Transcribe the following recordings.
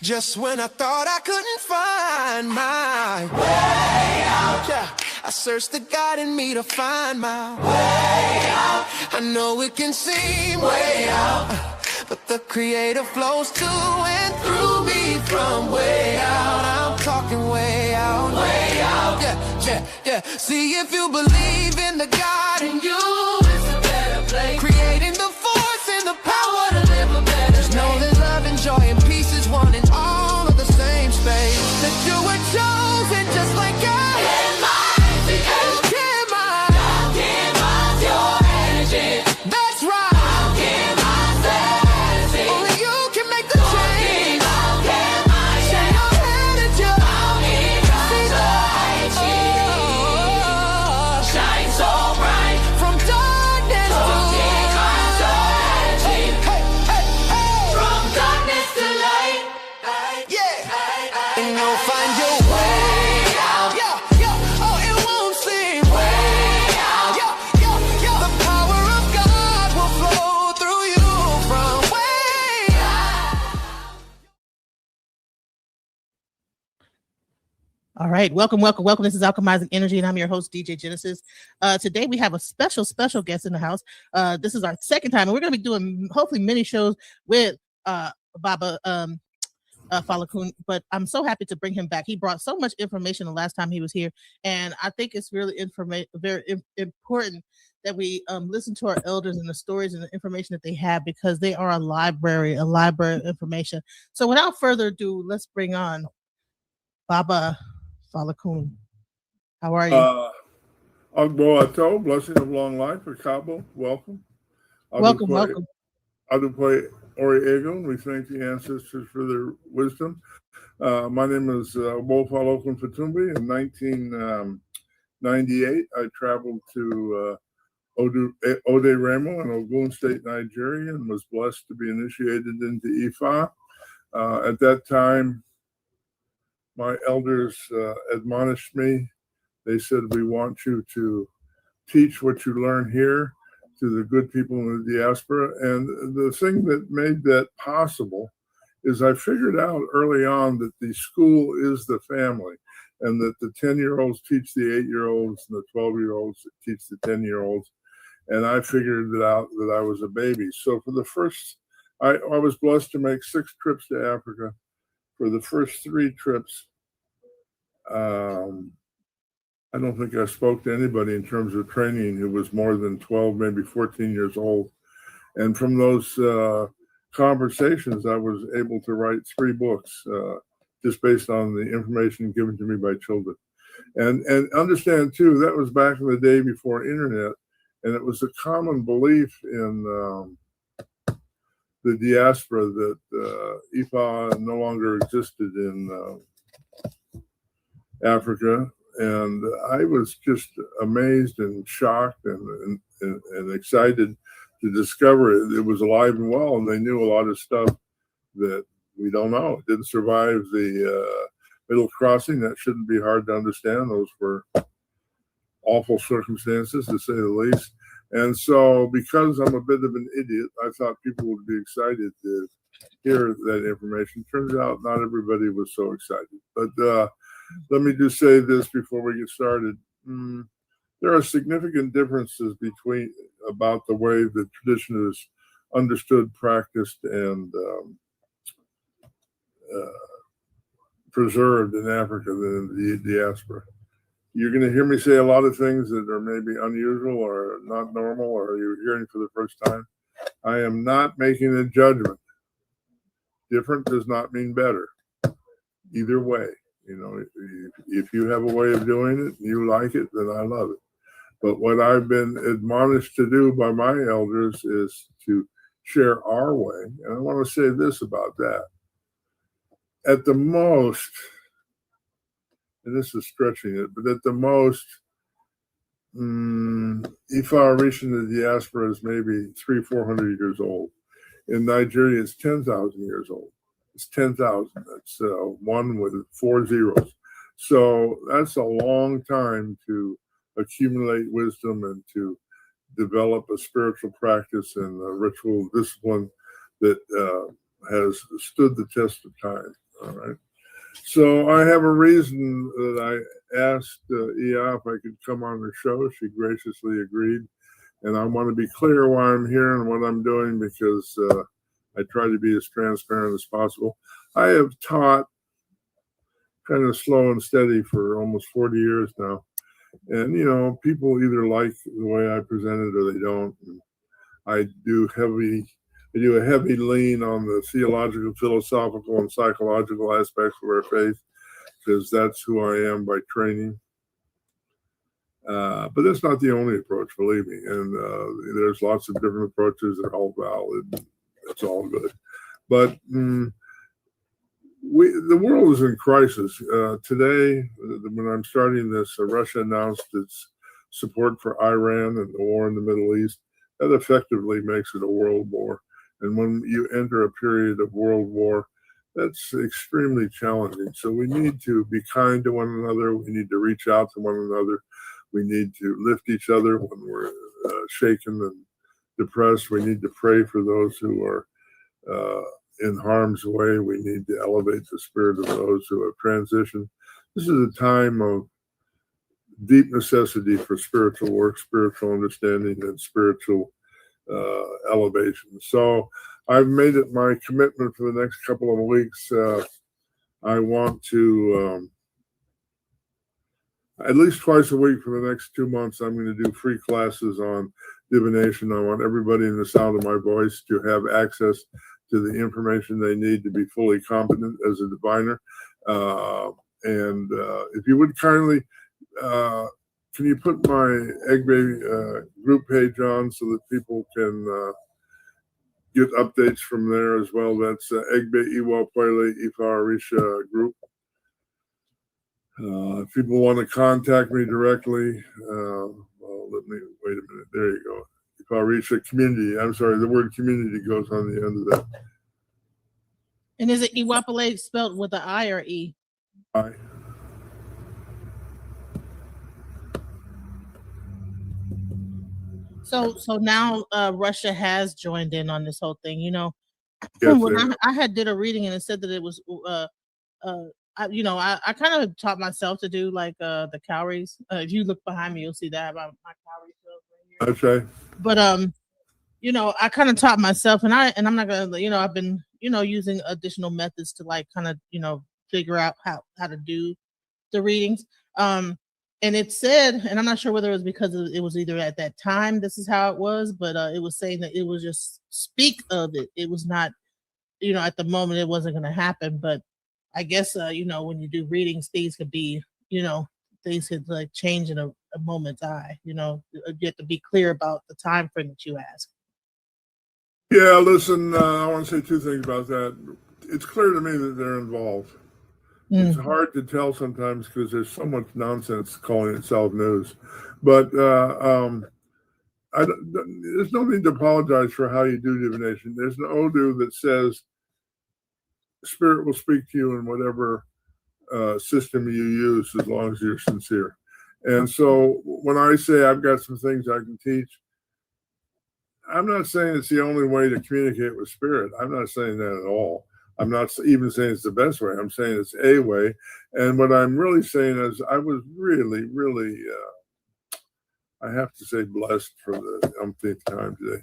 Just when I thought I couldn't find my way out, yeah, I searched the God in me to find my way out. I know it can seem way out, but the Creator flows to and through me from way out. I'm talking way out, yeah, yeah, yeah. See, if you believe in the God in you, it's a better place. Creating the force and the power to live a better. Just know that love and joy and peace is one in all of the same space. That you were chosen just like God. That's right. Only you can make the change. Shine your head at you. Shine so bright from darkness to light. From darkness to light. Yeah. And you'll find your way out. Yeah. Oh, it won't seem way out. Yeah. The power of God will flow through you from way out. All right, welcome. This is Alchemizing Energy, and I'm your host, DJ Genesis. Today we have a special guest in the house. This is our second time, and we're going to be doing hopefully many shows with Baba Falokun. But I'm so happy to bring him back. He brought so much information the last time he was here, and I think it's really very important that we listen to our elders and the stories and the information that they have, because they are a library of information. So without further ado, let's bring on Baba Falokun. How are you? Agbo Ato, blessing of long life for Cabo. Welcome. Welcome. Adupoy Ori we thank the ancestors for their wisdom. My name is AWO Falokun Fatumbi. In 1998, I traveled to Ode Remo in Ogun State, Nigeria, and was blessed to be initiated into Ifa. At that time, my elders admonished me. They said, we want you to teach what you learn here to the good people in the diaspora. And the thing that made that possible is I figured out early on that the school is the family, and that the 10-year-olds teach the 8-year-olds and the 12-year-olds teach the 10-year-olds. And I figured it out that I was a baby. So for the first, I was blessed to make 6 trips to Africa. For the first 3 trips, I don't think I spoke to anybody in terms of training who was more than 12, maybe 14 years old. And from those conversations, I was able to write 3 books just based on the information given to me by children. And understand, too, that was back in the day before internet, and it was a common belief in the diaspora that Ifa no longer existed in Africa. And I was just amazed and shocked and excited to discover it was alive and well, and they knew a lot of stuff that we don't know. It didn't survive the Middle Crossing. That shouldn't be hard to understand. Those were awful circumstances, to say the least. And so, because I'm a bit of an idiot, I thought people would be excited to hear that information. Turns out not everybody was so excited. But let me just say this before we get started. There are significant differences about the way the tradition is understood, practiced, and preserved in Africa than in the diaspora. You're going to hear me say a lot of things that are maybe unusual or not normal, or you're hearing for the first time. I am not making a judgment. Different does not mean better. Either way. You know, if you have a way of doing it, you like it, then I love it. But what I've been admonished to do by my elders is to share our way. And I want to say this about that. At the most, and this is stretching it, but at the most, Ifa Orisha in the diaspora is maybe 300-400 years old. In Nigeria, it's 10,000 years old. It's 10,000. That's 1 with 4 zeros. So that's a long time to accumulate wisdom and to develop a spiritual practice and a ritual discipline that has stood the test of time. All right. So I have a reason that I asked Ia if I could come on her show. She graciously agreed. And I want to be clear why I'm here and what I'm doing, because I try to be as transparent as possible. I have taught kind of slow and steady for almost 40 years now. And, you know, people either like the way I present it or they don't. And I do a heavy lean on the theological, philosophical, and psychological aspects of our faith, because that's who I am by training. But that's not the only approach, believe me. And there's lots of different approaches that are all valid. It's all good. But the world is in crisis. Today, when I'm starting this, Russia announced its support for Iran and the war in the Middle East. That effectively makes it a world war. And when you enter a period of world war, that's extremely challenging. So we need to be kind to one another. We need to reach out to one another. We need to lift each other when we're shaken and depressed. We need to pray for those who are in harm's way. We need to elevate the spirit of those who have transitioned. This is a time of deep necessity for spiritual work, spiritual understanding, and spiritual elevation. So I've made it my commitment for the next couple of weeks. I want to at least twice a week for the next 2 months, I'm going to do free classes on divination. I want everybody in the sound of my voice to have access to the information they need to be fully competent as a diviner. And if you would kindly, can you put my Egbe group page on so that people can get updates from there as well? That's Egbe Iwa Pele Ifa group. If people want to contact me directly, well, let me wait a minute. There you go. Ifa community. I'm sorry, the word community goes on the end of that. And is it Iwapale spelled with an I or E? I. So now Russia has joined in on this whole thing. You know, Yes, when I had did a reading and it said that it was I kind of taught myself to do like the Coweries. If you look behind me, you'll see that my Cowerie Shells right here. Okay. But I kind of taught myself, and I'm not gonna, I've been, using additional methods to like kind of, figure out how to do the readings. And it said, and I'm not sure whether it was because it was either at that time this is how it was, but it was saying that it was just speak of it. It was not, at the moment it wasn't going to happen, but I guess when you do readings, things could be, things could like change in a moment's eye. You have to be clear about the time frame that you ask. Yeah, listen, I want to say two things about that. It's clear to me that they're involved. It's hard to tell sometimes because there's so much nonsense calling itself news. But there's no need to apologize for how you do divination. There's an Odu that says spirit will speak to you in whatever system you use as long as you're sincere. And so when I say I've got some things I can teach, I'm not saying it's the only way to communicate with spirit. I'm not saying that at all. I'm not even saying it's the best way. I'm saying it's a way. And what I'm really saying is I was really, really, I have to say blessed for the umpteenth time today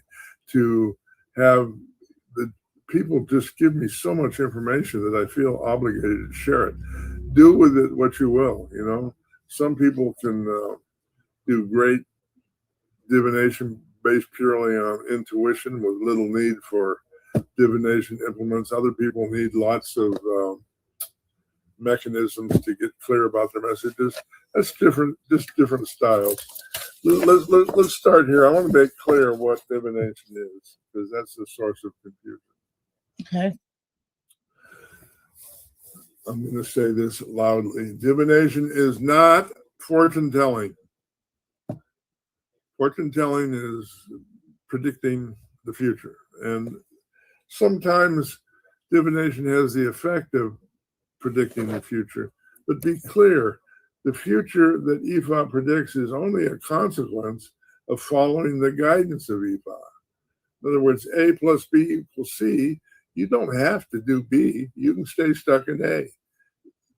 to have the people just give me so much information that I feel obligated to share it. Do with it what you will, Some people can do great divination based purely on intuition with little need for divination implements. Other people need lots of mechanisms to get clear about their messages. That's different, just different styles. Let's start here. I want to make clear what divination is, because that's the source of confusion. Okay. I'm going to say this loudly. Divination is not fortune telling. Fortune telling is predicting the future. And sometimes divination has the effect of predicting the future. But be clear, the future that Ifa predicts is only a consequence of following the guidance of Ifa. In other words, A plus B equals C You don't have to do B. You can stay stuck in A.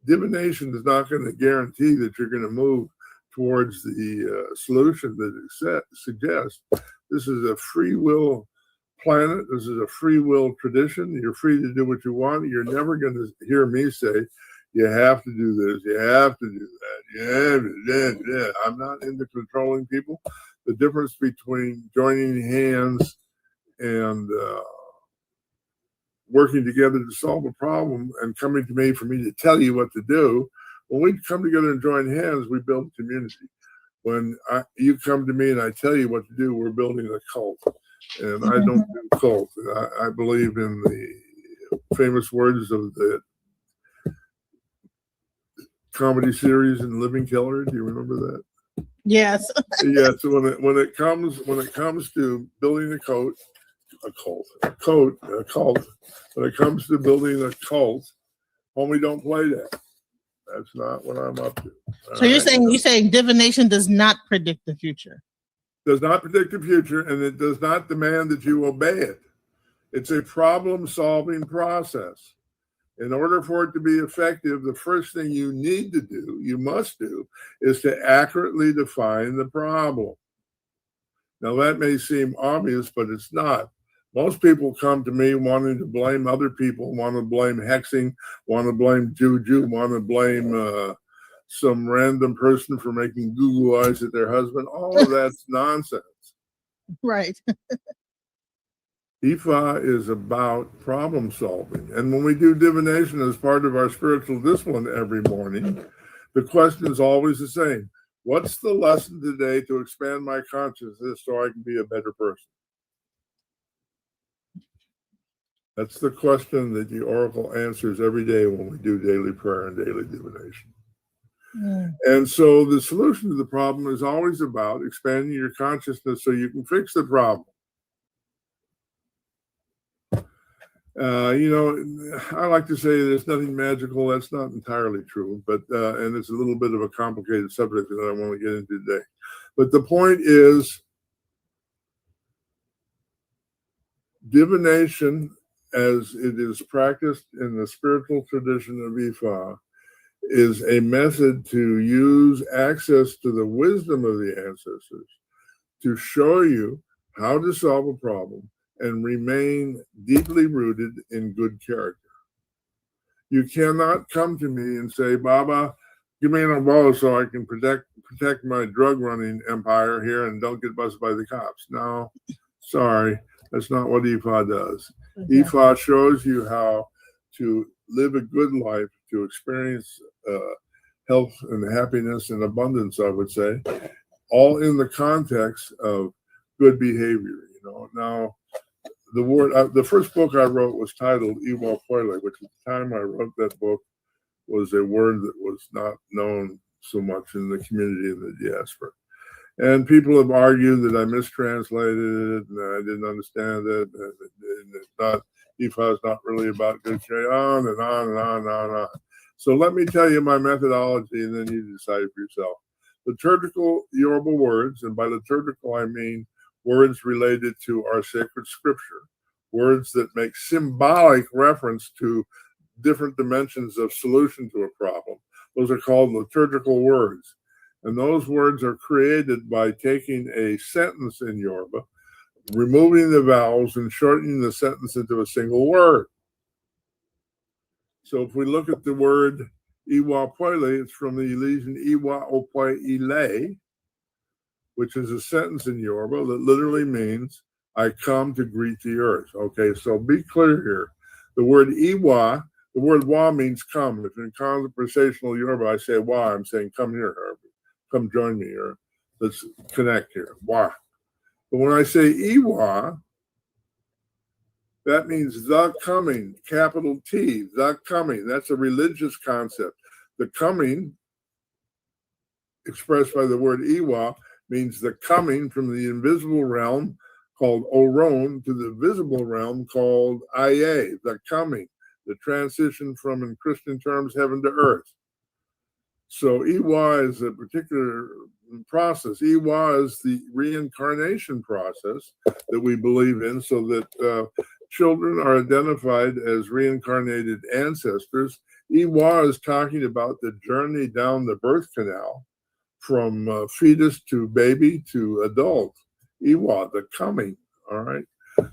Divination is not going to guarantee that you're going to move towards the solution that it suggests. This is a free will planet. This is a free will tradition. You're free to do what you want. You're never going to hear me say, you have to do this, you have to do that. Yeah. I'm not into controlling people. The difference between joining hands and working together to solve a problem and coming to me for me to tell you what to do. When we come together and join hands, we build community. When you come to me and I tell you what to do, we're building a cult. And I don't do cult. I believe in the famous words of the comedy series in Living Killer. Do you remember that? Yes. Yeah. So when it comes to building a cult, when it comes to building a cult, homie, don't play that. That's not what I'm up to. So you're saying divination does not predict the future. Does not predict the future, and it does not demand that you obey it. It's a problem-solving process. In order for it to be effective, the first thing you must do, is to accurately define the problem. Now, that may seem obvious, but it's not. Most people come to me wanting to blame other people, want to blame hexing, want to blame juju, want to blame some random person for making Google eyes at their husband. All of that's nonsense. Right. Ifa is about problem solving. And when we do divination as part of our spiritual discipline every morning, the question is always the same. What's the lesson today to expand my consciousness so I can be a better person? That's the question that the Oracle answers every day when we do daily prayer and daily divination. Yeah. And so the solution to the problem is always about expanding your consciousness so you can fix the problem. I like to say there's nothing magical. That's not entirely true, but and it's a little bit of a complicated subject that I want to get into today. But the point is, divination, as it is practiced in the spiritual tradition of Ifa, is a method to use access to the wisdom of the ancestors to show you how to solve a problem and remain deeply rooted in good character. You cannot come to me and say, Baba, give me an umbrella so I can protect my drug running empire here and don't get busted by the cops. No, sorry, that's not what Ifa does. Okay. Ifa shows you how to live a good life, to experience health and happiness and abundance, I would say, all in the context of good behavior. Now, the first book I wrote was titled AWO Falokun, which at the time I wrote that book was a word that was not known so much in the community in the diaspora. And people have argued that I mistranslated it and I didn't understand it. And it's not, Ifa is not really about good care, on and on and on and on and on. So let me tell you my methodology and then you decide for yourself. Liturgical Yoruba words, and by liturgical I mean words related to our sacred scripture, words that make symbolic reference to different dimensions of solution to a problem. Those are called liturgical words. And those words are created by taking a sentence in Yoruba, removing the vowels and shortening the sentence into a single word. So if we look at the word Iwa Pole, it's from the Elysian Iwa Opoe Ile, which is a sentence in Yoruba that literally means, I come to greet the earth. Okay, so be clear here. The word Iwa, the word wa means come. If in conversational Yoruba I say wa, I'm saying come here, come join me, or let's connect here, wa. But when I say Iwa, that means the coming, capital T, the coming. That's a religious concept. The coming, expressed by the word Iwa, means the coming from the invisible realm called Oron to the visible realm called Aye, the coming, the transition from, in Christian terms, heaven to earth. So Iwa is a particular process. Iwa is the reincarnation process that we believe in, so that children are identified as reincarnated ancestors. Iwa is talking about the journey down the birth canal from fetus to baby to adult. Iwa, the coming, all right?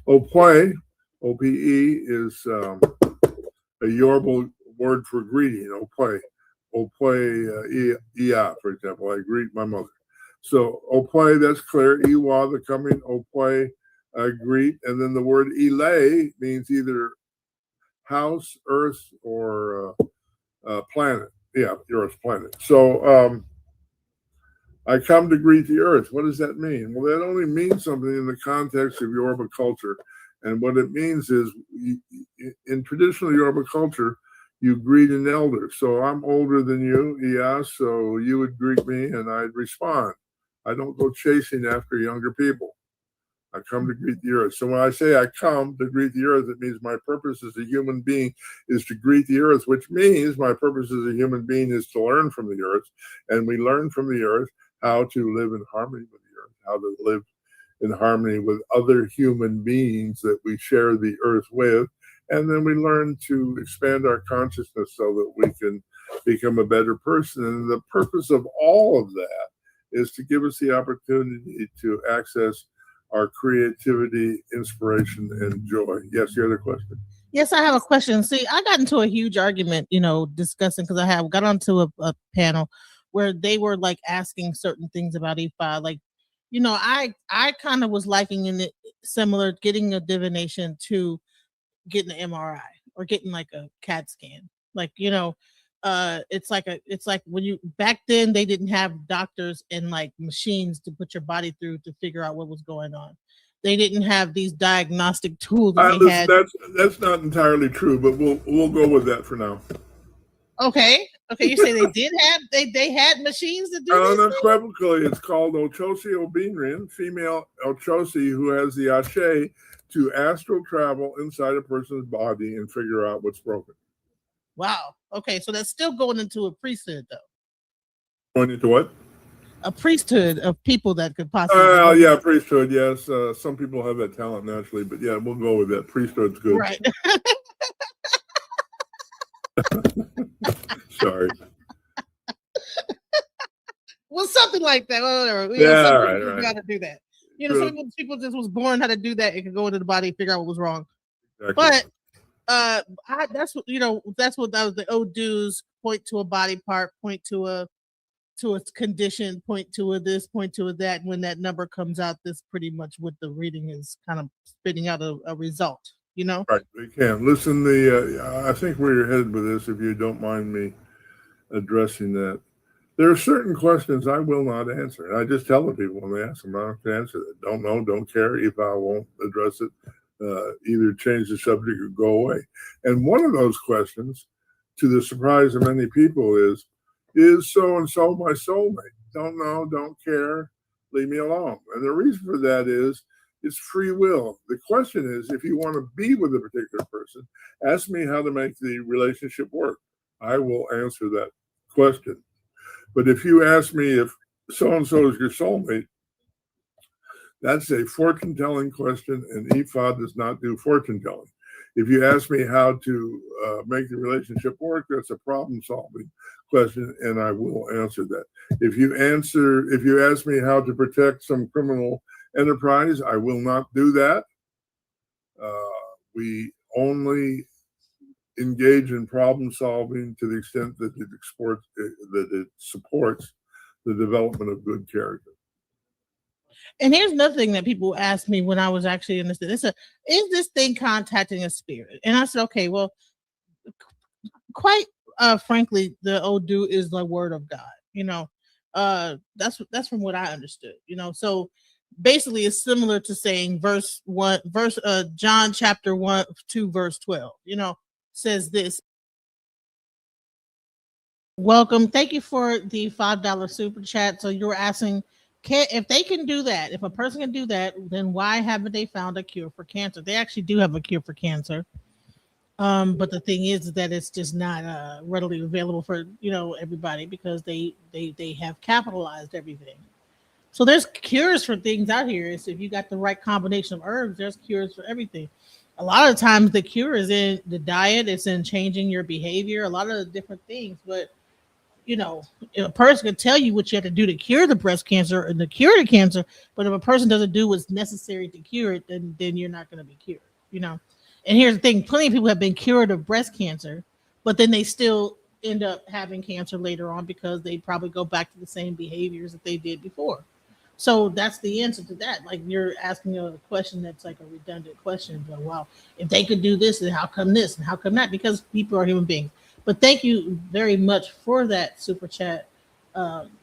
Ope, O-P-E, is a Yoruba word for greeting, Ope. Ope, Ia, for example, I greet my mother. So Ope, that's clear. Iwa, the coming. Ope, greet. And then the word Ile means either house, earth, or planet. Yeah, Earth, planet. So I come to greet the earth. What does that mean? Well, that only means something in the context of Yoruba culture. And what it means is, in traditional Yoruba culture, you greet an elder. So I'm older than you, yeah, so you would greet me and I'd respond. I don't go chasing after younger people. I come to greet the earth. So when I say I come to greet the earth, it means my purpose as a human being is to greet the earth, which means my purpose as a human being is to learn from the earth. And we learn from the earth how to live in harmony with the earth, how to live in harmony with other human beings that we share the earth with. And then we learn to expand our consciousness so that we can become a better person. And the purpose of all of that is to give us the opportunity to access our creativity, inspiration, and joy. Yes, your other question. Yes, I have a question. See, I got into a huge argument, discussing, because I got onto a panel where they were like asking certain things about Ifa. Like, I kind of was liking in it similar, getting a divination to getting an MRI or getting like a CAT scan. Like, it's like when you back then they didn't have doctors and like machines to put your body through to figure out what was going on. They didn't have these diagnostic tools that they had. That's not entirely true, but we'll go with that for now. Okay, you say they did have they had machines to do this? Unequivocally, it's called Ochosi Obinrin, female Ochosi, who has the Ashe to astral travel inside a person's body and figure out what's broken. Wow. Okay, so that's still going into a priesthood, though. Going into what? A priesthood of people that could possibly. Yeah, priesthood. Yes, some people have that talent naturally, but yeah, we'll go with that. Priesthood's good. Right. Sorry. Well, something like that. Whatever. Right. Got to do that. Some people just was born how to do that. It could go into the body, figure out what was wrong. Exactly. But that's what that was. The Odus point to a body part, point to a condition, point to a this, point to a that. And when that number comes out, that's pretty much what the reading is kind of spitting out a result. Right, we can listen. I think where you're headed with this, if you don't mind me addressing that, there are certain questions I will not answer, and I just tell the people when they ask them, I don't have to answer that. Don't know, don't care. If I won't address it, either change the subject or go away. And one of those questions, to the surprise of many people, is so and so my soulmate? Don't know, don't care. Leave me alone. And the reason for that is, it's free will. The question is, if you want to be with a particular person, ask me how to make the relationship work. I will answer that question. But if you ask me if so-and-so is your soulmate, that's a fortune-telling question, and Ifa does not do fortune-telling. If you ask me how to make the relationship work, that's a problem-solving question, and I will answer that. If you ask me how to protect some criminal enterprise, I will not do that. We only engage in problem solving to the extent that it supports the development of good character. And here's another thing that people asked me when I was actually in this. Is this thing contacting a spirit? And I said, okay, well, quite frankly, the Odu is the word of God. That's from what I understood. So basically it's similar to saying John chapter 1-2 verse 12, says this. Welcome. Thank you for the $5 super chat. So you were asking, if they can do that, if a person can do that, then why haven't they found a cure for cancer? They actually do have a cure for cancer. But the thing is that it's just not readily available for everybody, because they have capitalized everything. So there's cures for things out here. So if you got the right combination of herbs, there's cures for everything. A lot of times the cure is in the diet, it's in changing your behavior, a lot of the different things. But you know, if a person can tell you what you have to do to cure the breast cancer and to cure the cancer, but if a person doesn't do what's necessary to cure it, then you're not going to be cured. You know, and here's the thing: plenty of people have been cured of breast cancer, but then they still end up having cancer later on because they probably go back to the same behaviors that they did before. So that's the answer to that. Like you're asking a question that's like a redundant question, but wow, if they could do this, then how come this and how come that? Because people are human beings. But thank you very much for that super chat,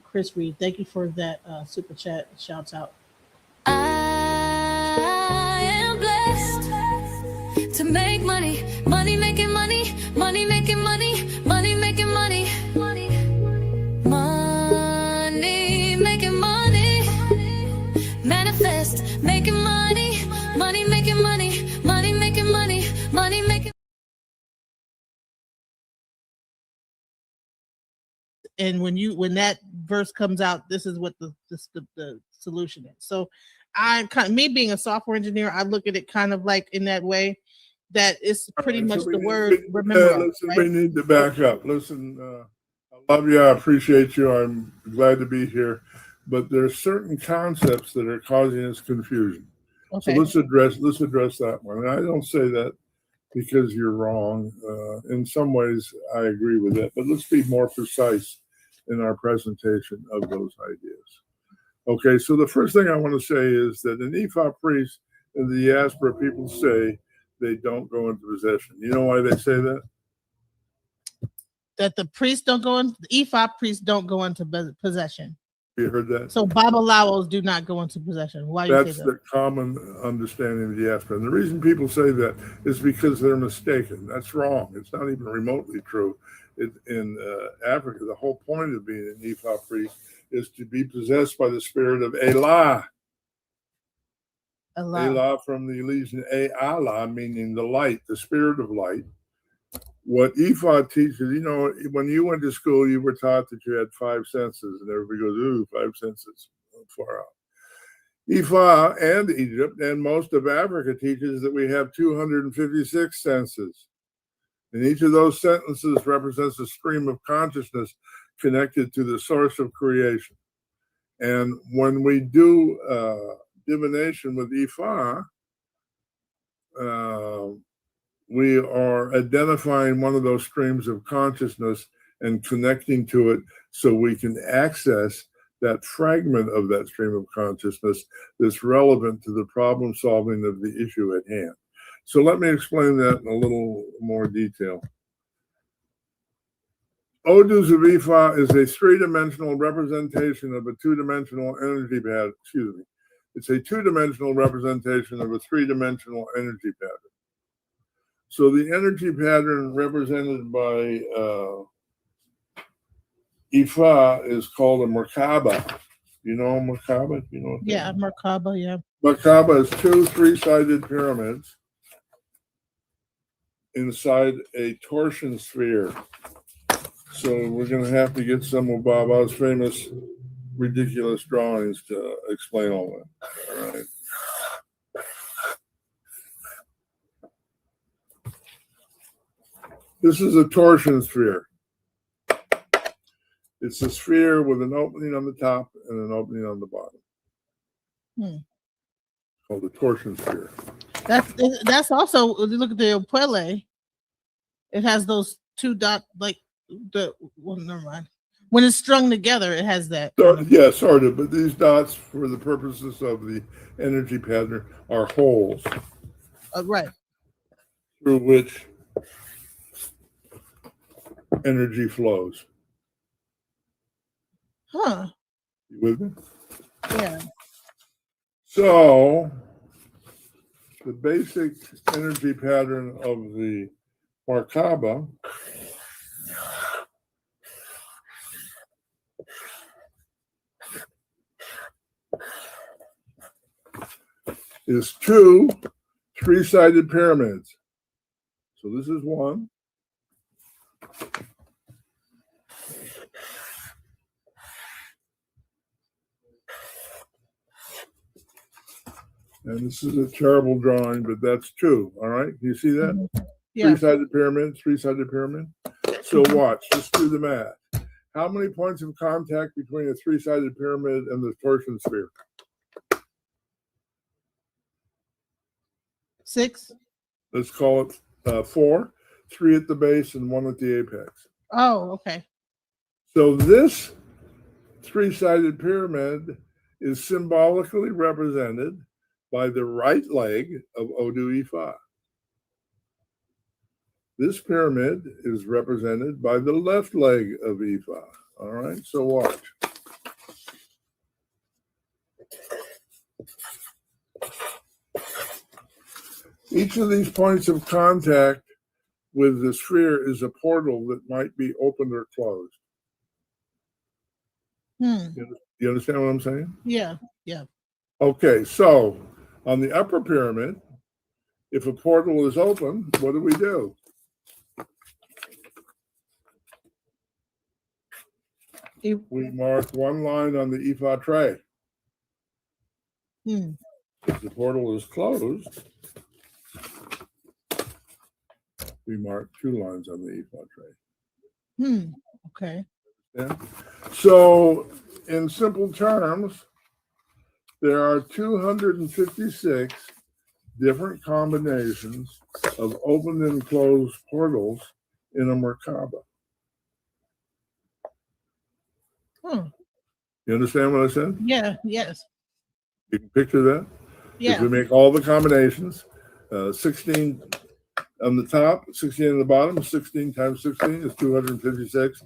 Chris Reed. Thank you for that super chat. Shouts out. I am blessed to make money, money making money, money making money, money making money, money, money making money, manifest making money, money making money, money making money, money making. And when that verse comes out, this is what the solution is. So I'm kind of, me being a software engineer, I look at it kind of like in that way, that it's pretty much the word remember. Listen, right? We need to back up. Listen, I love you. I appreciate you. I'm glad to be here. But there's certain concepts that are causing us confusion. Okay. So let's address that one. And I don't say that because you're wrong. In some ways, I agree with that. But let's be more precise in our presentation of those ideas. Okay, so the first thing I want to say is that an Ifa priest in the diaspora, people say they don't go into possession. You know why they say that? That the priests don't go in, the Ifa priests don't go into possession. You heard that? So Babalawos do not go into possession. Why do you say that? That's the common understanding of the diaspora. And the reason people say that is because they're mistaken. That's wrong. It's not even remotely true. In Africa, the whole point of being an Ifa priest is to be possessed by the spirit of Allah. Allah from the Elysian, Allah, meaning the light, the spirit of light. What Ifa teaches, you know, when you went to school, you were taught that you had 5 senses, and everybody goes, ooh, 5 senses, far out. Ifa and Egypt and most of Africa teaches that we have 256 senses. And each of those sentences represents a stream of consciousness connected to the source of creation. And when we do divination with Ifa, we are identifying one of those streams of consciousness and connecting to it so we can access that fragment of that stream of consciousness that's relevant to the problem solving of the issue at hand. So let me explain that in a little more detail. Odus of Ifa is a 3-dimensional representation of a 2-dimensional energy pattern. Excuse me. It's a 2-dimensional representation of a 3-dimensional energy pattern. So the energy pattern represented by Ifa is called a Merkaba. You know Merkaba? You know? Yeah, Merkaba, yeah. Merkaba is 2 3-sided pyramids inside a torsion sphere. So we're going to have to get some of Baba's famous ridiculous drawings to explain all that. All right. This is a torsion sphere. It's a sphere with an opening on the top and an opening on the bottom. Called the torsion sphere. That's also, if you look at the Opele, it has those 2 dots, like never mind. When it's strung together, it has that. Yeah, sort of. But these dots, for the purposes of the energy pattern, are holes. Right. Through which energy flows. Huh. You with me? Yeah. So, the basic energy pattern of the Merkaba is 2 3-sided pyramids. So this is one. And this is a terrible drawing, but that's true. All right. Do you see that? Mhm. Yeah. Three-sided pyramid. So watch, just do the math. How many points of contact between a three-sided pyramid and the torsion sphere? 6. Let's call it 4, 3 at the base and 1 at the apex. Oh, okay. So this three-sided pyramid is symbolically represented by the right leg of Odu Ifa. This pyramid is represented by the left leg of Ifa. All right, so watch. Each of these points of contact with the sphere is a portal that might be opened or closed. You understand what I'm saying? Yeah. Okay, so on the upper pyramid, if a portal is open, what do? We mark one line on the Ifa tray. If the portal is closed, we mark 2 lines on the Ifa tray. Okay. Yeah. So, in simple terms, there are 256 different combinations of open and closed portals in a Merkaba. You understand what I said? Yeah. Yes. You can picture that? Yeah. If we make all the combinations, 16 on the top, 16 on the bottom, 16 times 16 is 256.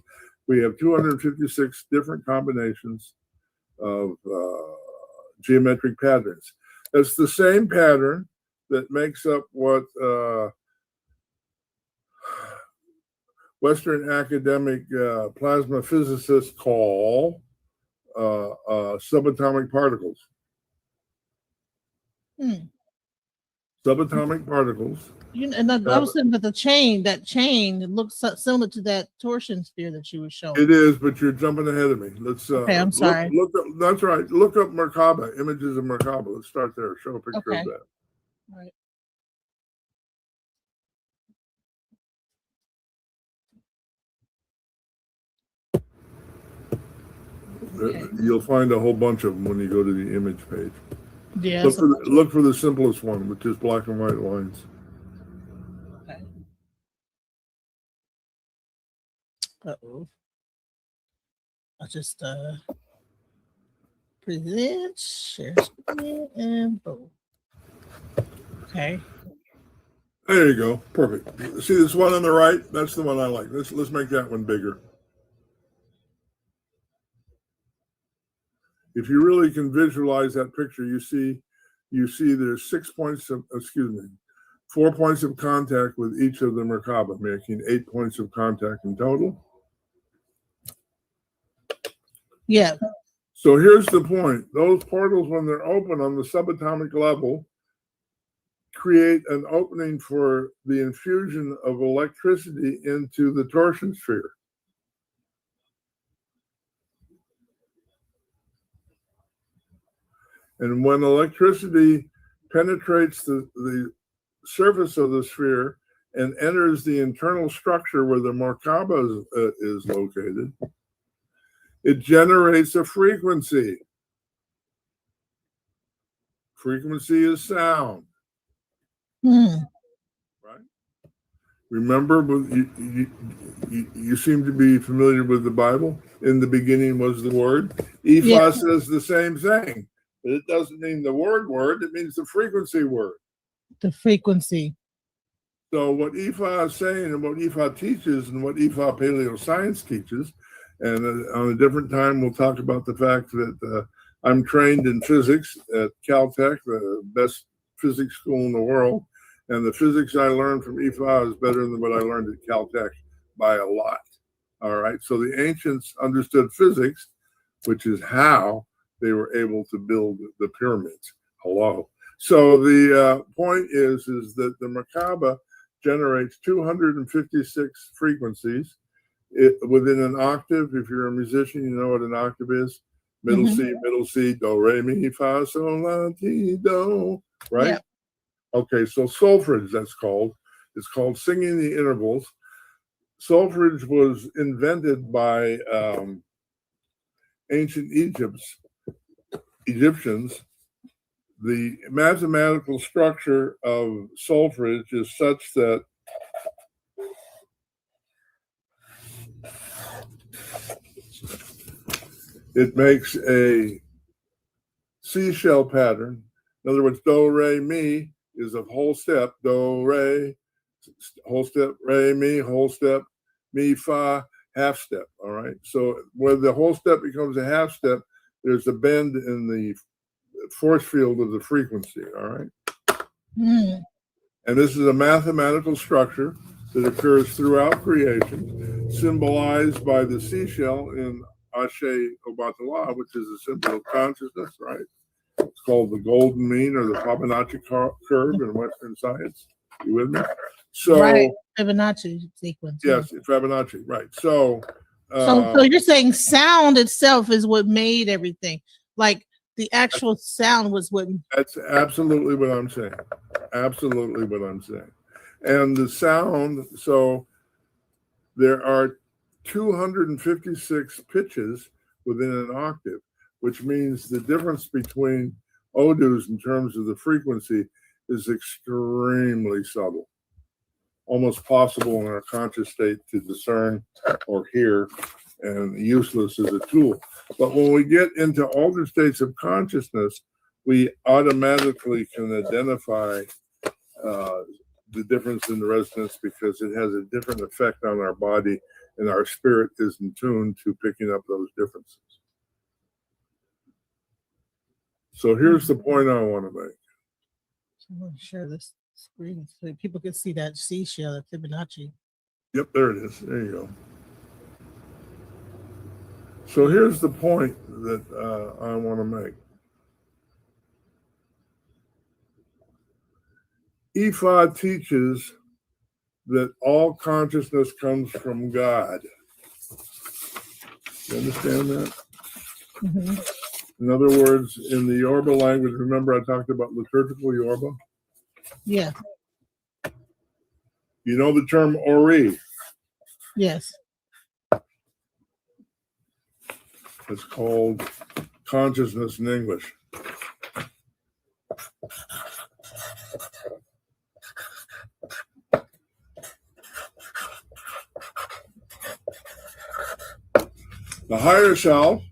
We have 256 different combinations of geometric patterns. That's the same pattern that makes up what Western academic plasma physicists call subatomic particles. Subatomic particles. And I was saying that that chain looks similar to that torsion sphere that you were showing. It is, but you're jumping ahead of me. Let's. Okay, I'm sorry. Look up, that's right. Look up Merkaba, images of Merkaba. Let's start there. Show a picture of that. All right. You'll find a whole bunch of them when you go to the image page. Yeah. Look for the simplest one, which is black and white lines. Okay. Uh-oh. I'll just present, share screen, and boom. Okay. There you go. Perfect. See this one on the right? That's the one I like. Let's make that one bigger. If you really can visualize that picture, you see there's 4 points of contact with each of the Merkaba, making 8 points of contact in total. Yeah. So here's the point. Those portals, when they're open on the subatomic level, create an opening for the infusion of electricity into the torsion sphere. And when electricity penetrates the surface of the sphere and enters the internal structure where the Merkaba is located, it generates a frequency. Frequency is sound. Right? Remember, you seem to be familiar with the Bible. In the beginning was the Word. Ifa says the same thing. But it doesn't mean the word, it means the frequency word. The frequency. So what Ifa is saying and what Ifa teaches and what Ifa paleoscience teaches, and on a different time we'll talk about the fact that I'm trained in physics at Caltech, the best physics school in the world, and the physics I learned from Ifa is better than what I learned at Caltech by a lot. All right, so the ancients understood physics, which is how they were able to build the pyramids. Hello. So the point is that the Merkaba generates 256 frequencies within an octave. If you're a musician, you know what an octave is. Middle C, do, re, mi, fa, sol, la, ti, do. right? Yeah. Okay, so solfege, that's called. It's called singing the intervals. Solfege was invented by ancient Egyptians. The mathematical structure of solfege is such that it makes a seashell pattern. In other words, do, re, mi is a whole step. Do, re, whole step, re, mi, whole step, mi, fa, half step. All right. So where the whole step becomes a half step, there's a bend in the force field of the frequency. All right. Mm. And this is a mathematical structure that occurs throughout creation, symbolized by the seashell in Ashe Obatala, which is a symbol of consciousness, right? It's called the golden mean or the Fibonacci curve in Western science. You with me? So, right, Fibonacci sequence. Yes, Fibonacci, right. So you're saying sound itself is what made everything. Like the actual sound was what. That's absolutely what I'm saying. Absolutely what I'm saying. And the sound, so there are 256 pitches within an octave, which means the difference between odus in terms of the frequency is extremely subtle, almost possible in our conscious state to discern or hear, and useless as a tool. But when we get into altered states of consciousness, we automatically can identify the difference in the resonance because it has a different effect on our body, and our spirit is in tune to picking up those differences. So here's the point I want to make. I want to share this screen so people can see that seashell at Fibonacci. Yep, there it is. There you go. So here's the point that I want to make. Ifa teaches that all consciousness comes from God. You understand that? Mm-hmm. In other words, in the Yoruba language, remember I talked about liturgical Yoruba? Yeah. You know the term Ori? Yes. It's called consciousness in English. The higher self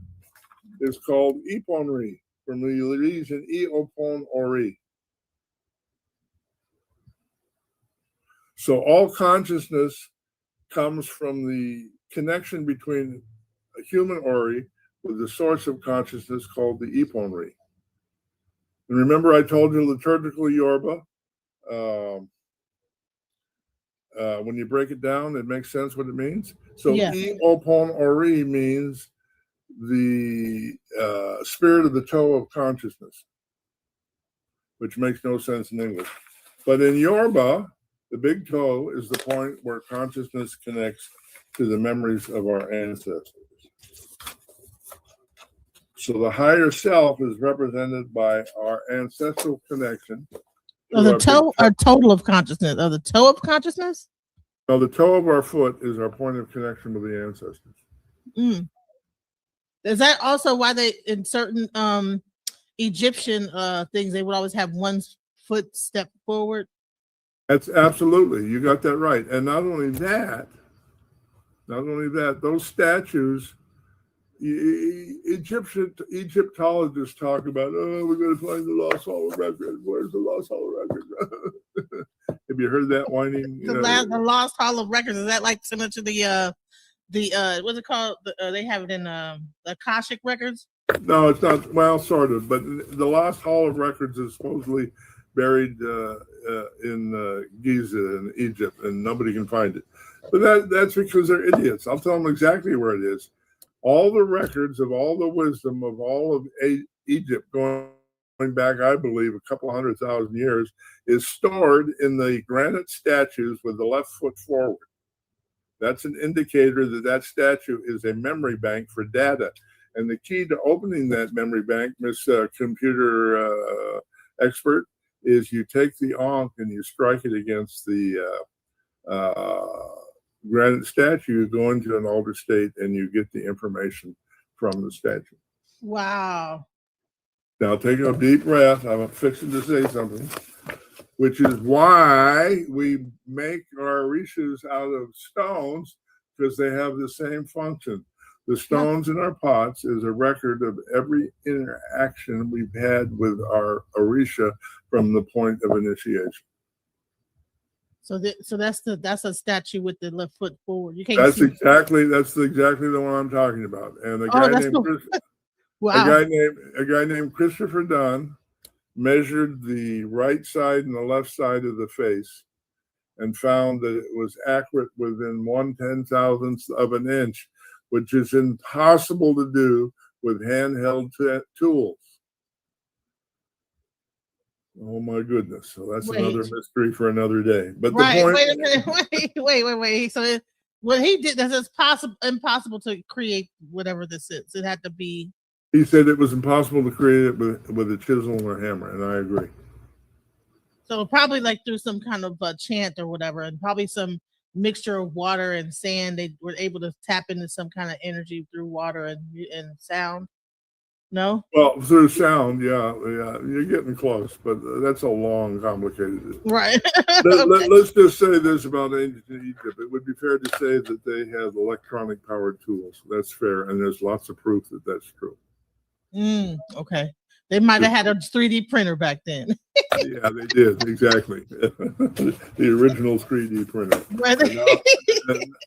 is called Iponri, from the reason Iopon Ori. So all consciousness comes from the connection between a human Ori with the source of consciousness called the Iponri. And remember I told you liturgical Yoruba, when you break it down, it makes sense what it means. So yeah. Iopon Ori means the spirit of the toe of consciousness, which makes no sense in English. But in Yoruba, the big toe is the point where consciousness connects to the memories of our ancestors. So the higher self is represented by our ancestral connection. Of the toe or total of consciousness? Of the toe of consciousness? No, the toe of our foot is our point of connection with the ancestors. Mm. Is that also why they, in certain Egyptian things, they would always have one foot step forward? That's absolutely, you got that right. And not only that, those statues, Egyptologists talk about, oh, we're going to find the lost hall of records. Where's the lost hall of records? Have you heard that whining? The lost hall of records, is that like similar to the what's it called? They have it in the Akashic records? No, it's not. Well, sort of, but the lost hall of records is supposedly buried in Giza in Egypt, and nobody can find it. But that's because they're idiots. I'll tell them exactly where it is. All the records of all the wisdom of all of Egypt going back, I believe, a couple 100,000 years, is stored in the granite statues with the left foot forward. That's an indicator that that statue is a memory bank for data. And the key to opening that memory bank, Miss Computer Expert, is you take the ankh and you strike it against the granite statue, go into an altered state, and you get the information from the statue. Wow. Now take a deep breath. I'm fixing to say something, which is why we make our orishas out of stones, because they have the same function. The stones in our pots is a record of every interaction we've had with our orisha from the point of initiation. So that's a statue with the left foot forward. You can't. That's exactly the one I'm talking about. And a guy named Christopher Dunn measured the right side and the left side of the face and found that it was accurate within 1/10,000th of an inch, which is impossible to do with handheld tools. Oh my goodness! So that's another mystery for another day. But the point. Wait a minute. Wait. So what he did, it's impossible to create whatever this is. It had to be. He said it was impossible to create it with a chisel or a hammer, and I agree. So probably like through some kind of chant or whatever, and probably some mixture of water and sand. They were able to tap into some kind of energy through water and sound. No? Well, through sound, yeah, you're getting close, but that's a long, complicated. Right. Let's just say this about ancient Egypt. It would be fair to say that they had electronic powered tools. That's fair, and there's lots of proof that that's true. Okay. They might have had a 3D printer back then. Yeah, they did, exactly. The original 3D printer. Right.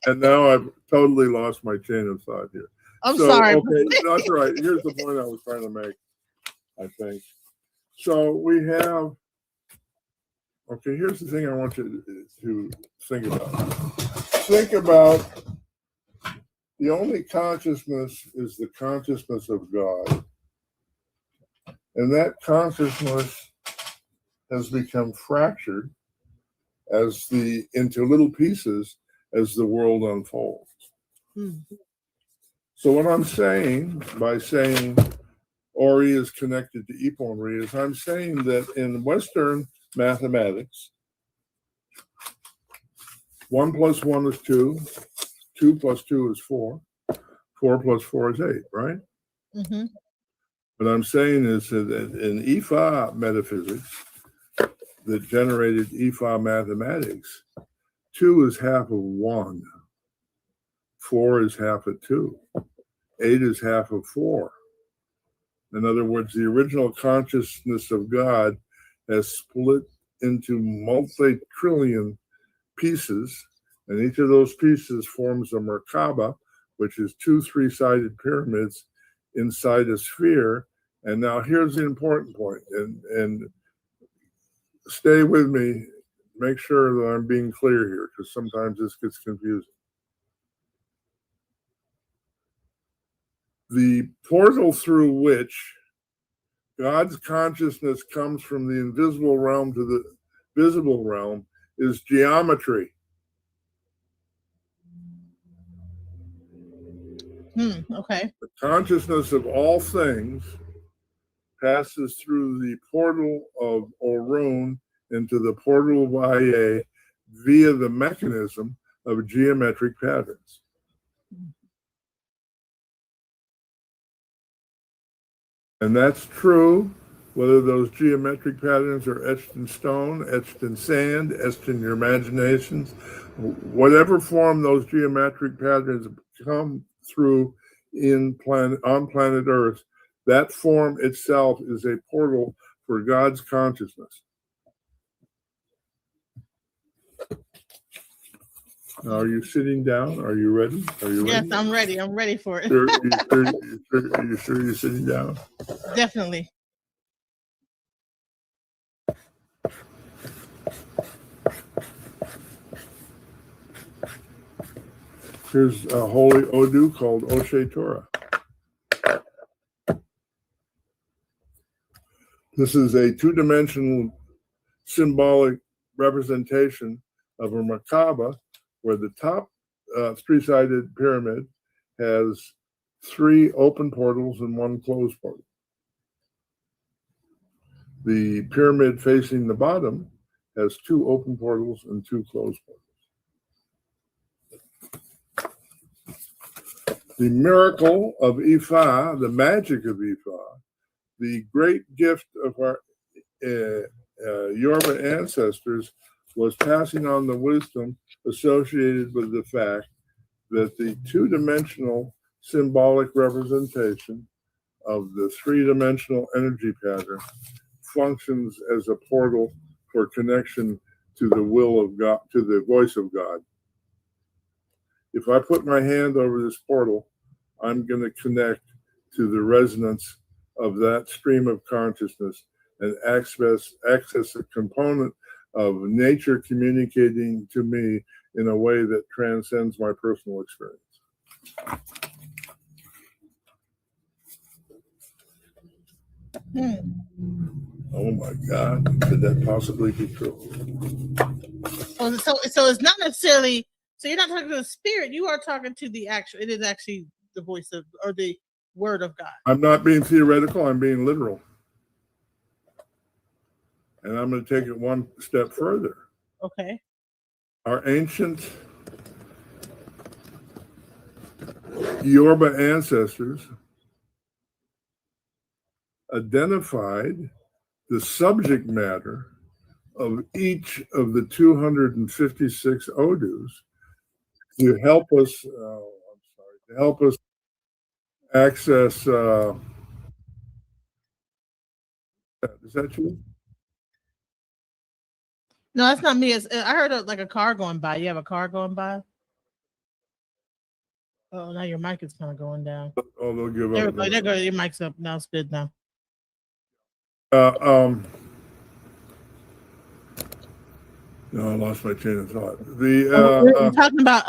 And now I've totally lost my chain of thought here. I'm sorry. Okay, that's right. Here's the point I was trying to make, I think. So we have, okay, here's the thing I want you to think about. Think about the only consciousness is the consciousness of God. And that consciousness has become fractured into little pieces as the world unfolds. So what I'm saying by saying Ori is connected to Iponri is I'm saying that in Western mathematics, 1 + 1 is 2, 2 + 2 is 4, 4 + 4 is 8, right? Mm-hmm. What I'm saying is that in Ifa metaphysics that generated Ifa mathematics, 2 is half of 1. 4 is half of 2. 8 is half of 4. In other words, the original consciousness of God has split into multi-trillion pieces, and each of those pieces forms a Merkaba, which is 2 3-sided pyramids inside a sphere. And now here's the important point, and stay with me, make sure that I'm being clear here, because sometimes this gets confusing. The portal through which God's consciousness comes from the invisible realm to the visible realm is geometry. Okay. The consciousness of all things passes through the portal of Orun into the portal of Aya via the mechanism of geometric patterns. And that's true whether those geometric patterns are etched in stone, etched in sand, etched in your imaginations, whatever form those geometric patterns come through on planet Earth, that form itself is a portal for God's consciousness. Now, are you sitting down? Are you ready? Yes, I'm ready. I'm ready for it. Are you sure you're sitting down? Definitely. Here's a holy Odu called Oshe Torah. This is a 2-dimensional symbolic representation of a Merkaba, where the top 3-sided pyramid has 3 open portals and 1 closed portal. The pyramid facing the bottom has 2 open portals and 2 closed portals. The miracle of Ifa, the magic of Ifa, the great gift of our Yoruba ancestors was passing on the wisdom associated with the fact that the 2-dimensional symbolic representation of the 3-dimensional energy pattern functions as a portal for connection to the will of God, to the voice of God. If I put my hand over this portal, I'm going to connect to the resonance of that stream of consciousness and access a component of nature communicating to me in a way that transcends my personal experience. Oh my God, could that possibly be true? So it's not necessarily, so you're not talking to the spirit, you are talking to the actual, it is actually the voice of, or the word of God. I'm not being theoretical, I'm being literal. And I'm going to take it one step further. Okay. Our ancient Yoruba ancestors identified the subject matter of each of the 256 odus to help us, access. Is that you? No, that's not me. I heard like a car going by. You have a car going by? Oh, now your mic is kind of going down. Oh, they'll give There up. we go. There go. Your mic's up. Now it's good now. No, I lost my chain of thought. We're talking about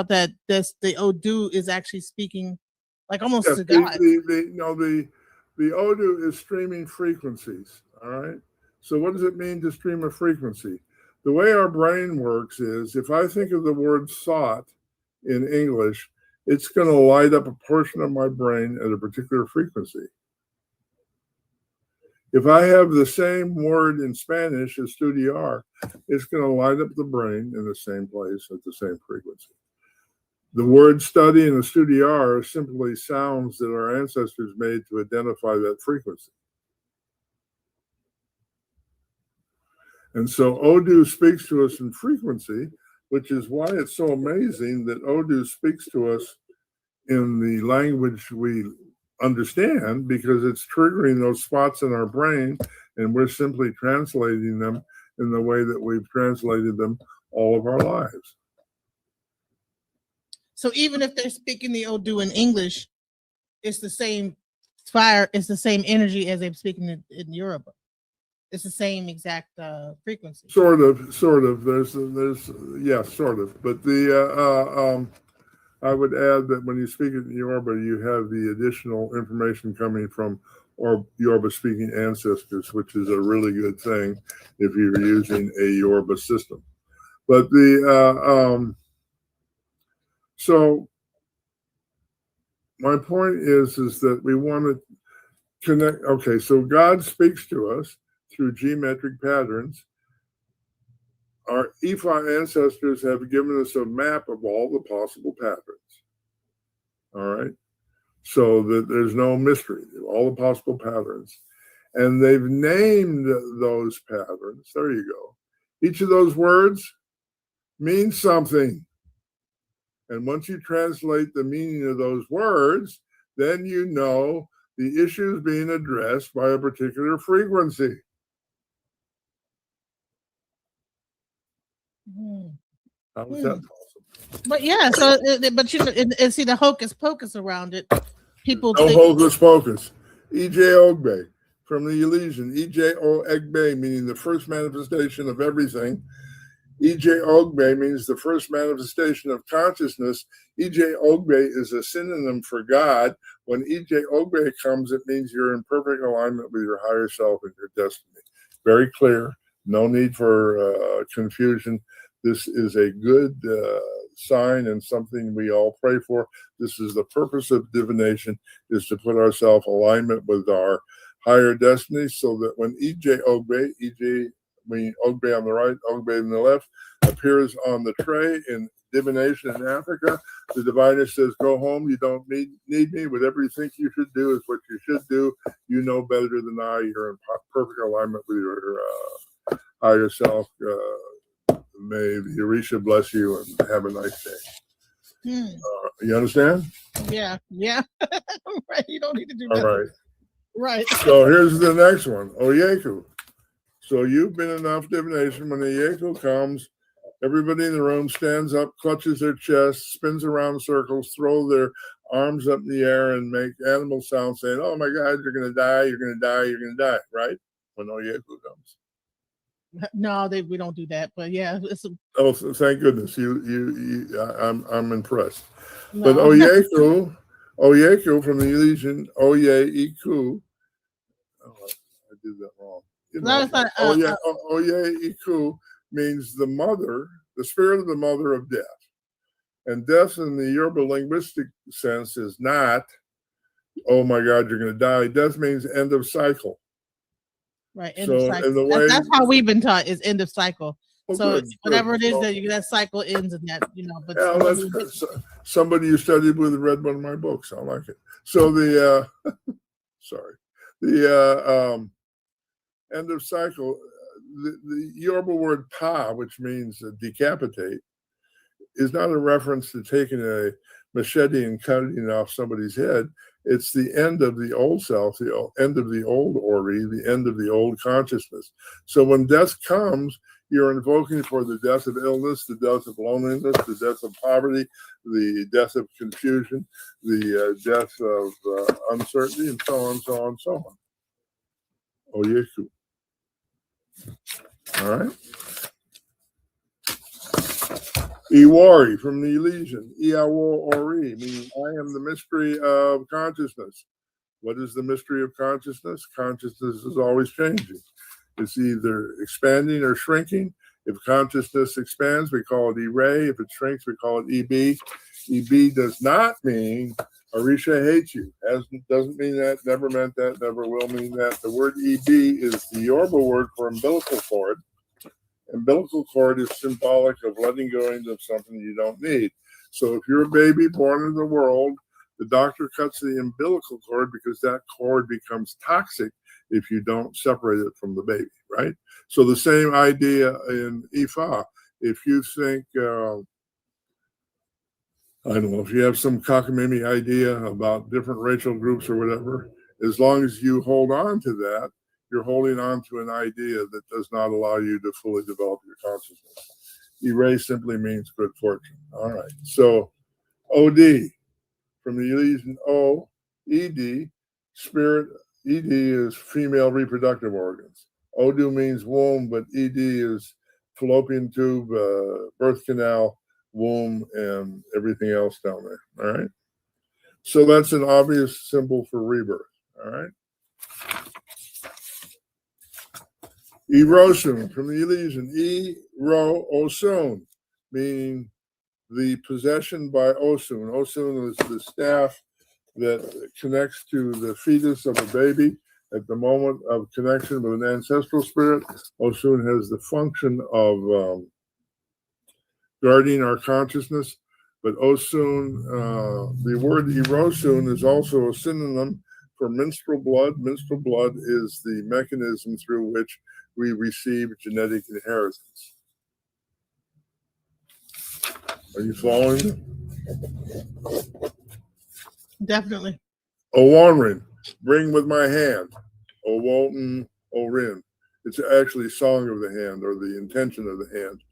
that. The Odu is actually speaking, like almost yes, to God. The Odu is streaming frequencies. All right. So what does it mean to stream a frequency? The way our brain works is, if I think of the word thought in English, it's going to light up a portion of my brain at a particular frequency. If I have the same word in Spanish as estudiar, it's going to light up the brain in the same place at the same frequency. The word study and estudiar are simply sounds that our ancestors made to identify that frequency. And so Odu speaks to us in frequency, which is why it's so amazing that Odu speaks to us in the language we understand, because it's triggering those spots in our brain, and we're simply translating them in the way that we've translated them all of our lives. So even if they're speaking the Odu in English, it's the same fire, it's the same energy as they're speaking in Yoruba. It's the same exact frequency. Sort of. There's yes, sort of. But I would add that when you speak in Yoruba, you have the additional information coming from Yoruba speaking ancestors, which is a really good thing if you're using a Yoruba system. But so my point is that we want to connect. Okay, so God speaks to us through geometric patterns. Our Ifa ancestors have given us a map of all the possible patterns. All right. So that there's no mystery, all the possible patterns. And they've named those patterns. There you go. Each of those words means something. And once you translate the meaning of those words, then you know the issue is being addressed by a particular frequency. How is that possible? But yeah, so but you know, and see the hocus pocus around it. People no think hocus pocus. EJ Ogbe from the Elysian. EJ Ogbe meaning the first manifestation of everything. EJ Ogbe means the first manifestation of consciousness. EJ Ogbe is a synonym for God. When EJ Ogbe comes, it means you're in perfect alignment with your higher self and your destiny. Very clear. No need for confusion. This is a good sign and something we all pray for. This is the purpose of divination, is to put ourselves in alignment with our higher destiny, so that when EJ Ogbe, meaning Ogbe on the right, Ogbe on the left, appears on the tray in divination in Africa, the diviner says, go home, you don't need me. Whatever you think you should do is what you should do. You know better than I. You're in perfect alignment with your higher self. May the Orisha bless you and have a nice day. You understand? Yeah. Right. You don't need to do All that. right. Right. So here's the next one, Oyeku. So you've been enough divination. When the Oyeku comes, everybody in the room stands up, clutches their chest, spins around circles, throw their arms up in the air, and make animal sounds saying, oh my God, you're going to die, you're going to die, you're going to die, right? When Oyeku comes. No, we don't do that. But yeah, Oh, thank goodness. I'm impressed. no. But Oyeku from the Elysian, Oye-Iku. Oh, I did that wrong. Oye-Iku means the mother, the spirit of the mother of death. And death in the Yoruba linguistic sense is not, oh my God, you're going to die. Death means end of cycle. Right, end of cycle. That's how we've been taught, is end of cycle. So whatever it is that cycle ends in that, But yeah, somebody you studied with read one of my books. I like it. So the end of cycle. The Yoruba word "pa," which means decapitate, is not a reference to taking a machete and cutting off somebody's head. It's the end of the old self, the end of the old Ori, the end of the old consciousness. So when death comes, you're invoking for the death of illness, the death of loneliness, the death of poverty, the death of confusion, the death of uncertainty, and so on, so on, so on. Oyeku. All right. Iwari from the Elysian, AWO Ori, meaning I am the mystery of consciousness. What is the mystery of consciousness? Consciousness is always changing. It's either expanding or shrinking. If consciousness expands, we call it E-ray. If it shrinks, we call it EB. EB does not mean Orisha hates you. Doesn't mean that, never meant that, never will mean that. The word EB is the Yoruba word for umbilical cord. Umbilical cord is symbolic of letting go of something you don't need. So if you're a baby born in the world, the doctor cuts the umbilical cord because that cord becomes toxic if you don't separate it from the baby, right? So the same idea in Ifa. If you think, I don't know, if you have some cockamamie idea about different racial groups or whatever, as long as you hold on to that, you're holding on to an idea that does not allow you to fully develop your consciousness. Erase simply means good fortune. All right. So OD from the Elysian O, ED, spirit. ED is female reproductive organs. Odu means womb, but ED is fallopian tube, birth canal, womb, and everything else down there. All right. So that's an obvious symbol for rebirth. All right. Erosun from the Elysian, E-ro-osun, meaning the possession by Osun. Osun is the staff that connects to the fetus of a baby at the moment of connection with an ancestral spirit. Osun has the function of guarding our consciousness, but Osun, the word Erosun is also a synonym for menstrual blood. Menstrual blood is the mechanism through which we receive genetic inheritance. Are you following? Definitely. Owanrin, bring with my hand. Owoten, Orin. It's actually song of the hand or the intention of the hand.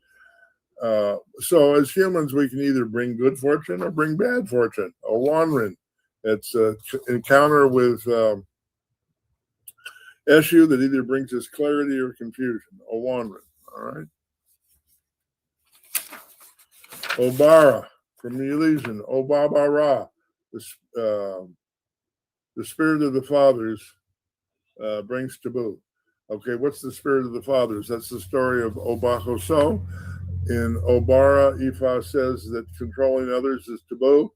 So as humans, we can either bring good fortune or bring bad fortune. Owanrin. It's an encounter with Eshu that either brings us clarity or confusion. Owanrin. All right. Obara from the Elysian. Obabara. The spirit of the fathers brings taboo. Okay, what's the spirit of the fathers? That's the story of Obakoso. In Obara, Ifa says that controlling others is taboo.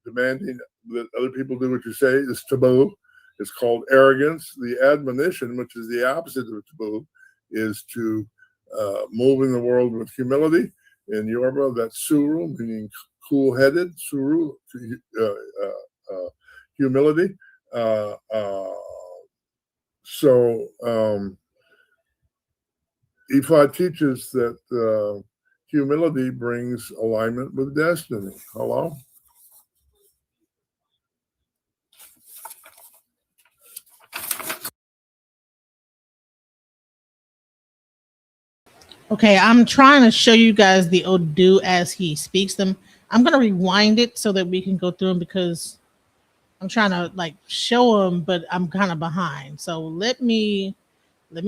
Demanding that other people do what you say is taboo. It's called arrogance. The admonition, which is the opposite of to move, is to move in the world with humility. In Yoruba, that's suru, meaning cool-headed, suru, humility. So Ifa teaches that humility brings alignment with destiny. Hello? Okay, I'm trying to show you guys the Odu as he speaks them. I'm gonna rewind it so that we can go through them because I'm trying to like show them, but I'm kind of behind. So let me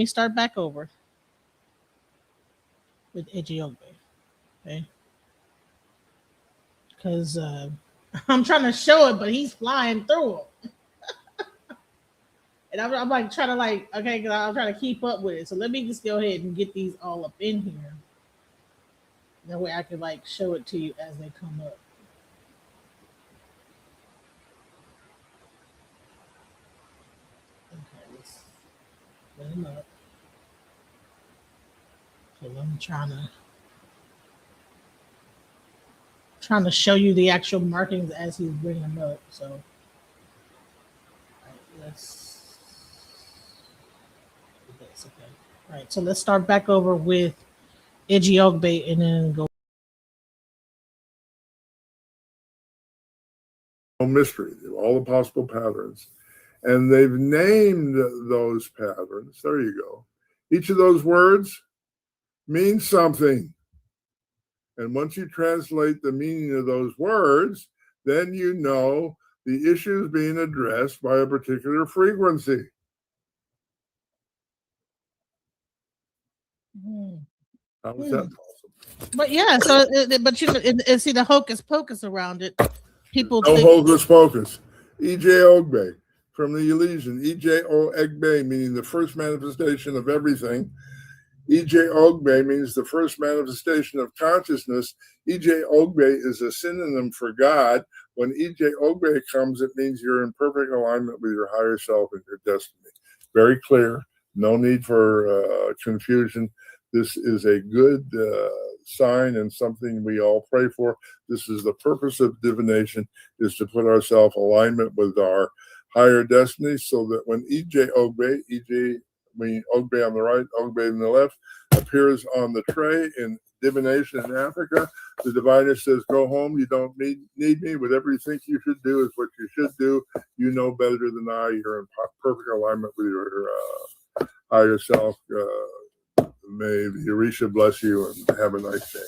start back over with Ejiogbe, okay? Because I'm trying to show it, but he's flying through them. And I'm like trying to like, okay, because I'm trying to keep up with it. So let me just go ahead and get these all up in here. That way I can like show it to you as they come up. Okay, let's put them up. So I'm trying to show you the actual markings as he's bringing them up. So all right, let's do this. Okay. All right, so let's start back over with Ejiogbe and then go. Mystery, all the possible patterns. And they've named those patterns. There you go. Each of those words means something. And once you translate the meaning of those words, then you know the issue is being addressed by a particular frequency. How is that possible? But yeah, so but you know, see the hocus pocus around it. People no think hocus pocus. Ogbe from the Elysian. Ogbe meaning the first manifestation of everything. Ogbe means the first manifestation of consciousness. Ogbe is a synonym for God. When Ogbe comes, it means you're in perfect alignment with your higher self and your destiny. Very clear. No need for confusion. This is a good sign and something we all pray for. This is the purpose of divination, is to put ourselves in alignment with our higher destiny so that when Ogbe, meaning Ogbe on the right, Ogbe on the left, appears on the tray in divination in Africa, the diviner says, go home, you don't need me. Whatever you think you should do is what you should do. You know better than I. You're in perfect alignment with your higher self. May the Orisha bless you and have a nice day.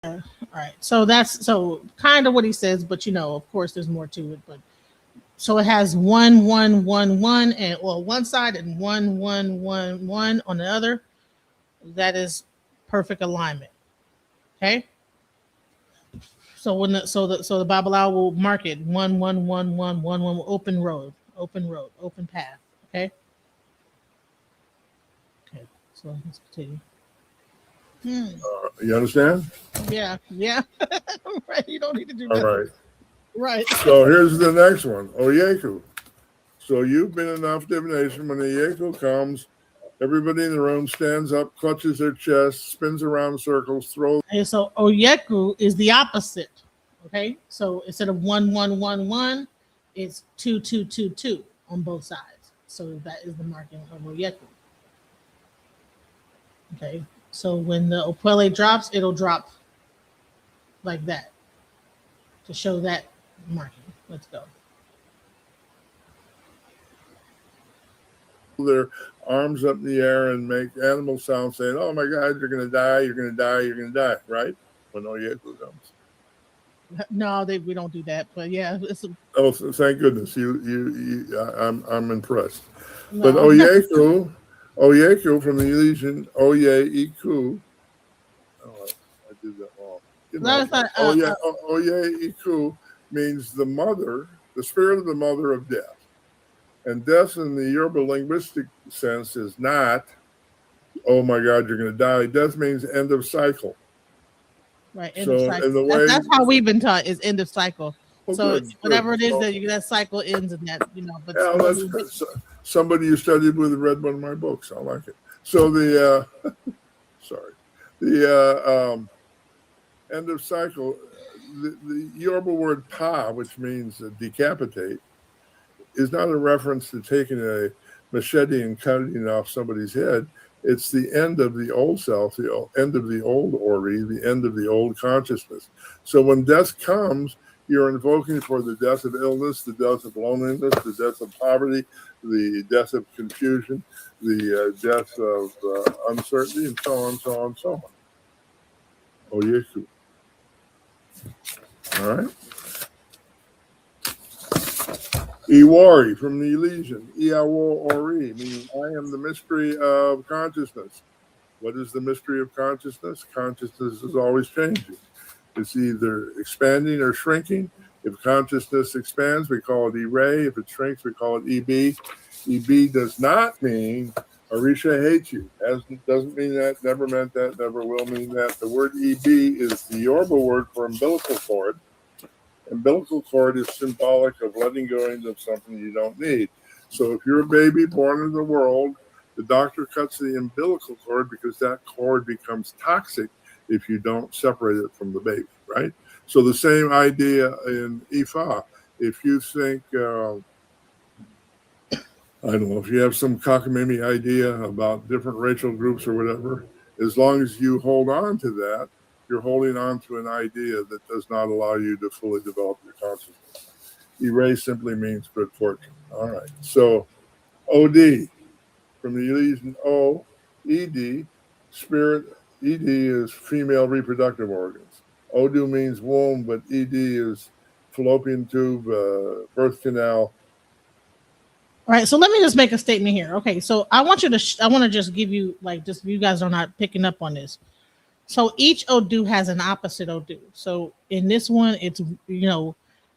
all right. So that's so kind of what he says, but you know, of course, there's more to it. But so it has 1 1 1 1 and well one side and 1 1 1 1 on the other. That is perfect alignment. Okay. So when the Babalawo will mark it 1 1 1 1 1 1 open road, open path. Okay. Okay. So let's continue. You understand? Yeah. Right. You don't need to do All that. right. Right. So here's the next one. Oyeku. So you've been enough divination. When the Oyeku comes, everybody in the room stands up, clutches their chest, spins around in circles, throws. And so Oyeku is the opposite. Okay. So instead of 1 1 1 1, it's 2 2 2 2 on both sides. So that is the marking of Oyeku. Okay. So when the Opwele drops, it'll drop like that to show that marking. Let's go. Their arms up in the air and make animal sounds saying, oh my God, you're going to die, you're going to die, you're going to die, right? When Oyeku comes. No, we don't do that, but yeah. Oh, thank goodness. I'm impressed. No. But Oyeku from the Elysian, Oye-Iku. Oh, I did that wrong. Oye-Iku means the mother, the spirit of the mother of death. And death in the Yoruba linguistic sense is not oh my God, you're going to die. Death means end of cycle. Right. End So, of cycle. in the way, That's how we've been taught is end of cycle. well, So good, whatever it is So, that cycle ends in that, but yeah, that's good. So, somebody you studied with read one of my books. I like it. So the sorry, the end of cycle. The Yoruba word "pa," which means decapitate, is not a reference to taking a machete and cutting off somebody's head. It's the end of the old self, the end of the old Ori, the end of the old consciousness. So when death comes, you're invoking for the death of illness, the death of loneliness, the death of poverty, the death of confusion, the death of uncertainty, and so on, so on, so on. Oyeku. All right. Iwari from the Elysian, AWO Ori, meaning I am the mystery of consciousness. What is the mystery of consciousness? Consciousness is always changing. It's either expanding or shrinking. If consciousness expands, we call it E-ray. If it shrinks, we call it EB. EB does not mean Orisha hates you. Doesn't mean that, never meant that, never will mean that. The word EB is the Yoruba word for umbilical cord. Umbilical cord is symbolic of letting go of something you don't need. So if you're a baby born into the world, the doctor cuts the umbilical cord because that cord becomes toxic if you don't separate it from the baby, right? So the same idea in Ifa. If you think, I don't know, if you have some cockamamie idea about different racial groups or whatever, as long as you hold on to that, you're holding on to an idea that does not allow you to fully develop your consciousness. Erase simply means good fortune. All right. So OD from the Elysian O, ED, spirit, ED is female reproductive organs. Odu means womb, but ED is fallopian tube, birth canal. All right, so let me just make a statement here. Okay, so I want you to, I want to just give you, like, just you guys are not picking up on this. So each Odu has an opposite Odu. So in this one, it's,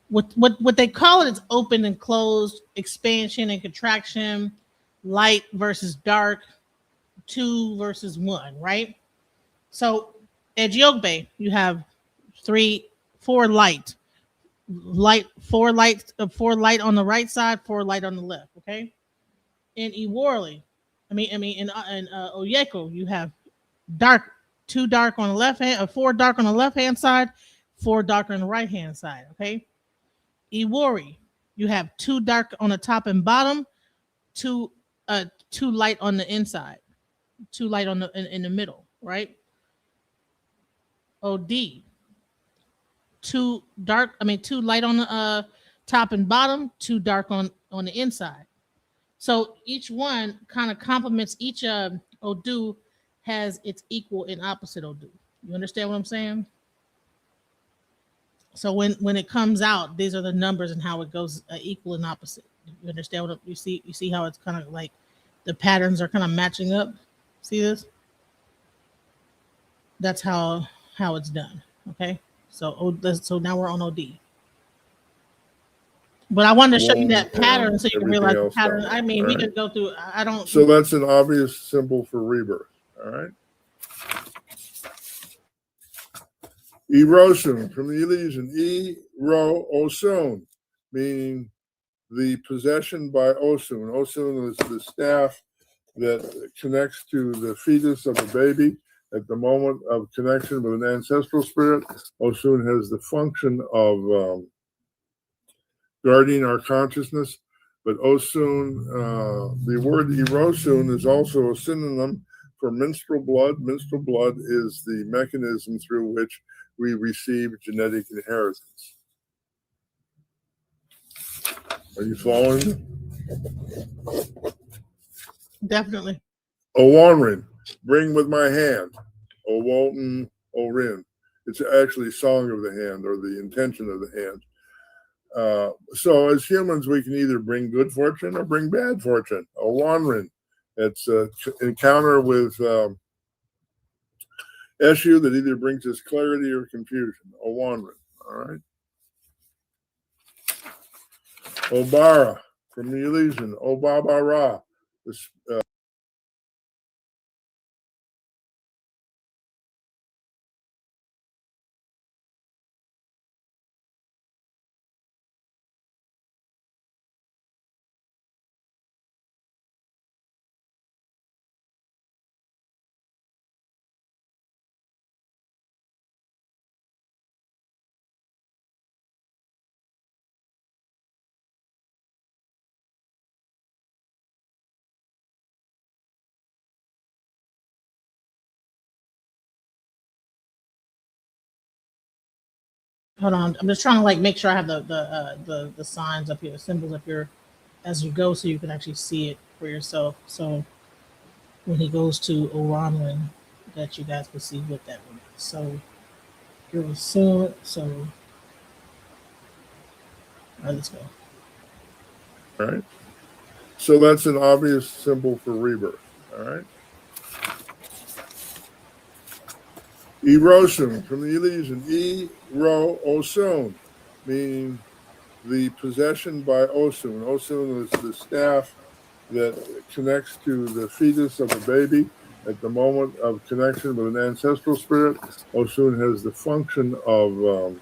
what they call it is open and closed, expansion and contraction, light versus dark, 2 versus 1, right? So at Yogbe, you have 4 light, 4 light on the right side, 4 light on the left. Okay. In Iworli, in Oyeko, you have dark, 2 dark on the left hand, 4 dark on the left hand side, 4 dark on the right hand side. Okay. Iwori, you have 2 dark on the top and bottom, 2 light on the inside, 2 light on in the middle, right? OD, 2 dark, 2 light on the top and bottom, 2 dark on the inside. So each one kind of complements each Odu has its equal and opposite Odu. You understand what I'm saying? So when it comes out, these are the numbers and how it goes equal and opposite. You understand what you see? You see how it's kind of like the patterns are kind of matching up. See this? That's how it's done. Okay. So now we're on OD. But I wanted to show you that pattern so you can realize the pattern. We could go through. I don't. So that's an obvious symbol for rebirth. All right. Erosun from the Elysian. Osun, meaning the possession by Osun. Osun is the staff that connects to the fetus of a baby at the moment of connection with an ancestral spirit. Osun has the function of guarding our consciousness, but Osun, the word Erosun is also a synonym for menstrual blood. Menstrual blood is the mechanism through which we receive genetic inheritance. Are you following? Definitely. Owanrin, bring with my hand. Owoten, Orin. It's actually song of the hand or the intention of the hand. So as humans, we can either bring good fortune or bring bad fortune. Owanrin, it's an encounter with Eshu that either brings us clarity or confusion. Owanrin, all right. Obara from the Elysian. Obabara, hold on. I'm just trying to like make sure I have the signs up here, the symbols up here as you go, so you can actually see it for yourself. So when he goes to Oranwin, that you guys can see what that one is. So here was so all right, let's go. All right. So that's an obvious symbol for rebirth. All right. Erosion from the Elysian. E-ro-osun, meaning the possession by Osun. Osun is the staff that connects to the fetus of a baby at the moment of connection with an ancestral spirit. Osun has the function of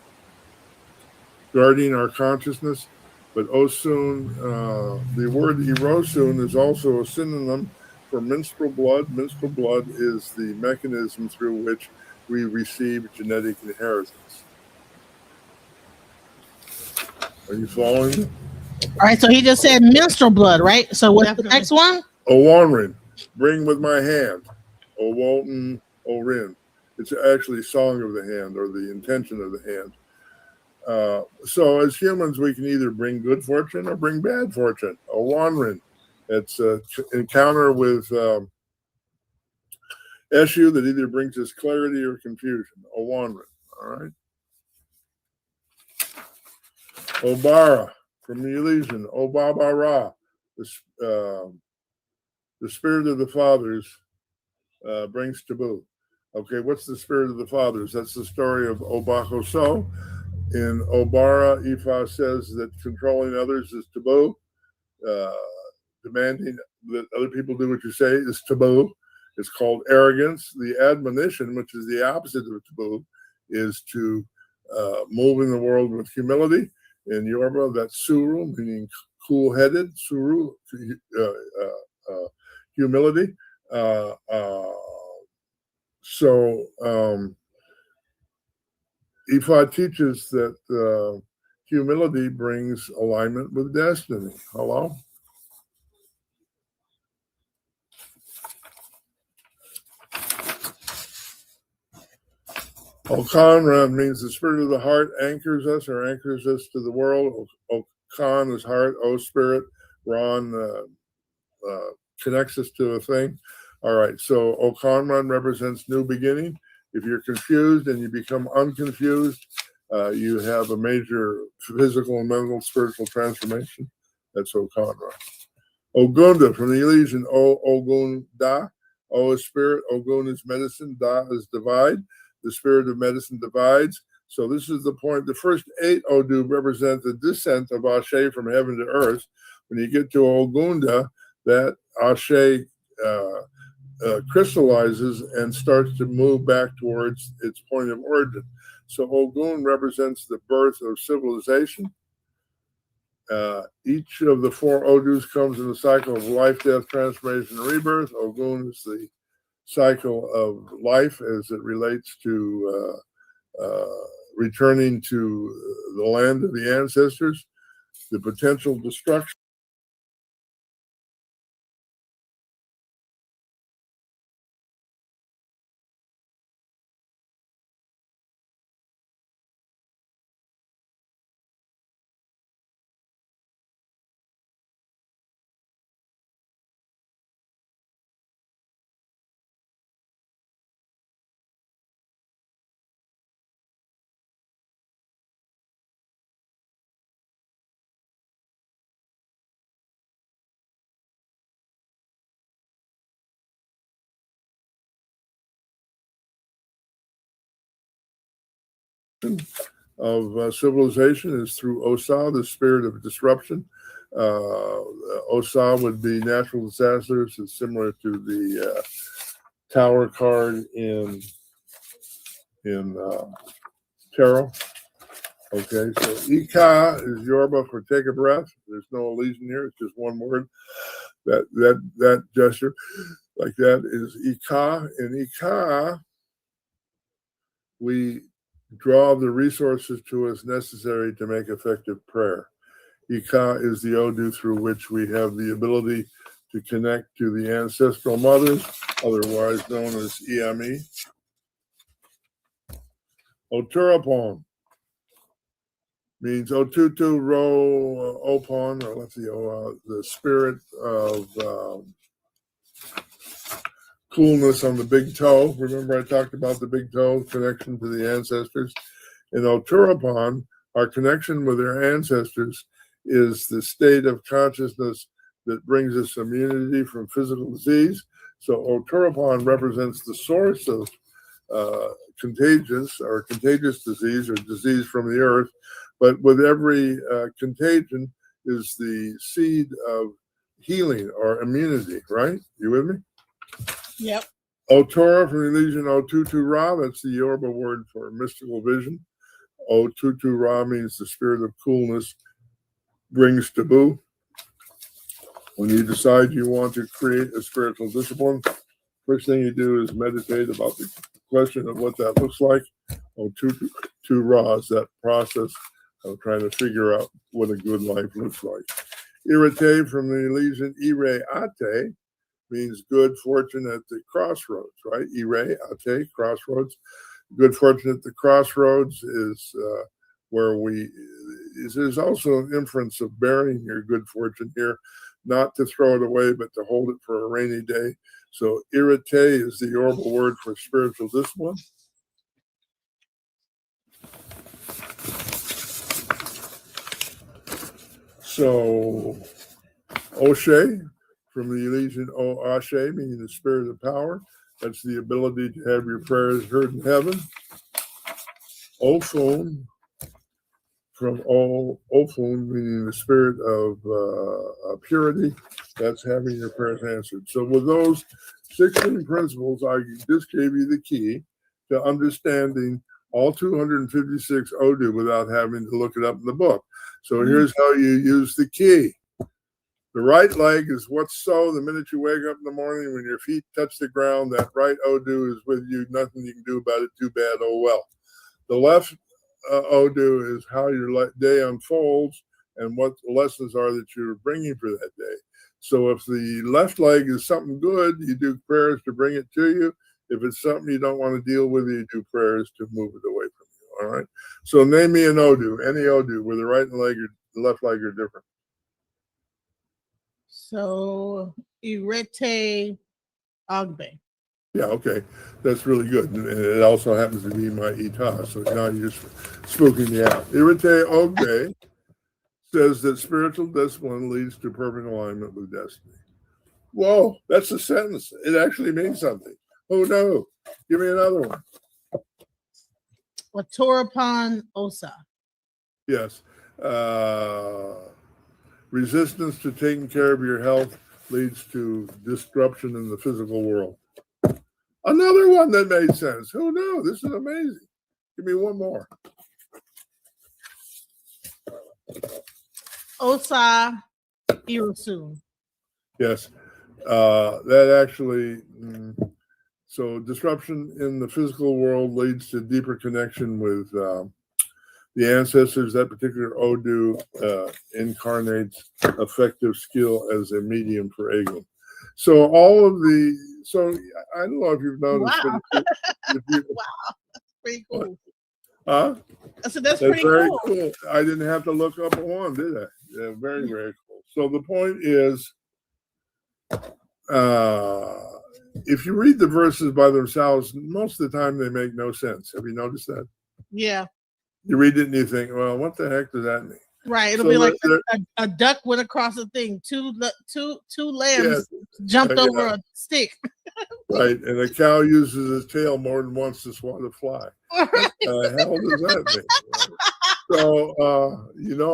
guarding our consciousness, but Osun, the word Erosun is also a synonym for menstrual blood. Menstrual blood is the mechanism through which we receive genetic inheritance. Are you following? All right, so he just said menstrual blood, right? So what's the next one? Owanrin, bring with my hand. Owoten, Orin. It's actually song of the hand or the intention of the hand. So as humans, we can either bring good fortune or bring bad fortune. Owanrin. It's an encounter with Eshu that either brings us clarity or confusion. Owanrin. All right. Obara from the Elysian. Obabara. The spirit of the fathers brings taboo. Okay, what's the spirit of the fathers? That's the story of Obakoso. In Obara, Ifa says that controlling others is taboo. Demanding that other people do what you say is taboo. It's called arrogance. The admonition, which is the opposite of taboo, is to move in the world with humility. In Yoruba, that's suru, meaning cool-headed. Suru, humility. So Ifa teaches that humility brings alignment with destiny. Hello? Okanran means the spirit of the heart anchors us or anchors us to the world. Okan is heart. O spirit. Ron connects us to a thing. All right. So Okanran represents new beginning. If you're confused and you become unconfused, you have a major physical and mental spiritual transformation. That's Okanran. Ogunda from the Elysian. Ogun Da. O is spirit. Ogun is medicine. Da is divide. The spirit of medicine divides. So this is the point. The first 8 Odu represent the descent of Ashe from heaven to earth. When you get to Ogunda, that Ashe crystallizes and starts to move back towards its point of origin. So Ogun represents the birth of civilization. Each of the 4 Odus comes in a cycle of life, death, transformation, and rebirth. Ogun is the cycle of life as it relates to returning to the land of the ancestors, the potential destruction of civilization is through Osa, the spirit of disruption. Osa would be natural disasters. It's similar to the Tower card in tarot. Okay, so Ika is Yoruba for take a breath. There's no illusion here. It's just one word. That gesture like that is Ika. In Ika, we draw the resources to us necessary to make effective prayer. Ika is the Odu through which we have the ability to connect to the ancestral mothers, otherwise known as Iami. Oturapon means Otutu Ro Opon, or let's see, the spirit of coolness on the big toe. Remember I talked about the big toe connection to the ancestors? In Oturapon, our connection with our ancestors is the state of consciousness that brings us immunity from physical disease. So Oturapon represents the source of contagious disease or disease from the earth. But with every contagion is the seed of healing or immunity, right? You with me? Yep. Otora from the Legion Otutu Ra, that's the Yoruba word for mystical vision. Otutu Ra means the spirit of coolness brings taboo. When you decide you want to create a spiritual discipline, first thing you do is meditate about the question of what that looks like. Otutu Ra is that process of trying to figure out what a good life looks like. Irate from the Legion Ire Ate means good fortune at the crossroads, right? Ire Ate, crossroads. Good fortune at the crossroads is where there's also an inference of burying your good fortune here, not to throw it away, but to hold it for a rainy day. So irate is the Yoruba word for spiritual discipline. So Oshe from the Legion O Ashe, meaning the spirit of power. That's the ability to have your prayers heard in heaven. Ofun from Ofun, meaning the spirit of purity. That's having your prayers answered. So with those 16 principles, I just gave you the key to understanding all 256 Odu without having to look it up in the book. So here's how you use the key. The right leg is what's so. The minute you wake up in the morning, when your feet touch the ground, that right Odu is with you. Nothing you can do about it. Too bad. Oh, well. The left Odu is how your day unfolds and what the lessons are that you're bringing for that day. So if the left leg is something good, you do prayers to bring it to you. If it's something you don't want to deal with, you do prayers to move it away from you. All right. So name me an Odu, any Odu, where the right leg or the left leg are different. So Irete Agbe. Yeah, okay. That's really good. And it also happens to be my Ita. So now you're just spooking me out. Irite Ogbe says that spiritual discipline leads to perfect alignment with destiny. Whoa, that's a sentence. It actually means something. Oh, no. Give me another one. Watorapan Osa. Yes. Resistance to taking care of your health leads to disruption in the physical world. Another one that made sense. Who knew? This is amazing. Give me one more. Osa Irusu. Yes. That actually, so disruption in the physical world leads to deeper connection with the ancestors. That particular Odu incarnates effective skill as a medium for Egum. So so I don't know if you've noticed. Wow. But Wow. That's pretty cool. Huh? I said, that's very pretty cool. I didn't have to look up a one, did I? Yeah, very, very cool. So the point is, if you read the verses by themselves, most of the time they make no sense. Have you noticed that? Yeah. You read it and you think, well, what the heck does that mean? Right. It'll be like a duck went across a thing. Two lambs jumped over a stick. Right. And a cow uses its tail more than once to swat a fly. What the hell does that mean? So,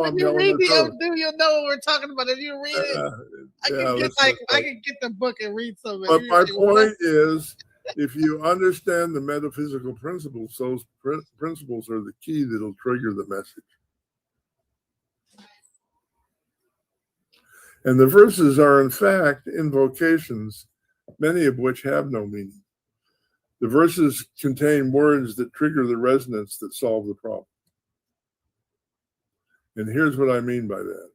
I'm you read the Odu, you'll know what we're talking about. If you read it, I can get the book and read some of it. But my point is, if you understand the metaphysical principles, those principles are the key that'll trigger the message. And the verses are, in fact, invocations, many of which have no meaning. The verses contain words that trigger the resonance that solve the problem. And here's what I mean by that.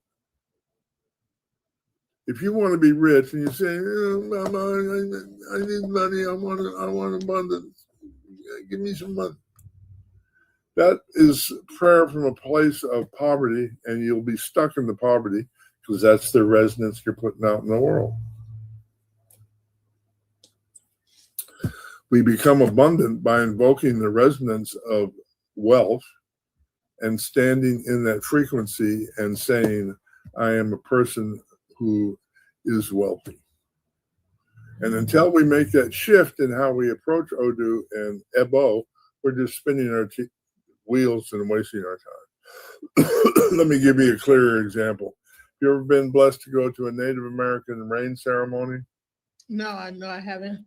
If you want to be rich and you say, Mama, I need money, I want abundance. Give me some money. That is prayer from a place of poverty, and you'll be stuck in the poverty because that's the resonance you're putting out in the world. We become abundant by invoking the resonance of wealth and standing in that frequency and saying, I am a person who is wealthy. And until we make that shift in how we approach Odu and Ebo, we're just spinning our wheels and wasting our time. Let me give you a clearer example. Have you ever been blessed to go to a Native American rain ceremony? No, I haven't.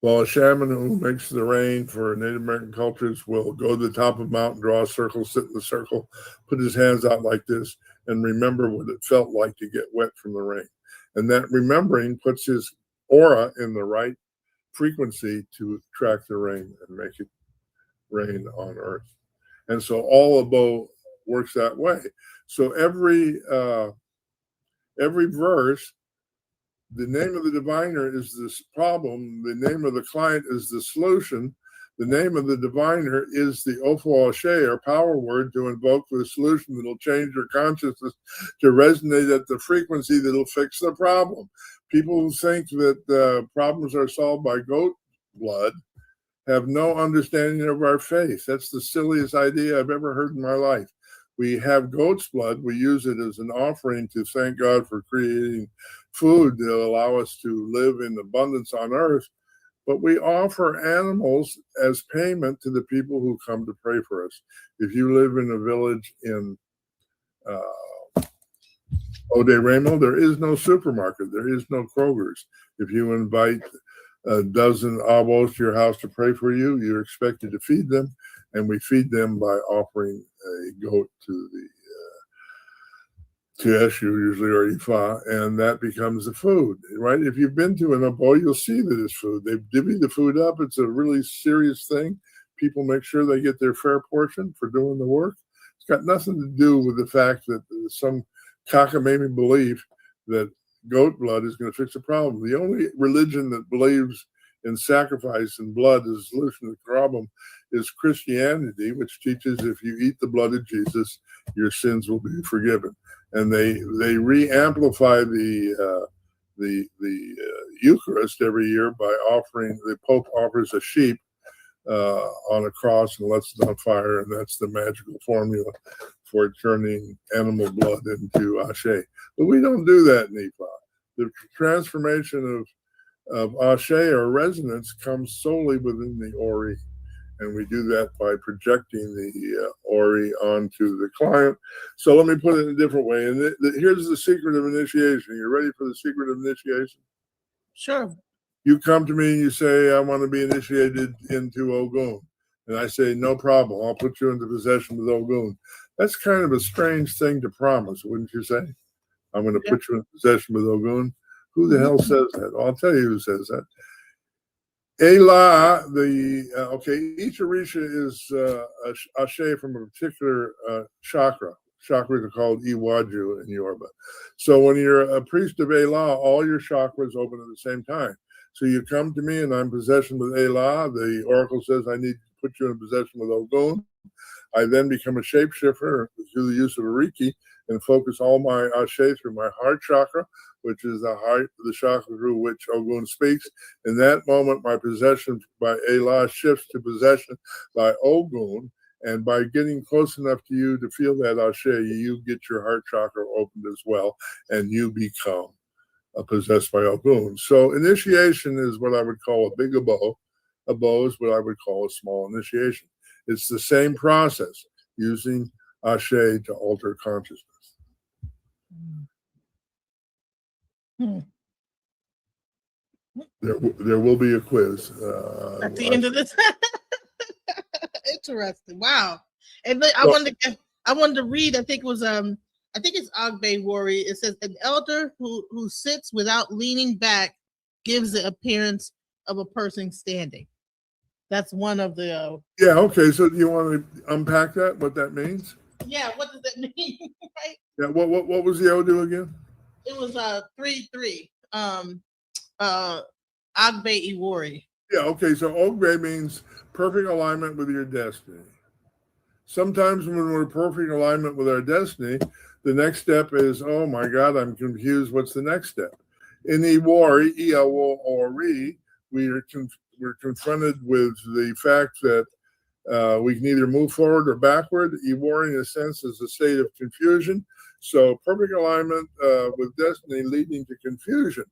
Well, a shaman who makes the rain for Native American cultures will go to the top of a mountain, draw a circle, sit in the circle, put his hands out like this, and remember what it felt like to get wet from the rain. And that remembering puts his aura in the right frequency to attract the rain and make it rain on earth. And so all AWO works that way. So every verse, the name of the diviner is this problem. The name of the client is the solution. The name of the diviner is the Ofo Ashe, or power word, to invoke the solution that'll change your consciousness to resonate at the frequency that'll fix the problem. People who think that problems are solved by goat blood have no understanding of our faith. That's the silliest idea I've ever heard in my life. We have goat's blood. We use it as an offering to thank God for creating food to allow us to live in abundance on earth. But we offer animals as payment to the people who come to pray for us. If you live in a village in Ode Ramo, there is no supermarket. There is no Kroger's. If you invite a dozen AWOs to your house to pray for you, you're expected to feed them, and we feed them by offering a goat to the Eshu, usually, or Ifa, and that becomes the food, right? If you've been to an AWO, you'll see that it's food. They've divvied the food up. It's a really serious thing. People make sure they get their fair portion for doing the work. It's got nothing to do with the fact that some cockamamie belief that goat blood is going to fix the problem. The only religion that believes in sacrifice and blood as a solution to the problem is Christianity, which teaches if you eat the blood of Jesus, your sins will be forgiven. And they re-amplify the Eucharist every year by offering. The Pope offers a sheep on a cross and lets it on fire, and that's the magical formula for turning animal blood into Ashe. But we don't do that in Ifa. The transformation of Ashe, or resonance, comes solely within the Ori. And we do that by projecting the Ori onto the client. So let me put it in a different way. And here's the secret of initiation. You ready for the secret of initiation? Sure. You come to me and you say, I want to be initiated into Ogun. And I say, no problem. I'll put you into possession with Ogun. That's kind of a strange thing to promise, wouldn't you say? I'm going to put you in possession with Ogun. Who the hell says that? I'll tell you who says that. Ela, each Orisha is Ashe from a particular chakra. Chakras are called Iwaju in Yoruba. So when you're a priest of Ela, all your chakras open at the same time. So you come to me and I'm in possession with Ela. The oracle says I need to put you in possession with Ogun. I then become a shapeshifter through the use of Ariki and focus all my Ashe through my heart chakra, which is the chakra through which Ogun speaks. In that moment, my possession by Ela shifts to possession by Ogun. And by getting close enough to you to feel that Ashe, you get your heart chakra opened as well, and you become possessed by Ogun. So initiation is what I would call a big AWO. AWO is what I would call a small initiation. It's the same process, using Ashe to alter consciousness. There will be a quiz at the end of this. Interesting. Wow. And then I wanted to read. I think it was I think it's Agbe Wari. It says an elder who sits without leaning back gives the appearance of a person standing. That's one of the. Yeah. Okay. So do you want to unpack that? What that means? Yeah. What does that mean? Right. Yeah. What was the Odu again? It was 3-3. Agbe Iwari. Yeah. Okay. So Ogbe means perfect alignment with your destiny. Sometimes when we're in perfect alignment with our destiny, the next step is, oh my God, I'm confused. What's the next step? In EWORE, EWORE, we're confronted with the fact that we can either move forward or backward. EWORE, in a sense, is a state of confusion. So perfect alignment with destiny leading to confusion.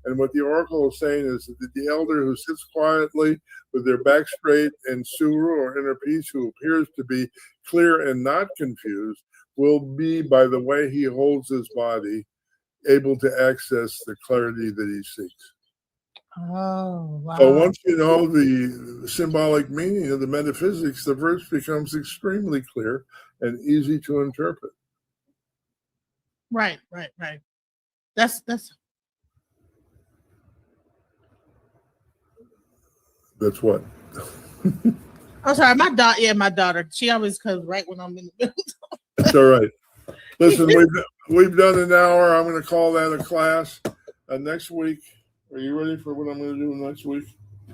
And what the oracle is saying is that the elder who sits quietly with their back straight and suru or inner peace, who appears to be clear and not confused, will be, by the way he holds his body, able to access the clarity that he seeks. Oh, wow. So once you know the symbolic meaning of the metaphysics, the verse becomes extremely clear and easy to interpret. Right. That's what? I'm sorry, my daughter. She always comes right when I'm in the middle. That's all right. Listen, we've done an hour. I'm going to call that a class. Next week, are you ready for what I'm going to do next week?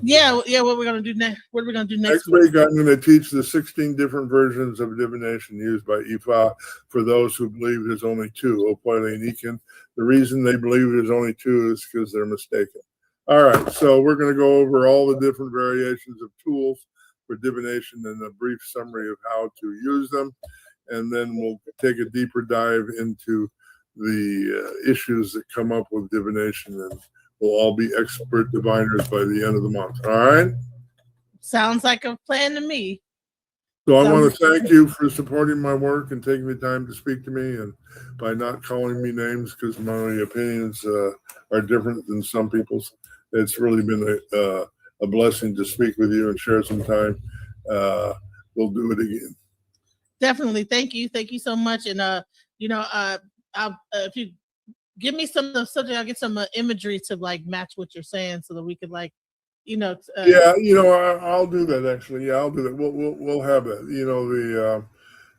Yeah. What we're going to do next? What are we going to do next week? I'm going to teach the 16 different versions of divination used by Ifa for those who believe there's only two, Opoile and Ikin. The reason they believe there's only two is because they're mistaken. All right, so we're going to go over all the different variations of tools for divination and a brief summary of how to use them. And then we'll take a deeper dive into the issues that come up with divination, and we'll all be expert diviners by the end of the month. All right? Sounds like a plan to me. So I want to thank you for supporting my work and taking the time to speak to me, and by not calling me names, because my opinions are different than some people's. It's really been a blessing to speak with you and share some time. We'll do it again. Definitely. Thank you so much. And if you give me some of the subject, I'll get some imagery to like match what you're saying, so that we could like, I'll do that actually. Yeah, I'll do that. We'll have that.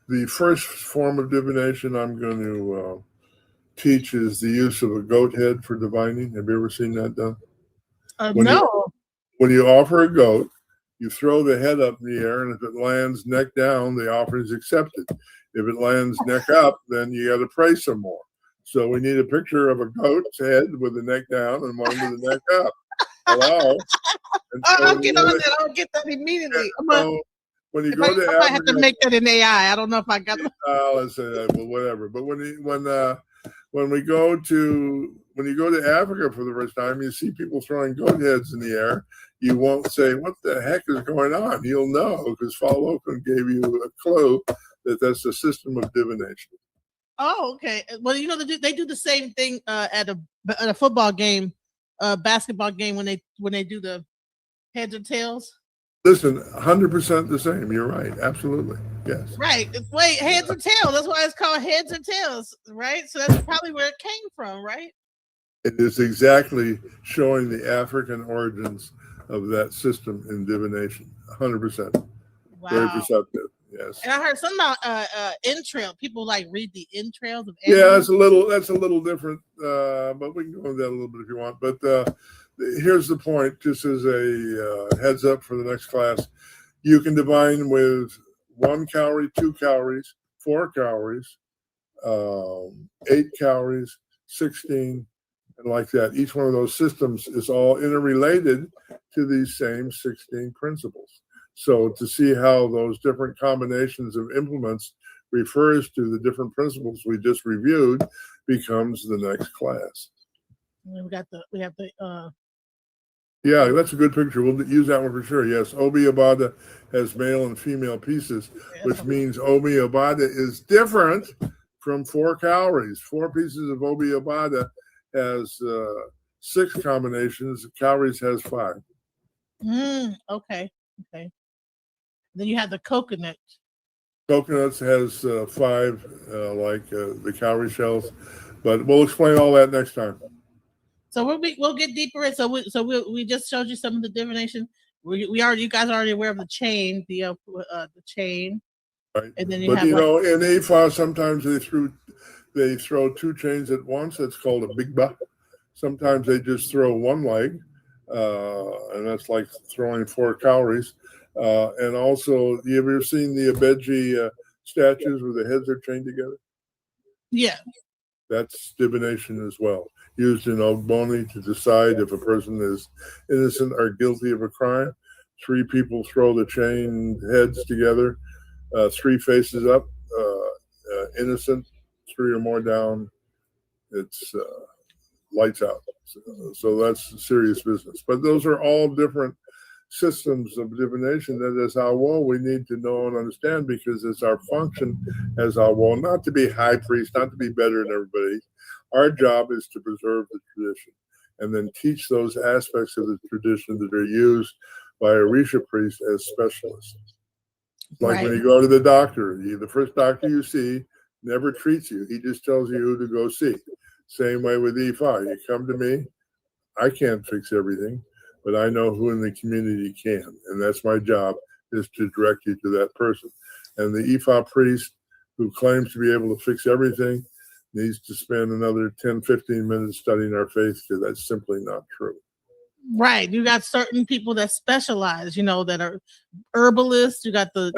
The first form of divination I'm going to teach is the use of a goat head for divining. Have you ever seen that done? No. When you offer a goat, you throw the head up in the air, and if it lands neck down, the offer is accepted. If it lands neck up, then you got to pray some more. So we need a picture of a goat's head with the neck down and one with the neck up. Hello. I'll get on that. I'll get that immediately. When you go to Africa, I have to make that in AI. I don't know if I got it. Let's say that, but whatever. But when you go to Africa for the first time, you see people throwing goat heads in the air. You won't say, "What the heck is going on?" You'll know, because Falokun gave you a clue that that's the system of divination. Oh, okay. Well, they do the same thing at a football game, basketball game, when they do the heads or tails. Listen, 100% the same. You're right. Absolutely. Yes. Right. Wait, heads or tails. That's why it's called heads or tails, right? So that's probably where it came from, right? It is exactly showing the African origins of that system in divination. 100%. Wow. Very perceptive. Yes. And I heard something about entrail. People like read the entrails of animals. Yeah, that's a little different, but we can go into that a little bit if you want. But here's the point, just as a heads up for the next class. You can divine with 1 cowrie, 2 cowries, 4 cowries, 8 cowries, 16, and like that. Each one of those systems is all interrelated to these same 16 principles. So to see how those different combinations of implements refers to the different principles we just reviewed becomes the next class. Yeah, that's a good picture. We'll use that one for sure. Yes, Obi Abada has male and female pieces, which means Obi Abada is different from 4 cowries. 4 pieces of Obi Abada has 6 combinations. Cowries has 5. Okay. Then you have the coconut. Coconuts has 5, like the Cowerie Shells, but we'll explain all that next time. So we'll get deeper in. So we just showed you some of the divination. You guys are already aware of the chain, the chain. Right. And then in Ifa sometimes they throw 2 chains at once. That's called a big ba. Sometimes they just throw 1 leg, and that's like throwing 4 cowries. And also, you ever seen the Abeji statues where the heads are chained together? Yeah. That's divination as well, used in Ogboni to decide if a person is innocent or guilty of a crime. 3 people throw the chained heads together, 3 faces up, innocent, 3 or more down, it's lights out. So that's serious business. But those are all different systems of divination that as AWO we need to know and understand, because it's our function as AWO not to be high priest, not to be better than everybody. Our job is to preserve the tradition and then teach those aspects of the tradition that are used by Orisha priests as specialists. Like when you go to the doctor, the first doctor you see never treats you. He just tells you who to go see. Same way with Ifa. You come to me, I can't fix everything, but I know who in the community can. And that's my job, is to direct you to that person. And the Ifa priest who claims to be able to fix everything needs to spend another 10, 15 minutes studying our faith, because that's simply not true. Right. You got certain people that specialize, that are herbalists. You got the,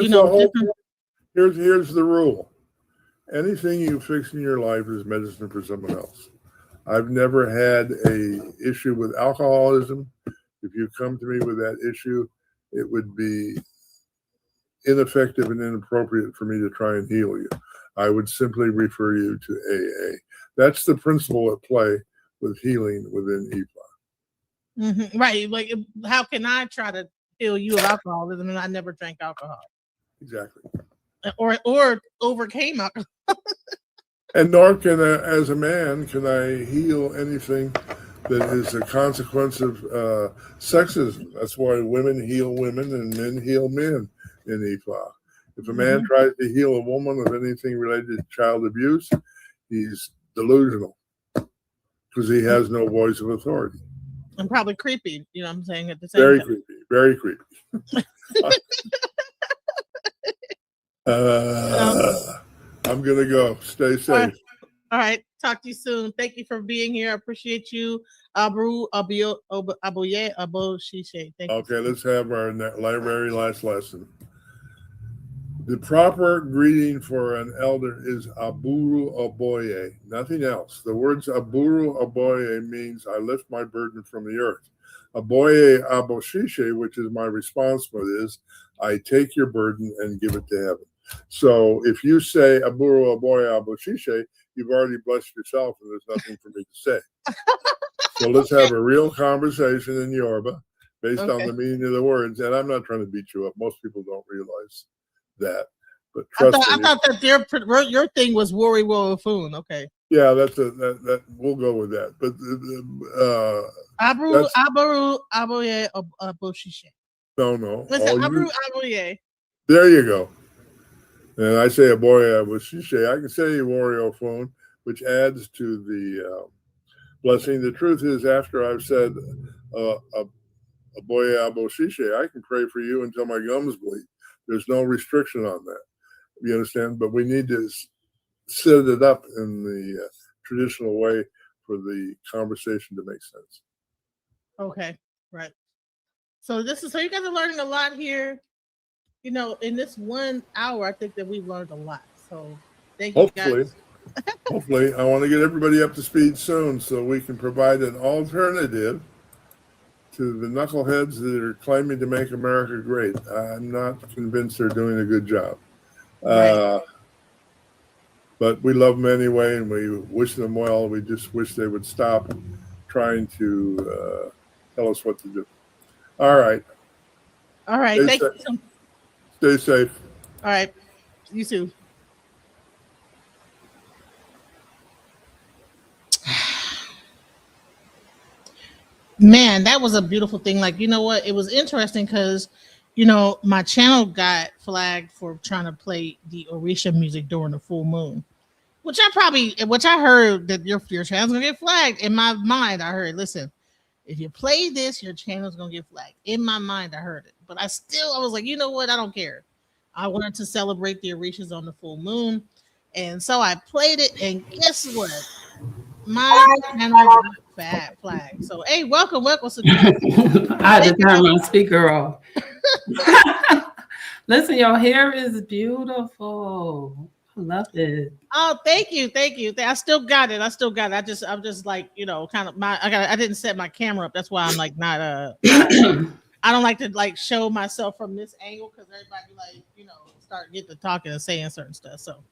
Here's the rule. Anything you fix in your life is medicine for someone else. I've never had a issue with alcoholism. If you come to me with that issue, it would be ineffective and inappropriate for me to try and heal you. I would simply refer you to AA. That's the principle at play with healing within IFA. Mm-hmm. Right. Like, how can I try to heal you of alcoholism and I never drank alcohol? Exactly. Or overcame alcohol. And nor can I, as a man, can I heal anything that is a consequence of sexism. That's why women heal women and men heal men in IFA. If a man tries to heal a woman of anything related to child abuse, he's delusional because he has no voice of authority. And probably creepy, you know what I'm saying, at the same time. Very creepy. I'm going to go. Stay safe. All right. Talk to you soon. Thank you for being here. I appreciate you. Abu Aboye Abo Shishe. Thank you. Okay, let's have our very last lesson. The proper greeting for an elder is Aburu Aboye, nothing else. The words Aburu Aboye means I lift my burden from the earth. Aboye Aboshishe, which is my response for this, I take your burden and give it to heaven. So if you say Aburu Aboye Aboshishe, you've already blessed yourself and there's nothing for me to say. So let's have a real conversation in Yoruba based on the meaning of the words. And I'm not trying to beat you up. Most people don't realize that, but trust me. I thought that your thing was Cowerie Falokun. Okay. Yeah, that we'll go with that. But Aburu Aboye Aboshishe. No. Listen, Aburu Aboye. There you go. And I say Aboye Aboshishe. I can say Cowerie Falokun, which adds to the blessing. The truth is, after I've said Aboye Aboshishe, I can pray for you until my gums bleed. There's no restriction on that. You understand? But we need to set it up in the traditional way for the conversation to make sense. Okay, right. So you guys are learning a lot here. You know, in this 1 hour, I think that we've learned a lot. So thank you guys. Hopefully, I want to get everybody up to speed soon so we can provide an alternative to the knuckleheads that are claiming to make America great. I'm not convinced they're doing a good job. Right. But we love them anyway, and we wish them well. We just wish they would stop trying to tell us what to do. All right. Thank you. Stay safe. All right. You too. Man, that was a beautiful thing. Like, you know what? It was interesting because, you know, my channel got flagged for trying to play the Orisha music during the full moon, which I heard that your channel's gonna get flagged. In my mind, I heard, listen, if you play this, your channel's gonna get flagged. In my mind, I heard it, but I was like, you know what? I don't care. I wanted to celebrate the Orishas on the full moon, and so I played it. And guess what? My channel got flag. So hey, welcome. I had to turn my speaker off. Listen, your hair is beautiful. I love it. Oh, thank you. I still got it. I'm just like, kind of I didn't set my camera up. That's why I'm like not I don't like to like show myself from this angle because everybody be like, start getting to talking and saying certain stuff. So,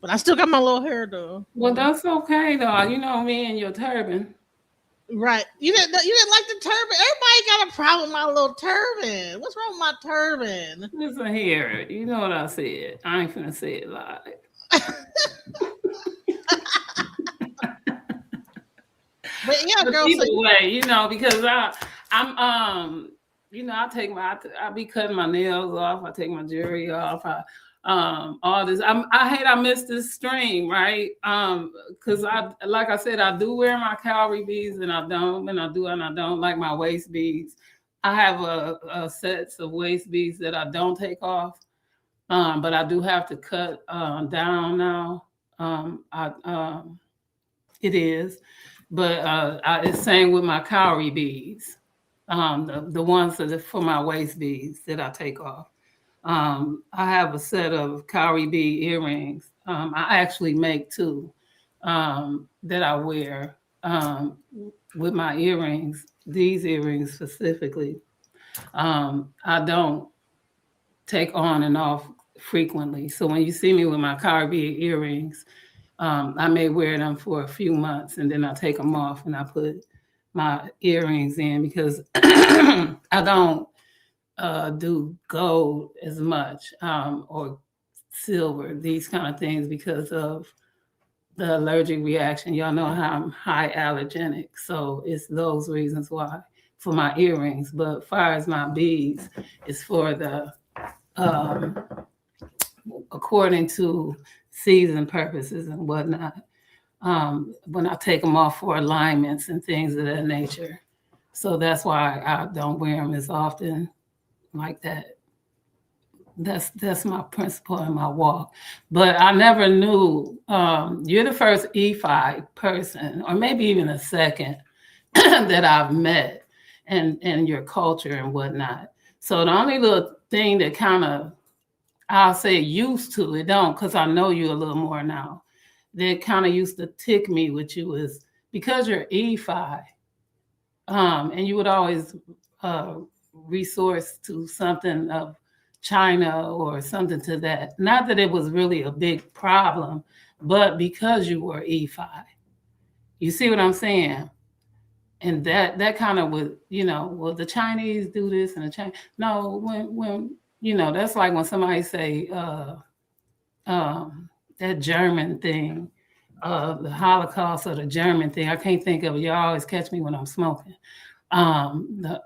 but I still got my little hair though. Well, that's okay though. You know me and your turban. Right. You didn't like the turban. Everybody got a problem with my little turban. What's wrong with my turban? Listen here. You know what I said. I ain't finna say it live. But yeah, girl. Either way, because I'm I be cutting my nails off. I take my jewelry off. All this. I hate I missed this stream, right? Because like I said, I do wear my Cowerie beads and I don't, and I do and I don't, like my waist beads. I have a sets of waist beads that I don't take off, but I do have to cut down now. It is, but it's same with my Cowerie beads, the ones that are for my waist beads that I take off. I have a set of Cowerie bead earrings. I actually make two that I wear with my earrings, these earrings specifically. I don't take on and off frequently. So when you see me with my Cowerie bead earrings, I may wear them for a few months and then I take them off and I put my earrings in because I don't do gold as much or silver, these kind of things because of the allergic reaction. Y'all know how I'm high allergenic. So it's those reasons why for my earrings. But as far as my beads, it's for the according to season purposes and whatnot. When I take them off for alignments and things of that nature. So that's why I don't wear them as often like that. That's my principle in my walk. But I never knew you're the first EFI person, or maybe even a second, that I've met and your culture and whatnot. So the only little thing that kind of, I'll say used to, it don't, because I know you a little more now, that kind of used to tick me with you is because you're EFI, and you would always resource to something of China or something to that. Not that it was really a big problem, but because you were EFI. You see what I'm saying? And that kind of would, well, the Chinese do this and the Chinese. No, when that's like when somebody say that German thing, the Holocaust or the German thing. I can't think of it. You always catch me when I'm smoking. The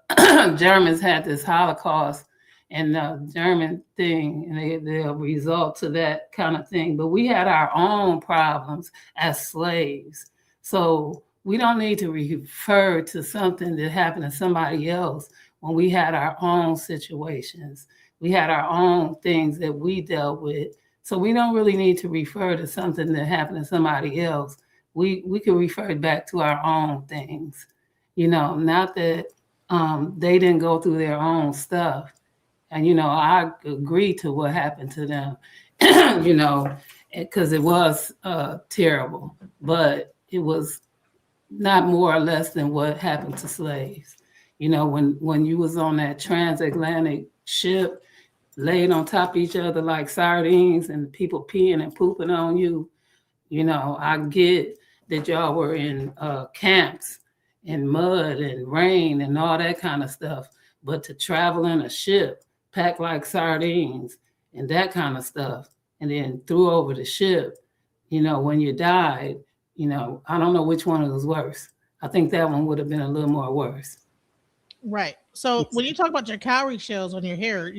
Germans had this Holocaust and the German thing, and they'll result to that kind of thing. But we had our own problems as slaves. So we don't need to refer to something that happened to somebody else when we had our own situations. We had our own things that we dealt with. So we don't really need to refer to something that happened to somebody else. We can refer back to our own things. Not that they didn't go through their own stuff. And, I agree to what happened to them, because it was terrible, but it was not more or less than what happened to slaves. When you was on that transatlantic ship, laid on top of each other like sardines and people peeing and pooping on you, I get that y'all were in camps in mud and rain and all that kind of stuff. But to travel in a ship packed like sardines and that kind of stuff, and then threw over the ship, when you died, I don't know which one was worse. I think that one would have been a little more worse. Right. So when you talk about your Cowerie shells on your hair,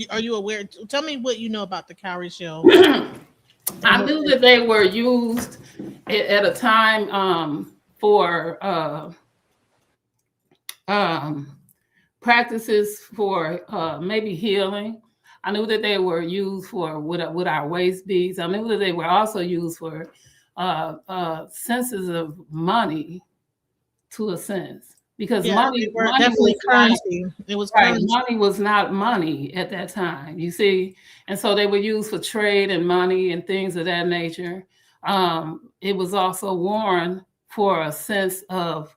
are you aware? Tell me what you know about the Cowerie shell. I knew that they were used at a time for practices for maybe healing. I knew that they were used for with our waist beads. I knew that they were also used for senses of money, to a sense. because Yeah, money, they were money definitely was not, currency. It was right, currency. money was not money at that time, you see, and so they were used for trade and money and things of that nature. It was also worn for a sense of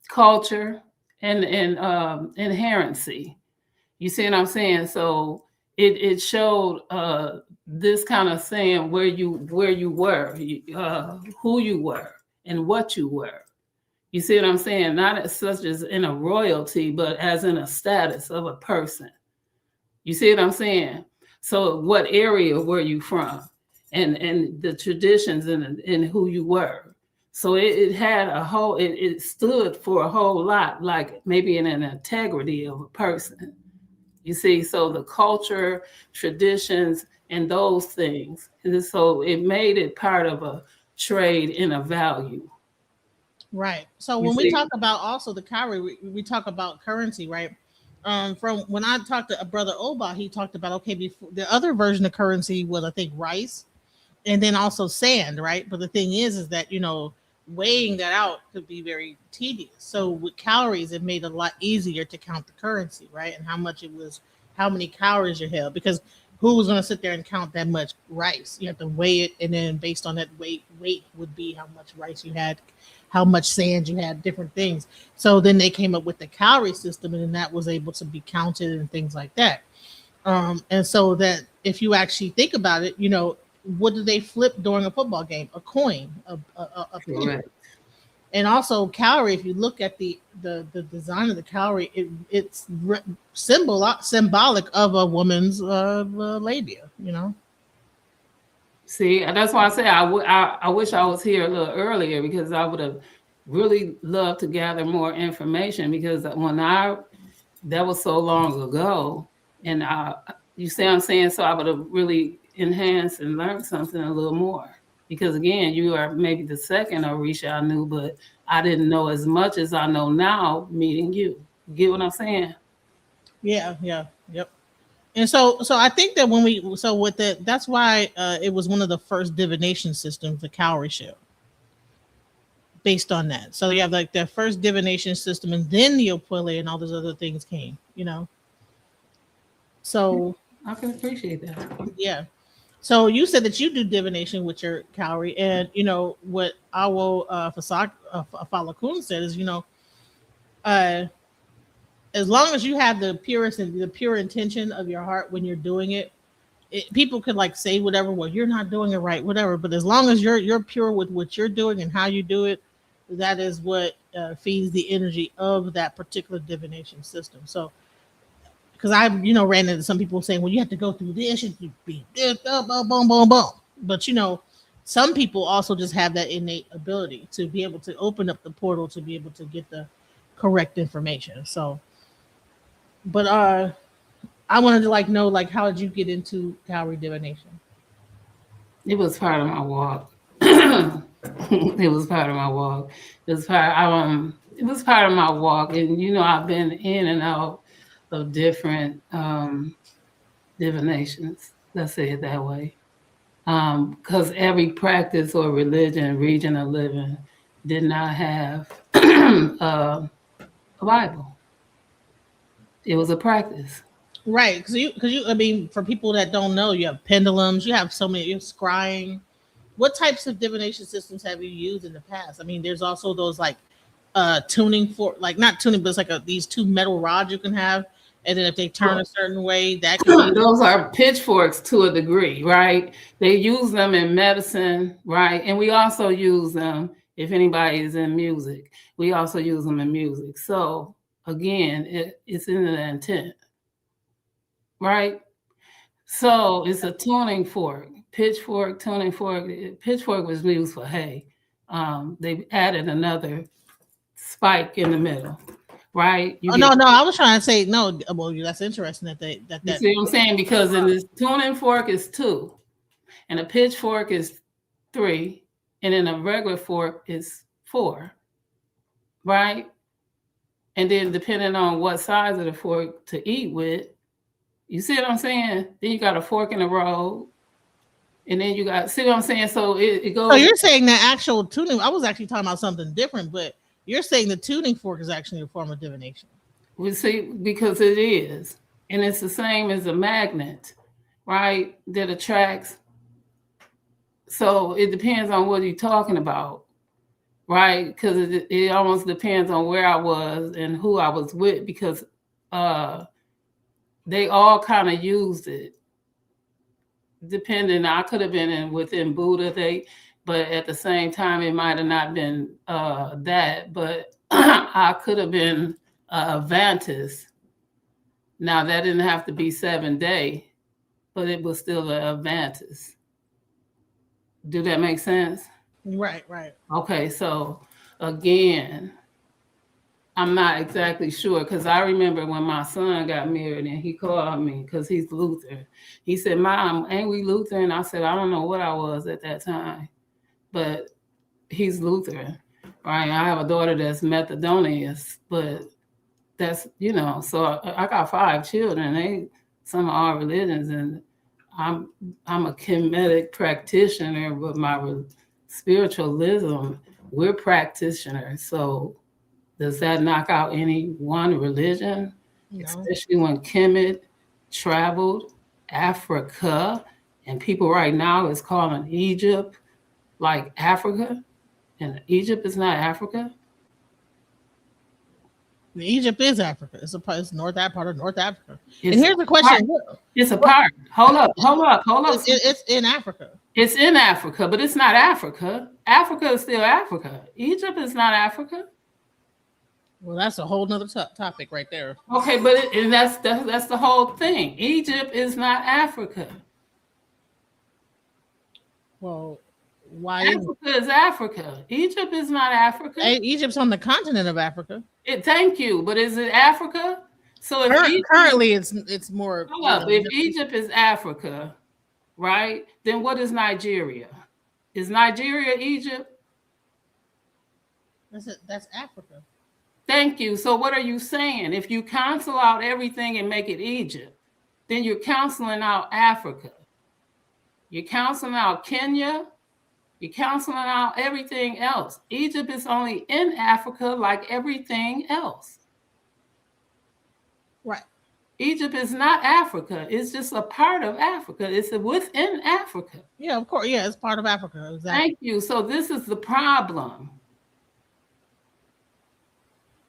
culture and inherency. You see what I'm saying? So it showed this kind of saying where you were, who you were, and what you were. You see what I'm saying? Not as such as in a royalty, but as in a status of a person. You see what I'm saying? So what area were you from? And the traditions and who you were. So it had a whole, it stood for a whole lot, like maybe in an integrity of a person. You see, so the culture, traditions, and those things. And so it made it part of a trade and a value. Right. So You when we see? talk about also the cowrie, we talk about currency, right? From when I talked to a brother Oba, he talked about okay, before the other version of currency was I think rice, and then also sand, right? But the thing is that weighing that out could be very tedious. So with calories, it made it a lot easier to count the currency, right? And how much it was, how many calories you held, because who was going to sit there and count that much rice? You have to weigh it, and then based on that weight would be how much rice you had, how much sand you had, different things. So then they came up with the calorie system, and then that was able to be counted and things like that. And so that if you actually think about it, what do they flip during a football game? A coin, a penny. Correct. And also calorie. If you look at the design of the calorie, it's symbolic of a woman's labia. See, that's why I say I wish I was here a little earlier, because I would have really loved to gather more information, because that was so long ago, and you see what I'm saying? So I would have really enhanced and learned something a little more, because again, you are maybe the second Orisha I knew, but I didn't know as much as I know now meeting you. You get what I'm saying? Yeah, yep. And so I think that that's why it was one of the first divination systems, the Cowerie Shell, based on that. So you have like the first divination system, and then the Opule and all those other things came. So I can appreciate that. yeah. So you said that you do divination with your calorie, and what AWO Falokun said is, uh, as long as you have the pure intention of your heart when you're doing it, people could like say whatever. Well, you're not doing it right, whatever. But as long as you're pure with what you're doing and how you do it, that is what feeds the energy of that particular divination system. So because I, ran into some people saying, well, you have to go through this, you be this, boom, boom, boom, boom. But some people also just have that innate ability to be able to open up the portal to be able to get the correct information. So, but I wanted to know how did you get into calorie divination? It was part of my walk. It was part of my walk. It was part of my walk, and I've been in and out of different divinations. Let's say it that way, because every practice or religion, region of living, did not have a Bible. It was a practice. Right, because I mean, for people that don't know, you have pendulums, you have so many, you have scrying. What types of divination systems have you used in the past? I mean, there's also those tuning for not tuning, but it's these two metal rods you can have, and then if they turn a certain way, that can be those are pitchforks to a degree, right? They use them in medicine, right? And we also use them if anybody is in music. We also use them in music. So again, it's in the intent, right? So it's a tuning fork, pitchfork, tuning fork. Pitchfork was used for hay. They added another spike in the middle, right? no, I was trying to say no. Well, that's interesting that You see what I'm saying? Because in this tuning fork is 2, and a pitchfork is 3, and then a regular fork is 4, right? And then depending on what size of the fork to eat with, you see what I'm saying? Then you got a fork in the road, and then you got, see what I'm saying? So it goes. So you're saying that actual tuning? I was actually talking about something different, but You're saying the tuning fork is actually a form of divination. We see, because it is. And it's the same as a magnet, right? That attracts. So it depends on what you're talking about, right? Because it almost depends on where I was and who I was with, because they all kind of used it. Depending, I could have been within Buddha, but at the same time, it might have not been that, but I could have been Vantis. Now, that didn't have to be 7-day, but it was still a Vantis. Do that make sense? Right. Okay, so again, I'm not exactly sure, because I remember when my son got married and he called me, because he's Lutheran. He said, Mom, ain't we Lutheran? I said, I don't know what I was at that time, but he's Lutheran, right? I have a daughter that's Methodist, but that's, so I got 5 children. Some of our religions, and I'm a Kemetic practitioner, but my spiritualism, we're practitioners. So does that knock out any one religion? No. Especially when Kemet traveled Africa, and people right now is calling Egypt like Africa, and Egypt is not Africa. Egypt is Africa. It's part of North Africa. And here's the question. It's a part. Hold up. It's in Africa. It's in Africa, but it's not Africa. Africa is still Africa. Egypt is not Africa. Well, that's a whole nother topic right there. Okay, but that's the whole thing. Egypt is not Africa. Well, why? Africa is Africa. Egypt is not Africa. Egypt's on the continent of Africa. Thank you, but is it Africa? So if currently it's more. If Egypt is Africa, right? Then what is Nigeria? Is Nigeria Egypt? That's Africa. Thank you. So what are you saying? If you cancel out everything and make it Egypt, then you're canceling out Africa. You're canceling out Kenya. You're canceling out everything else. Egypt is only in Africa like everything else. Right. Egypt is not Africa. It's just a part of Africa. It's within Africa. Yeah, of course. Yeah, it's part of Africa. Exactly. Thank you. So this is the problem.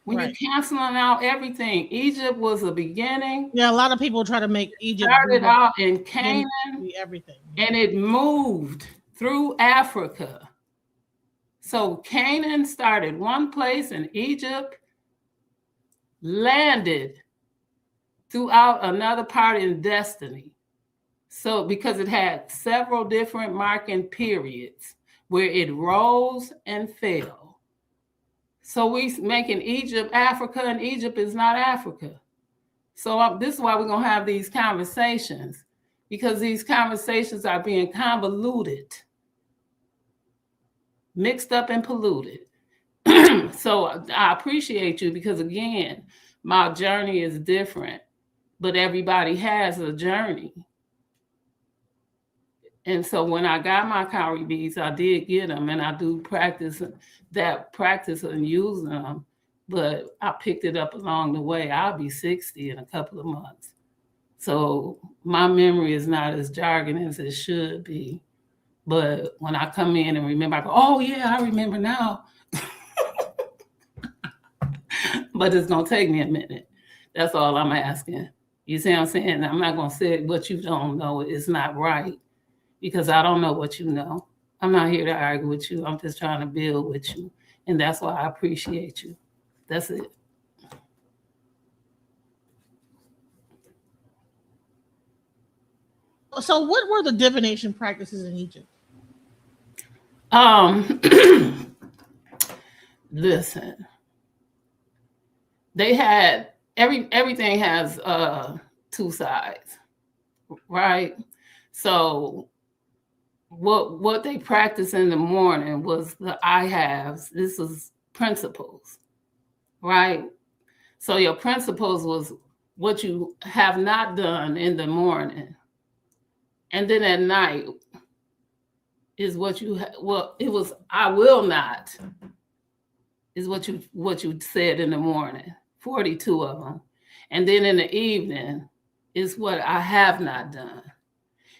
When you're canceling out everything, Egypt was a beginning. Yeah, a lot of people try to make Egypt started out in Canaan, everything, and it moved through Africa. So Canaan started one place, and Egypt landed throughout another part in destiny. So because it had several different marking periods where it rose and fell. So we making Egypt Africa, and Egypt is not Africa. So this is why we're going to have these conversations, because these conversations are being convoluted, mixed up and polluted. So I appreciate you, because again, my journey is different, but everybody has a journey. And so when I got my cowrie beads, I did get them, and I do practice and using them, but I picked it up along the way. I'll be 60 in a couple of months. So my memory is not as jargon as it should be. But when I come in and remember, I go, oh yeah, I remember now. But it's going to take me a minute. That's all I'm asking. You see what I'm saying? I'm not going to say what you don't know is not right, because I don't know what you know. I'm not here to argue with you. I'm just trying to build with you. And that's why I appreciate you. That's it. So what were the divination practices in Egypt? Listen, they had everything has 2 sides, right? So what they practiced in the morning was the I haves. This is principles, right? So your principles was what you have not done in the morning. And then at night is what you, it was, I will not. is what you said in the morning, 42 of them. And then in the evening is what I have not done.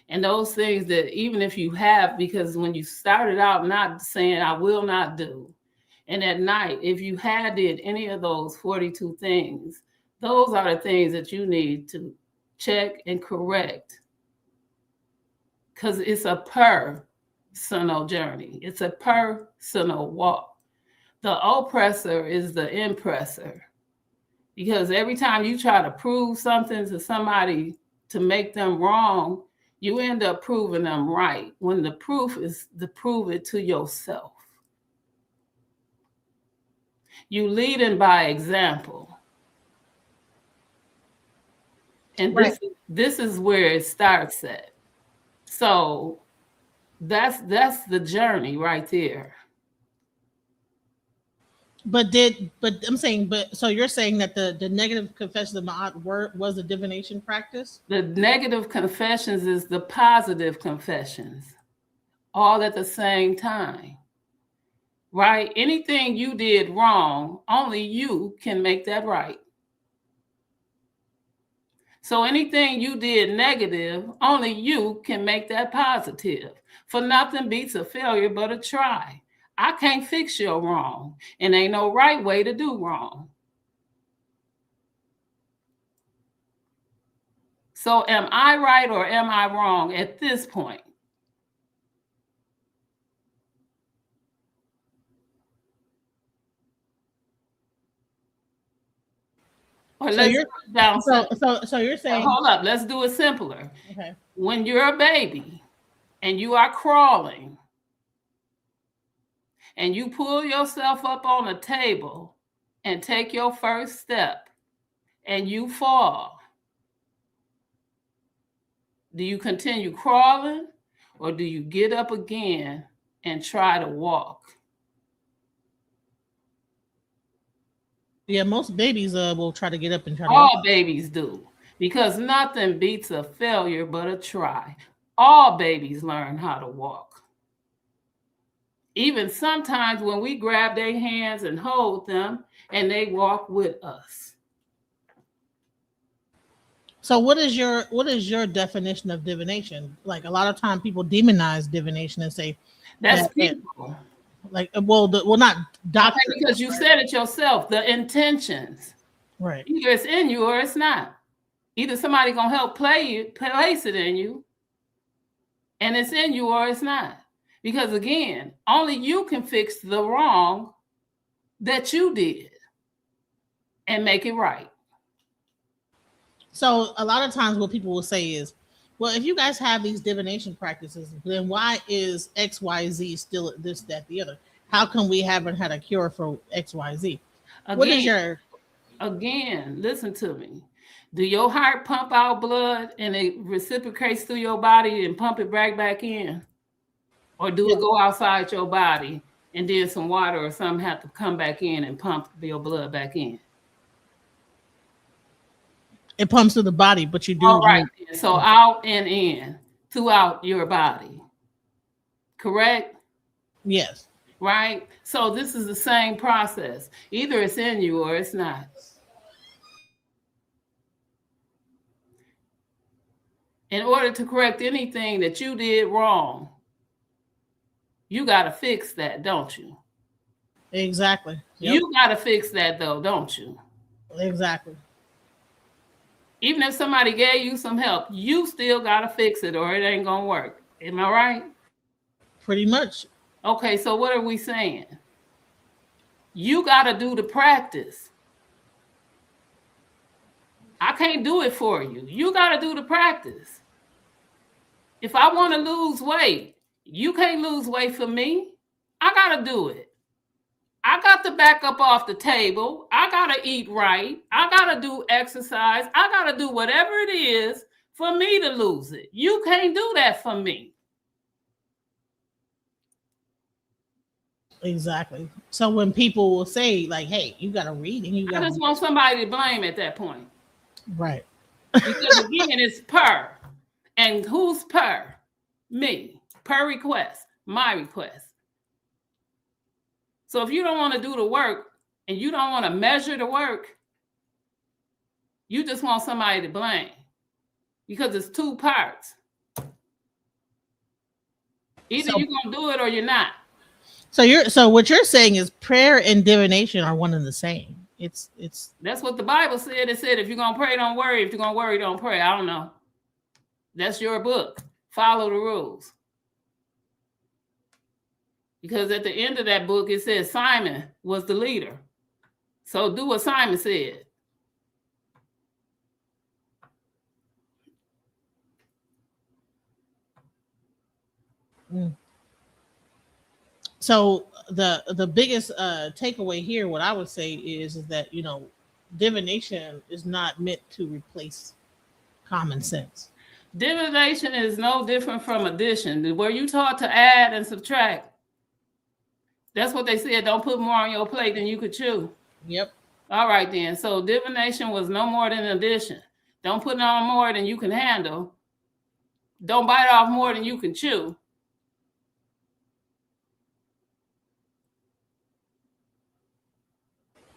And those things that even if you have, because when you started out not saying I will not do, and at night, if you had did any of those 42 things, those are the things that you need to check and correct. Because it's a personal journey. It's a personal walk. The oppressor is the impressor. Because every time you try to prove something to somebody to make them wrong, you end up proving them right, when the proof is to prove it to yourself. You leading by example. And this is where it starts at. So that's the journey right there. But I'm saying, so you're saying that the negative confessions of Ma'at was a divination practice? The negative confessions is the positive confessions, all at the same time, right? Anything you did wrong, only you can make that right. So anything you did negative, only you can make that positive. For nothing beats a failure but a try. I can't fix your wrong, and ain't no right way to do wrong. So am I right or am I wrong at this point? Or so you're down. So you're saying, hold up, let's do it simpler. Okay. When you're a baby and you are crawling, and you pull yourself up on a table and take your first step and you fall, do you continue crawling or do you get up again and try to walk? Yeah, most babies will try to get up and try to walk. All babies do, because nothing beats a failure but a try. All babies learn how to walk. Even sometimes when we grab their hands and hold them and they walk with us. So what is your definition of divination? Like, a lot of times people demonize divination and say that's people. Like, not doctor. Okay, because you said it yourself, the intentions. Right. Either it's in you or it's not. Either somebody gonna help place it in you, and it's in you, or it's not. Because again, only you can fix the wrong that you did and make it right. So a lot of times what people will say is, well, if you guys have these divination practices, then why is XYZ still this, that, the other? How come we haven't had a cure for XYZ? Again, what is your... Again, listen to me. Do your heart pump out blood and it reciprocates through your body and pump it back in? Or do it go outside your body and then some water or something have to come back in and pump your blood back in? It pumps through the body, but you do. All right. So out and in throughout your body. Correct? Yes. Right? So this is the same process. Either it's in you or it's not. In order to correct anything that you did wrong, you got to fix that, don't you? Exactly. Yep. You got to fix that, though, don't you? Exactly. Even if somebody gave you some help, you still got to fix it or it ain't going to work. Am I right? Pretty much. Okay, so what are we saying? You got to do the practice. I can't do it for you. You got to do the practice. If I want to lose weight, you can't lose weight for me. I got to do it. I got to back up off the table. I got to eat right. I got to do exercise. I got to do whatever it is for me to lose it. You can't do that for me. Exactly. So when people will say, like, hey, you got to read and you got I just want somebody to blame at that point. Right. Because again, it's per. And who's per? Me. Per request. My request. So if you don't want to do the work and you don't want to measure the work, you just want somebody to blame because it's two parts. Either you're going to do it or you're not. So what you're saying is prayer and divination are one and the same. It's That's what the Bible said. It said if you're going to pray, don't worry. If you're going to worry, don't pray. I don't know. That's your book. Follow the rules. Because at the end of that book, it says Simon was the leader. So do what Simon said. So the biggest takeaway here, what I would say is that, divination is not meant to replace common sense. Divination is no different from addition. Where you taught to add and subtract, that's what they said. Don't put more on your plate than you could chew. Yep. All right, then. So divination was no more than addition. Don't put on more than you can handle. Don't bite off more than you can chew.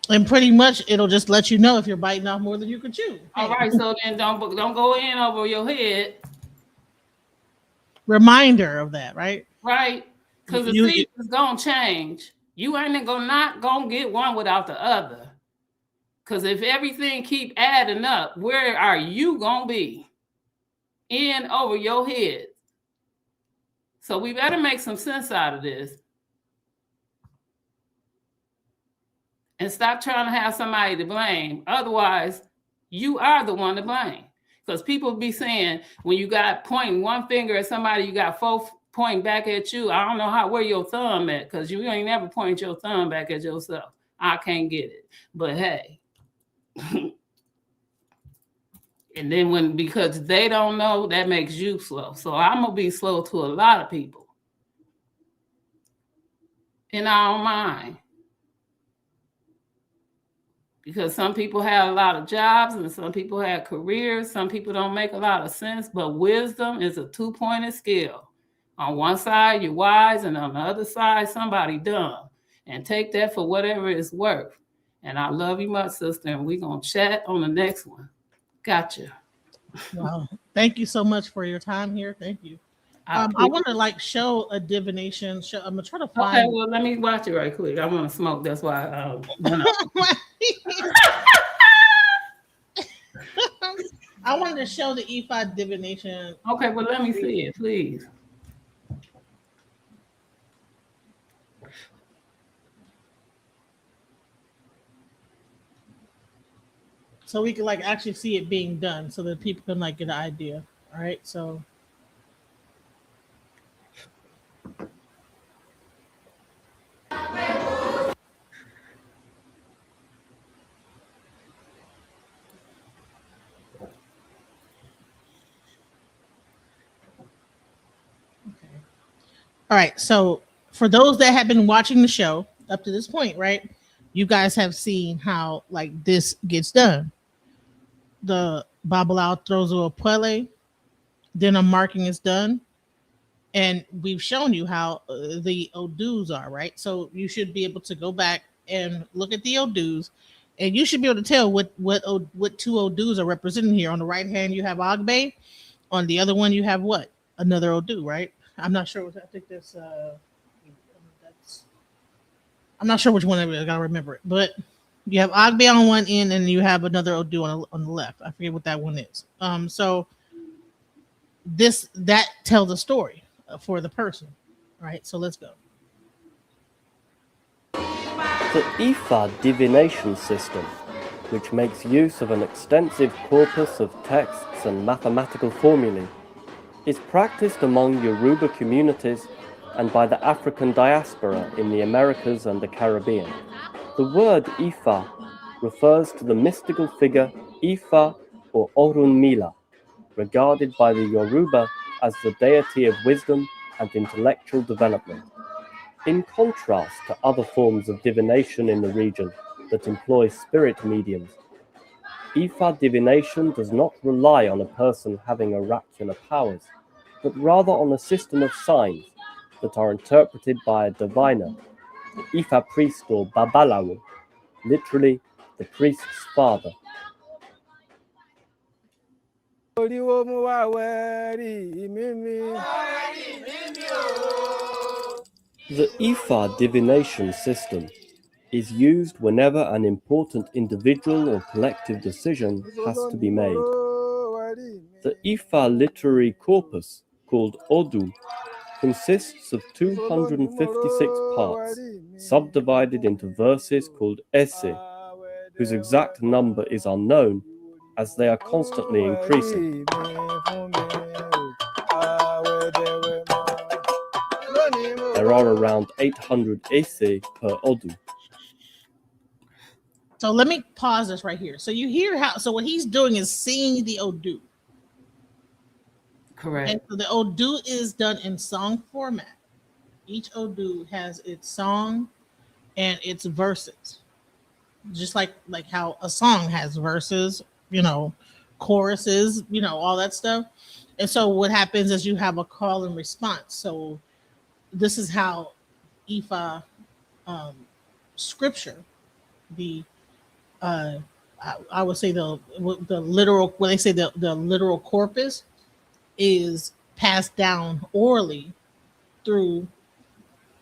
And pretty much it'll just let you know if you're biting off more than you can chew. All right, so then don't go in over your head. Reminder of that, right? Right, because the season's gonna change. You ain't not gonna get one without the other. Because if everything keep adding up, where are you gonna be? In over your head. So we better make some sense out of this. And stop trying to have somebody to blame. Otherwise, you are the one to blame. Because people be saying, when you got pointing one finger at somebody, you got four pointing back at you. I don't know where your thumb at, because you ain't never point your thumb back at yourself. I can't get it. But hey. And then because they don't know, that makes you slow. So I'm going to be slow to a lot of people. And I don't mind. Because some people have a lot of jobs and some people have careers. Some people don't make a lot of sense, but wisdom is a two-pointed scale. On one side, you're wise, and on the other side, somebody dumb. And take that for whatever it's worth. And I love you much, sister, and we're going to chat on the next one. Gotcha. Wow. Thank you so much for your time here. Thank you. I want to show a divination show. I'm gonna try to find. Okay, well, let me watch it right quick. I want to smoke. That's why. I wanted to show the E5 divination. Okay, well, let me see it, please. So we can actually see it being done, so that people can get an idea. All right, so. All right, so for those that have been watching the show up to this point, right, you guys have seen how this gets done. The Babalao throws a puele, then a marking is done, and we've shown you how the odus are, right? So you should be able to go back and look at the odus, and you should be able to tell what two odus are represented here. On the right hand, you have Agbe. On the other one, you have what? Another odu, right? I'm not sure. I think that's I'm not sure which one. I gotta remember it. But you have Agbe on one end, and you have another odu on the left. I forget what that one is. So that tells a story for the person, right? So let's go. The Ifa divination system, which makes use of an extensive corpus of texts and mathematical formulae, is practiced among Yoruba communities and by the African diaspora in the Americas and the Caribbean. The word Ifa refers to the mystical figure Ifa or Orunmila, regarded by the Yoruba as the deity of wisdom and intellectual development. In contrast to other forms of divination in the region that employ spirit mediums, Ifa divination does not rely on a person having oracular powers, but rather on a system of signs that are interpreted by a diviner the Ifa priest or Babalawo, literally the priest's father. The Ifa divination system is used whenever an important individual or collective decision has to be made. The Ifa literary corpus, called Odu, consists of 256 parts, subdivided into verses called esse, whose exact number is unknown, as they are constantly increasing. There are around 800 esse per Odu. So let me pause this right here. So you hear how, so what he's doing is singing the Odu. Correct. And so the Odu is done in song format. Each Odu has its song and its verses. Just like how a song has verses, choruses, all that stuff. And so what happens is you have a call and response. So this is how Ifa scripture, I would say the literal, when they say the literal corpus, is passed down orally through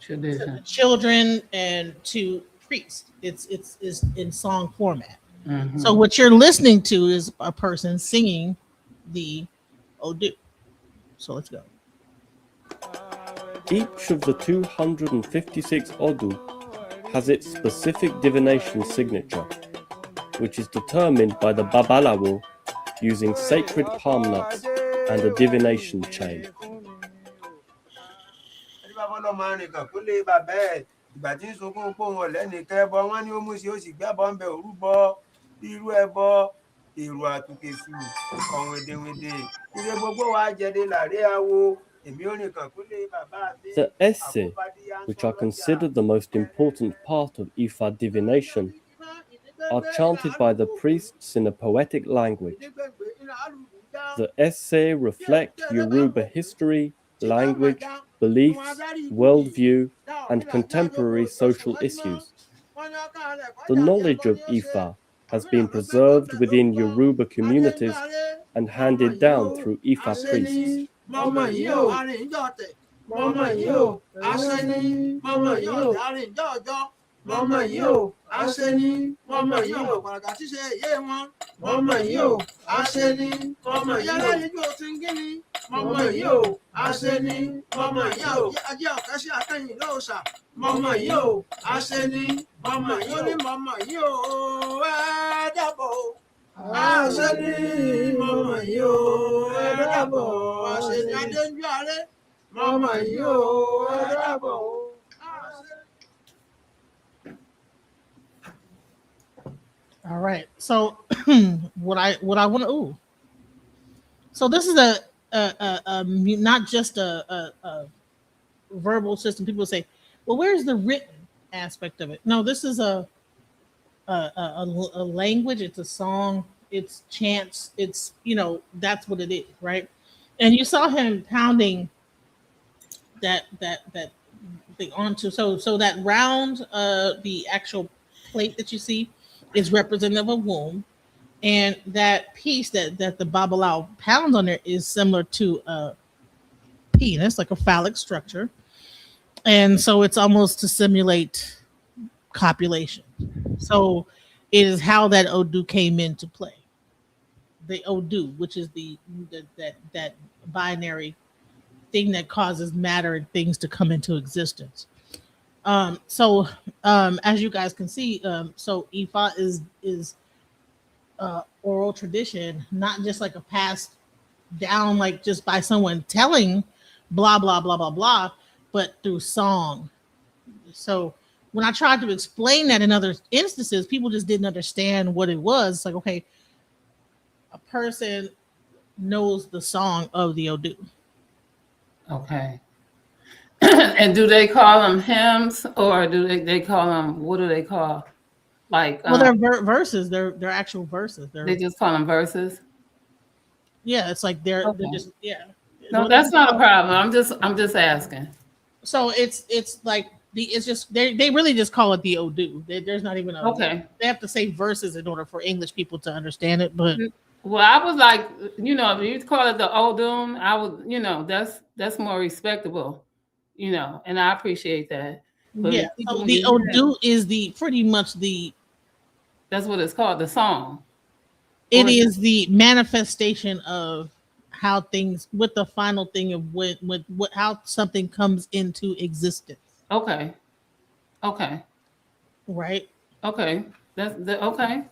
Tradition. children and to priests. It's in song format. Mm-hmm. So what you're listening to is a person singing the Odu. So let's go. Each of the 256 Odu has its specific divination signature, which is determined by the Babalawo using sacred palm nuts and a divination chain. The esse, which are considered the most important part of Ifa divination, are chanted by the priests in a poetic language. The esse reflect Yoruba history, language, beliefs, worldview, and contemporary social issues. The knowledge of Ifa has been preserved within Yoruba communities and handed down through Ifa priests. All right. So what I want to so this is a not just a verbal system. People say, well, where's the written aspect of it? No, this is a language. It's a song. It's chants. It's that's what it is, right? And you saw him pounding that thing onto so that round the actual plate that you see is representative of womb, and that piece that the Babalawo pounds on there is similar to a penis, like a phallic structure, and so it's almost to simulate copulation. So it is how that Odu came into play. The Odu, which is that binary thing that causes matter and things to come into existence. So as you guys can see, so Ifa is oral tradition, not just like a passed down, like just by someone telling blah, blah, blah, blah, blah, but through song. So when I tried to explain that in other instances, people just didn't understand what it was. It's like, okay, a person knows the song of the Odu. Okay. And do they call them hymns, or do they call them, what do they call? Like, well, they're verses. They're actual verses. They just call them verses. Yeah, it's like they're just No, that's not a problem. I'm just asking. So it's like it's just they really just call it the Odu. There's not even a Okay. They have to say verses in order for English people to understand it. But Well, I was like, you know, if you call it the Odun, I would, you know, that's more respectable, you know, and I appreciate that. But yeah, people, so when the you hear that, Odu is the pretty much the that's what it's called, the song. it Or is the manifestation of how things with the final thing of when what how something comes into existence, okay, okay, right? okay. That's the okay,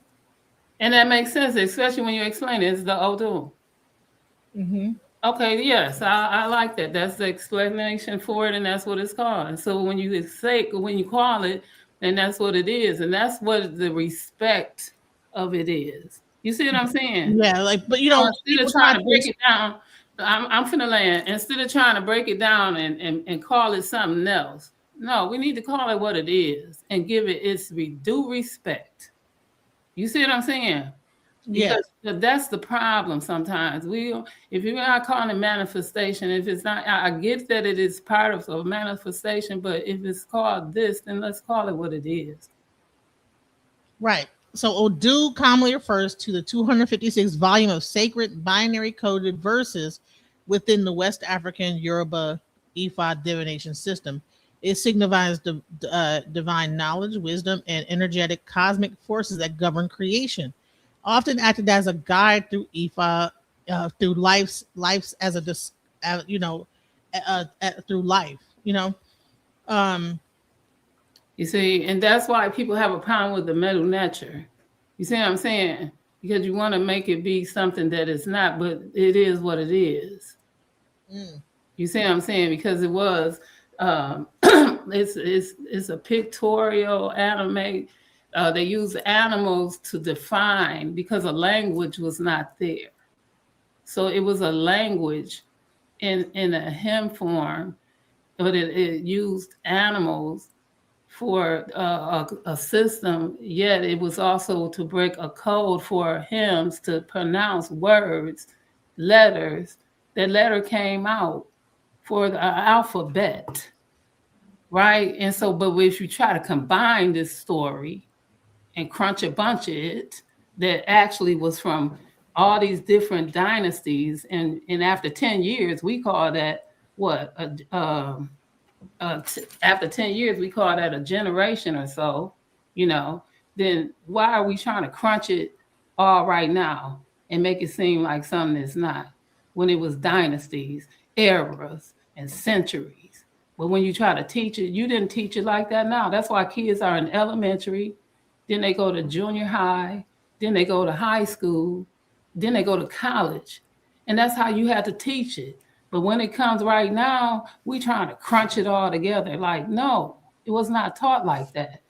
and that makes sense, especially when you explain it. It's the Odun. Mm-hmm. Okay, yes, I like that. That's the explanation for it, and that's what it's called. And so when you say when you call it, then that's what it is, and that's what the respect of it is. You see what I'm saying? Yeah, like, but So instead people of try trying to break it down, I'm finna land. Instead of trying to break it down and call it something else, no, we need to call it what it is and give it its due respect. You see what I'm saying? yeah, Because that's the problem sometimes. If you're not calling it manifestation, if it's not, I get that it is part of a manifestation, but if it's called this, then let's call it what it is. right. So Odu commonly refers to the 256 volume of sacred binary coded verses within the West African Yoruba Ifa divination system. It signifies divine knowledge, wisdom, and energetic cosmic forces that govern creation, often acted as a guide through Ifa, through life's as a through life. Um, You see, and that's why people have a problem with the middle nature. You see what I'm saying? Because you want to make it be something that it's not, but it is what it is. mm, You see what I'm saying? Because it was, it's a pictorial anime. They use animals to define because a language was not there. So it was a language in a hymn form, but it used animals for a system, yet it was also to break a code for hymns to pronounce words, letters. That letter came out for the alphabet, right? And so, but if you try to combine this story and crunch a bunch of it, that actually was from all these different dynasties, and after 10 years, we call that what? After 10 years, we call that a generation or so, you know, then why are we trying to crunch it all right now and make it seem like something that's not when it was dynasties, eras, and centuries? But when you try to teach it, you didn't teach it like that now. That's why kids are in elementary, then they go to junior high, then they go to high school, then they go to college. And that's how you had to teach it. But when it comes right now, we trying to crunch it all together. Like, no, it was not taught like that.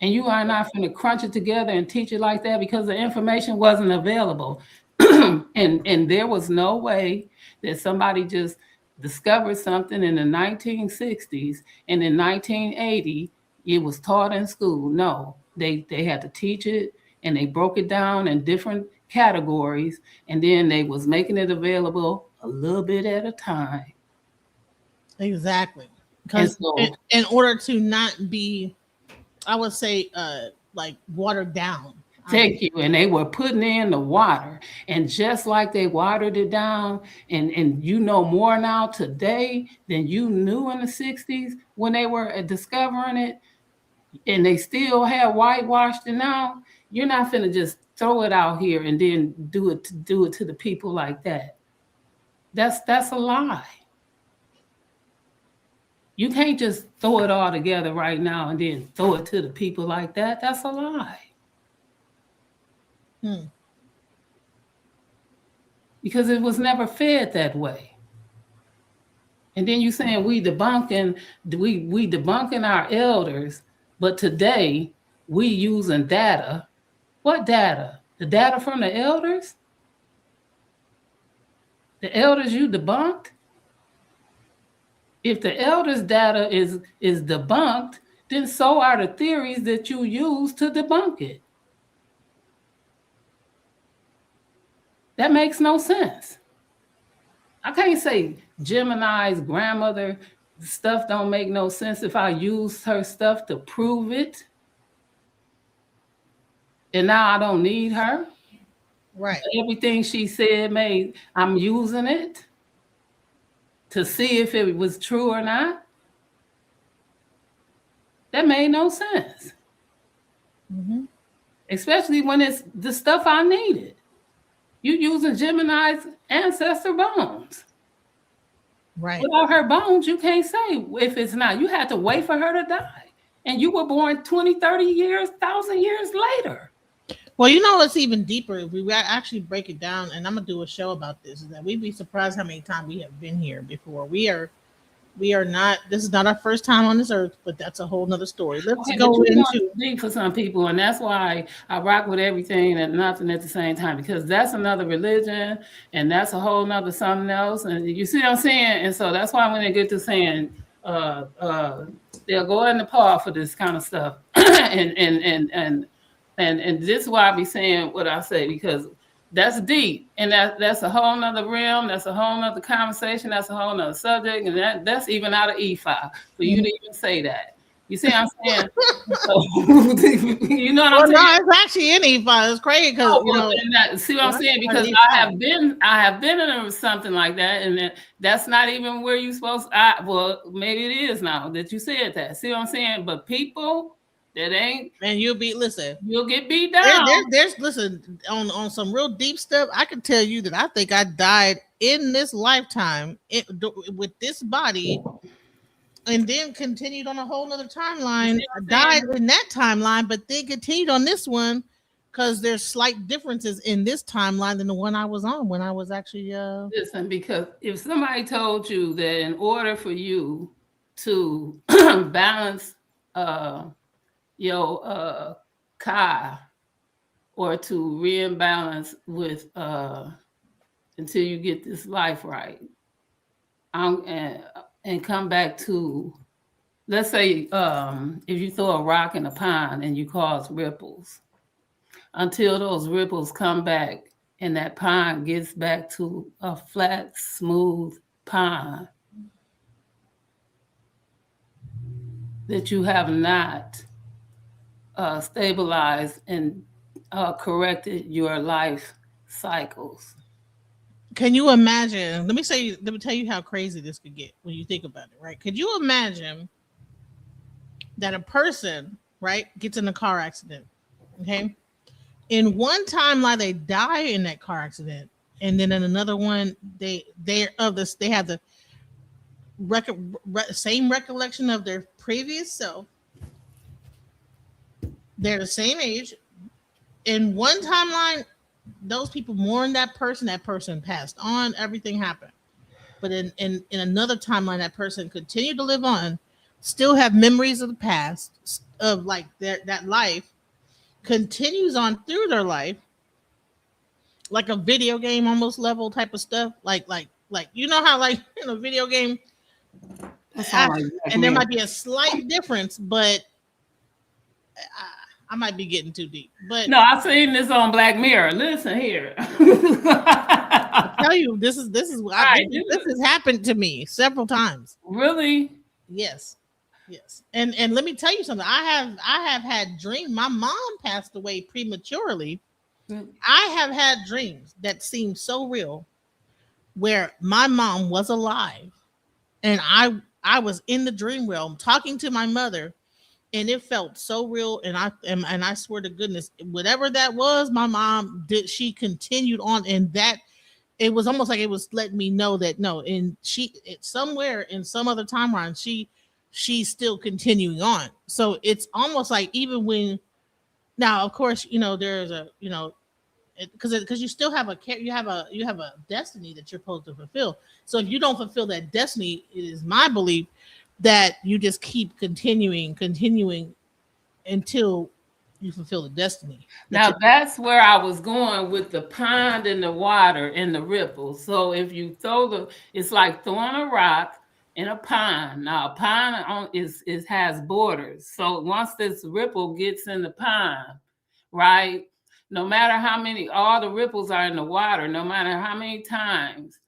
And you are not going to crunch it together and teach it like that because the information wasn't available. and there was no way that somebody just discovered something in the 1960s and in 1980 it was taught in school. No, they had to teach it and they broke it down in different categories and then they was making it available a little bit at a time. exactly. And Because so in order to not be, I would say, like watered down. thank you. And they were putting in the water. And just like they watered it down, and you know more now today than you knew in the 60s when they were discovering it, and they still have whitewashed it now, you're not finna just throw it out here and then do it to the people like that. That's a lie. You can't just throw it all together right now and then throw it to the people like that. That's a lie. Because it was never fed that way. And then you saying we debunking our elders, but today we using data. What data? The data from the elders? The elders you debunked? If the elders' data is debunked, then so are the theories that you use to debunk it. That makes no sense. I can't say Gemini's grandmother stuff don't make no sense if I use her stuff to prove it. And now I don't need her. Right. Everything she said I'm using it to see if it was true or not. That made no sense. Mm-hmm. Especially when it's the stuff I needed. You using Gemini's ancestor bones. Right. Without her bones, you can't say if it's not. You had to wait for her to die. And you were born 20, 30 years, 1,000 years later. Well, you know what's even deeper? If we actually break it down, and I'm going to do a show about this, is that we'd be surprised how many times we have been here before. We are not, this is not our first time on this earth, but that's a whole nother story. Let's go into deep for some people, and that's why I rock with everything and nothing at the same time, because that's another religion and that's a whole nother something else. And you see what I'm saying? And so that's why when they get to saying they'll go in the paw for this kind of stuff. and this is why I be saying what I say, because that's deep, and that's a whole nother realm. That's a whole nother conversation. That's a whole nother subject, and that's even out of E5 for you to even say that. You see what I'm saying? So, you know what I'm saying? No, it's actually in E5. It's crazy because see what I'm saying? Because I have been in something like that, and that's not even where you supposed. Well, maybe it is now that you said that. See what I'm saying? But people. That ain't, and you'll get beat down. There's listen on some real deep stuff. I can tell you that I think I died in this lifetime with this body, and then continued on a whole nother timeline. I died in that timeline, but then continued on this one because there's slight differences in this timeline than the one I was on when I was actually. Listen, because if somebody told you that in order for you to balance, your Kai, or to reimbalance with until you get this life right, and come back to, let's say if you throw a rock in a pond and you cause ripples, until those ripples come back and that pond gets back to a flat, smooth pond, that you have not stabilized and corrected your life cycles. Can you imagine? Let me tell you how crazy this could get when you think about it, right? Could you imagine that a person, right, gets in a car accident, okay? In one timeline, they die in that car accident, and then in another one, they have the same recollection of their previous self. They're the same age. In one timeline, those people mourn that person passed on, everything happened. But in another timeline, that person continued to live on, still have memories of the past, of like that life continues on through their life, like a video game almost level type of stuff. Like you know how like in a video game, and there might be a slight difference, but I might be getting too deep, but no, I've seen this on Black Mirror. Listen here. I tell you, this has happened to me several times. Really? Yes. And let me tell you something. I have had dreams. My mom passed away prematurely. I have had dreams that seem so real, where my mom was alive, and I was in the dream realm talking to my mother. And it felt so real, and I swear to goodness, whatever that was, my mom did. She continued on, and that it was almost like it was letting me know that no, and somewhere in some other timeline, she's still continuing on. So it's almost like even when now, of course, there's a because you still have you have a destiny that you're supposed to fulfill. So if you don't fulfill that destiny, it is my belief that you just keep continuing until you fulfill the destiny. Now that's where I was going with the pond and the water and the ripples. So if you it's like throwing a rock in a pond. Now a pond has borders. So once this ripple gets in the pond, right? No matter how many, all the ripples are in the water, no matter how many times,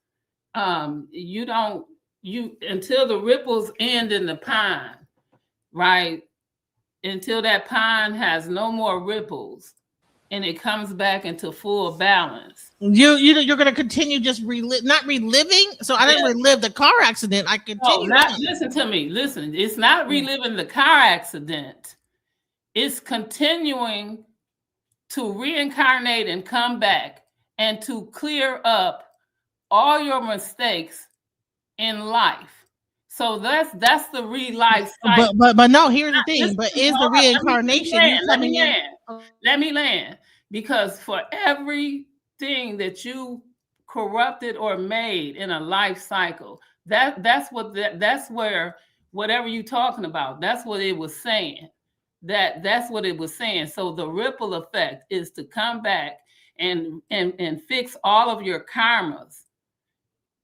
you don't until the ripples end in the pond, right? Until that pond has no more ripples and it comes back into full balance. You're gonna continue just not reliving. So I didn't relive the car accident. I continue. Listen to me. Listen, it's not reliving the car accident. It's continuing to reincarnate and come back and to clear up all your mistakes in life. So that's the re-life cycle. But no, here's the thing. But is the reincarnation? Let me land. Because for everything that you corrupted or made in a life cycle, that's where whatever you're talking about, that's what it was saying. That's what it was saying. So the ripple effect is to come back and fix all of your karmas.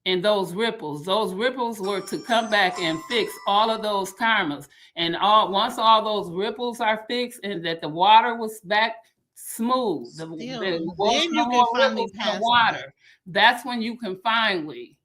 And those ripples were to come back and fix all of those karmas. And once all those ripples are fixed and that the water was back smooth, the water, that's when you can finally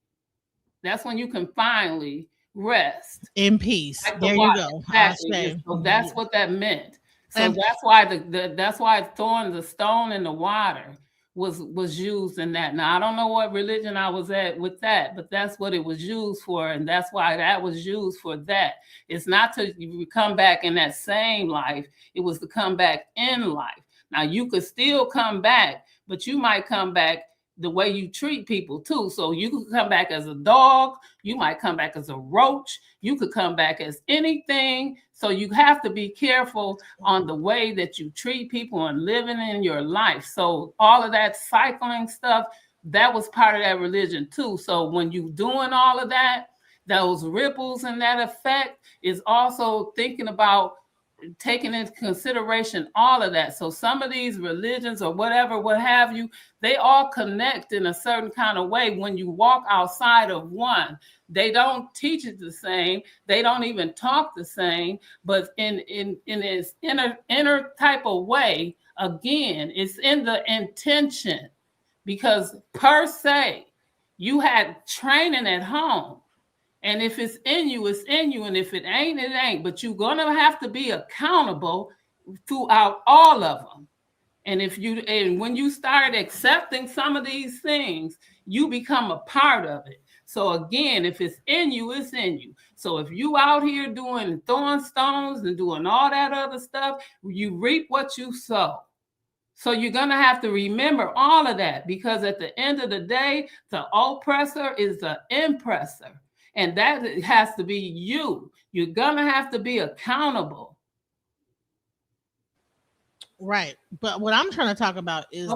rest in peace. Like there you go. Exactly. So that's what that meant. So that's why that's why throwing the stone in the water was used in that. Now I don't know what religion I was at with that, but that's what it was used for, and that's why that was used for that. It's not to come back in that same life, it was to come back in life. Now you could still come back, but you might come back the way you treat people too. So you could come back as a dog, you might come back as a roach, you could come back as anything. So you have to be careful on the way that you treat people and living in your life. So all of that cycling stuff, that was part of that religion too. So when you doing all of that, those ripples and that effect is also thinking about taking into consideration all of that. So some of these religions or whatever, what have you, they all connect in a certain kind of way. When you walk outside of one, they don't teach it the same. They don't even talk the same, but in its inner type of way, again, it's in the intention, because per se, you had training at home. And if it's in you, it's in you. And if it ain't, it ain't. But you're going to have to be accountable throughout all of them. And when you start accepting some of these things, you become a part of it. So again, if it's in you, it's in you. So if you out here throwing stones and doing all that other stuff, you reap what you sow. So you're going to have to remember all of that, because at the end of the day, the oppressor is the impressor. And that has to be you. You're going to have to be accountable. Right. But what I'm trying to talk about is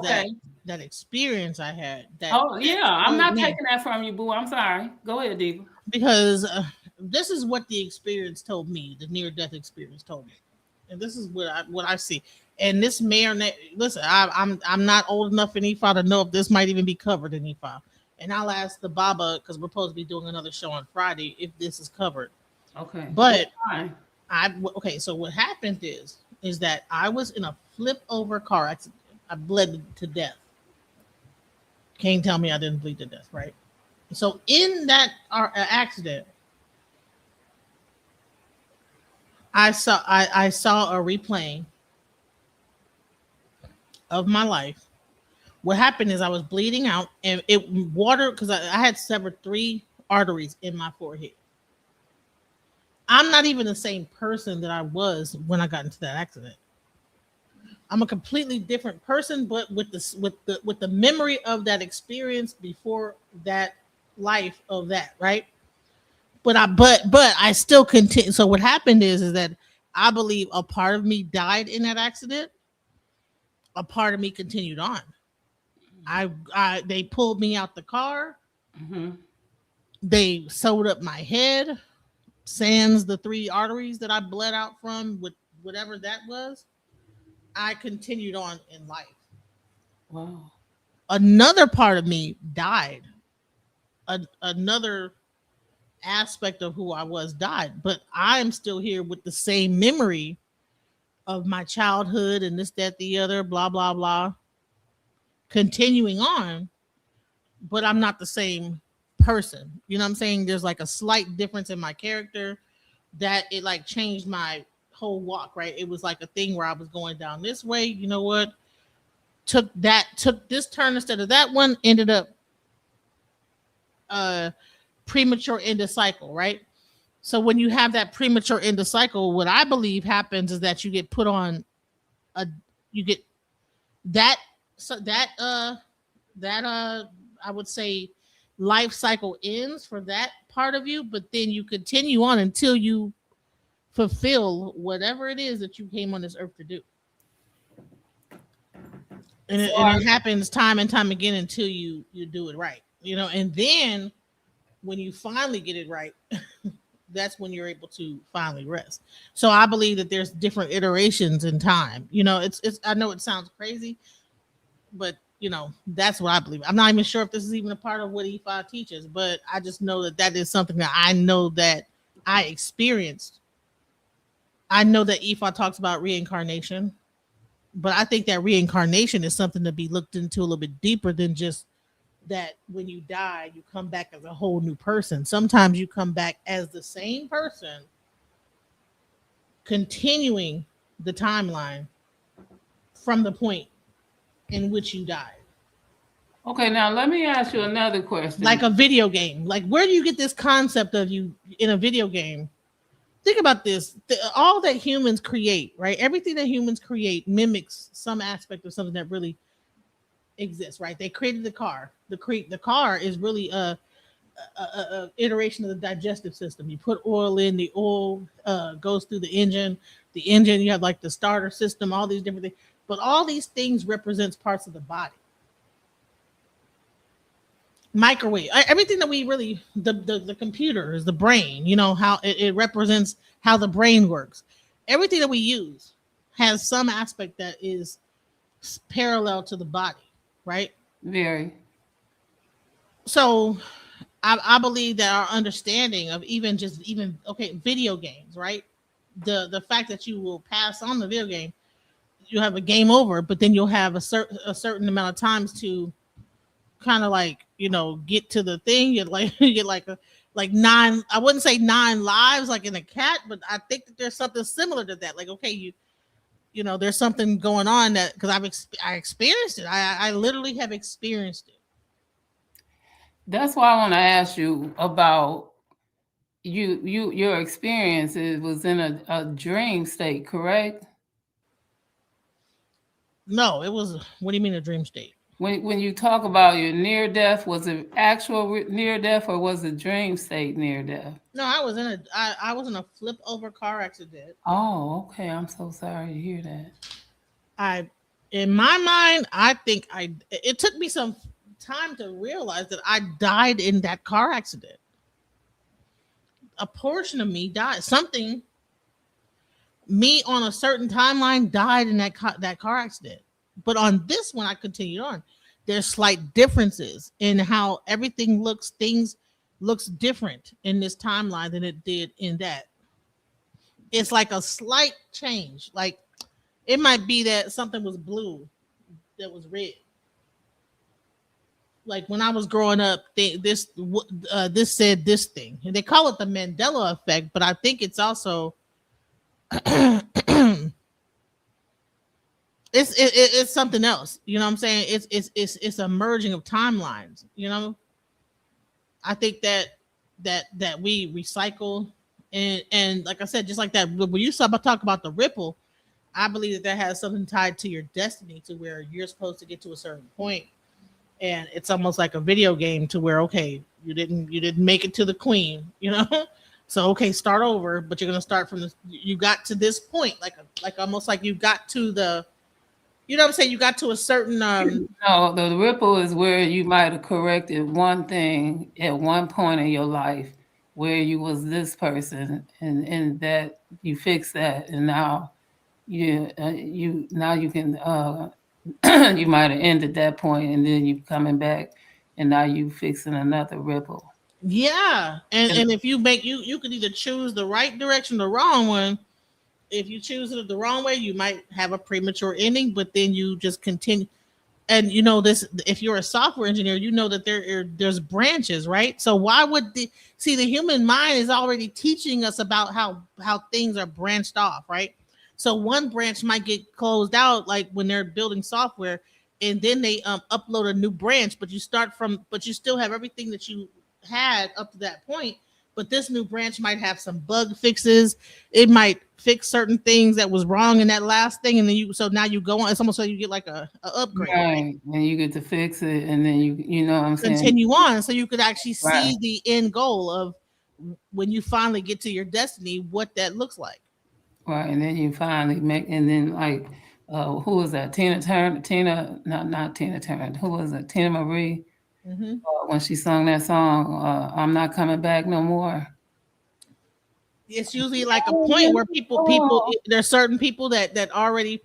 that experience I had. I'm not taking that from you, boo. I'm sorry. Go ahead, Diva. Because this is what the experience told me, the near-death experience told me. And this is what I see. And this may or not, listen, I'm not old enough in Ifa to know if this might even be covered in Ifa. And I'll ask the Baba, because we're supposed to be doing another show on Friday, if this is covered. Okay. But so what happened is that I was in a flip over car accident. I bled to death. Can't tell me I didn't bleed to death, right? So in that accident, I saw a replaying of my life. What happened is I was bleeding out, and water, because I had severed 3 arteries in my forehead. I'm not even the same person that I was when I got into that accident. I'm a completely different person, but with the memory of that experience before that life of that, right? But I still continue. So what happened is that I believe a part of me died in that accident. A part of me continued on. They pulled me out the car. Mm-hmm. They sewed up my head, sans the 3 arteries that I bled out from, with whatever that was. I continued on in life. Wow. Another part of me died. Another aspect of who I was died, but I am still here with the same memory of my childhood and this, that, the other, blah, blah, blah. Continuing on, but I'm not the same person. You know what I'm saying? There's like a slight difference in my character that it like changed my whole walk, right? It was like a thing where I was going down this way. You know what? Took this turn instead of that one, ended up premature end of cycle, right? So when you have that premature end of cycle, what I believe happens is that you get put on you get that I would say life cycle ends for that part of you, but then you continue on until you fulfill whatever it is that you came on this earth to do. And it happens time and time again until you do it right, you know. And then when you finally get it right, that's when you're able to finally rest. So I believe that there's different iterations in time. You know, it's I know it sounds crazy, but you know, that's what I believe. I'm not even sure if this is even a part of what Ifa teaches, but I just know that that is something that I know that I experienced. I know that Ifa talks about reincarnation, but I think that reincarnation is something to be looked into a little bit deeper than just that when you die, you come back as a whole new person. Sometimes you come back as the same person, continuing the timeline from the point in which you died. Okay, now let me ask you another question. Like a video game. Like, where do you get this concept of you in a video game? Think about this. All that humans create, right? Everything that humans create mimics some aspect of something that really exists, right? They created the car. The car is really a iteration of the digestive system. You put oil in, the oil goes through the engine. The engine, you have like the starter system, all these different things. But all these things represents parts of the body. Microwave, everything that we really, the computer is the brain, you know, how it represents how the brain works. Everything that we use has some aspect that is parallel to the body, right? Very. So I believe that our understanding of even video games, right? The fact that you will pass on the video game, you have a game over, but then you'll have a certain amount of times to kind of like, you know, get to the thing. You get like 9, I wouldn't say 9 lives like in a cat, but I think that there's something similar to that. Like, okay, you know, there's something going on that, because I experienced it. I literally have experienced it. That's why I want to ask you about your experience. It was in a dream state, correct? No, it was. What do you mean a dream state? When you talk about your near death, was it actual near death or was it dream state near death? No, I was in a flip over car accident. Oh, okay. I'm so sorry to hear that. In my mind, I think it took me some time to realize that I died in that car accident. A portion of me died. Me on a certain timeline died in that car accident. But on this one, I continued on. There's slight differences in how everything looks. Things looks different in this timeline than it did in that. It's like a slight change. Like it might be that something was blue that was red. Like when I was growing up, this said this thing, and they call it the Mandela effect. But I think it's also it's something else. You know what I'm saying? It's a merging of timelines. You know, I think that we recycle and like I said, just like that. When you talk about the ripple, I believe that has something tied to your destiny, to where you're supposed to get to a certain point. And it's almost like a video game to where, okay, you didn't make it to the queen, you know? So, okay, start over, but you're going to start from you got to this point, like almost like you got to the, you know what I'm saying? You got to a certain, No, the ripple is where you might have corrected one thing at one point in your life where you was this person and that you fixed that. And now you can, you might have ended that point and then you coming back and now you fixing another ripple. Yeah. And if you make you could either choose the right direction or the wrong one. If you choose it the wrong way, you might have a premature ending, but then you just continue. and you know this, if you're a software engineer, you know that there's branches, right? So why would the human mind is already teaching us about how things are branched off, right? So one branch might get closed out, like when they're building software, and then they upload a new branch, but you still have everything that you had up to that point. But this new branch might have some bug fixes. It might fix certain things that was wrong in that last thing, and then now you go on. It's almost like you get like a upgrade, right? And you get to fix it, and then you know what I'm saying, continue on, so you could actually see the end goal of when you finally get to your destiny, what that looks like. Right, and then you finally make, and then like, who was that? Tina Turner, not Tina Turner. Who was it? Tina Marie. Mm-hmm. When she sung that song, "I'm Not Coming Back No More." It's usually like a point where people there's certain people that already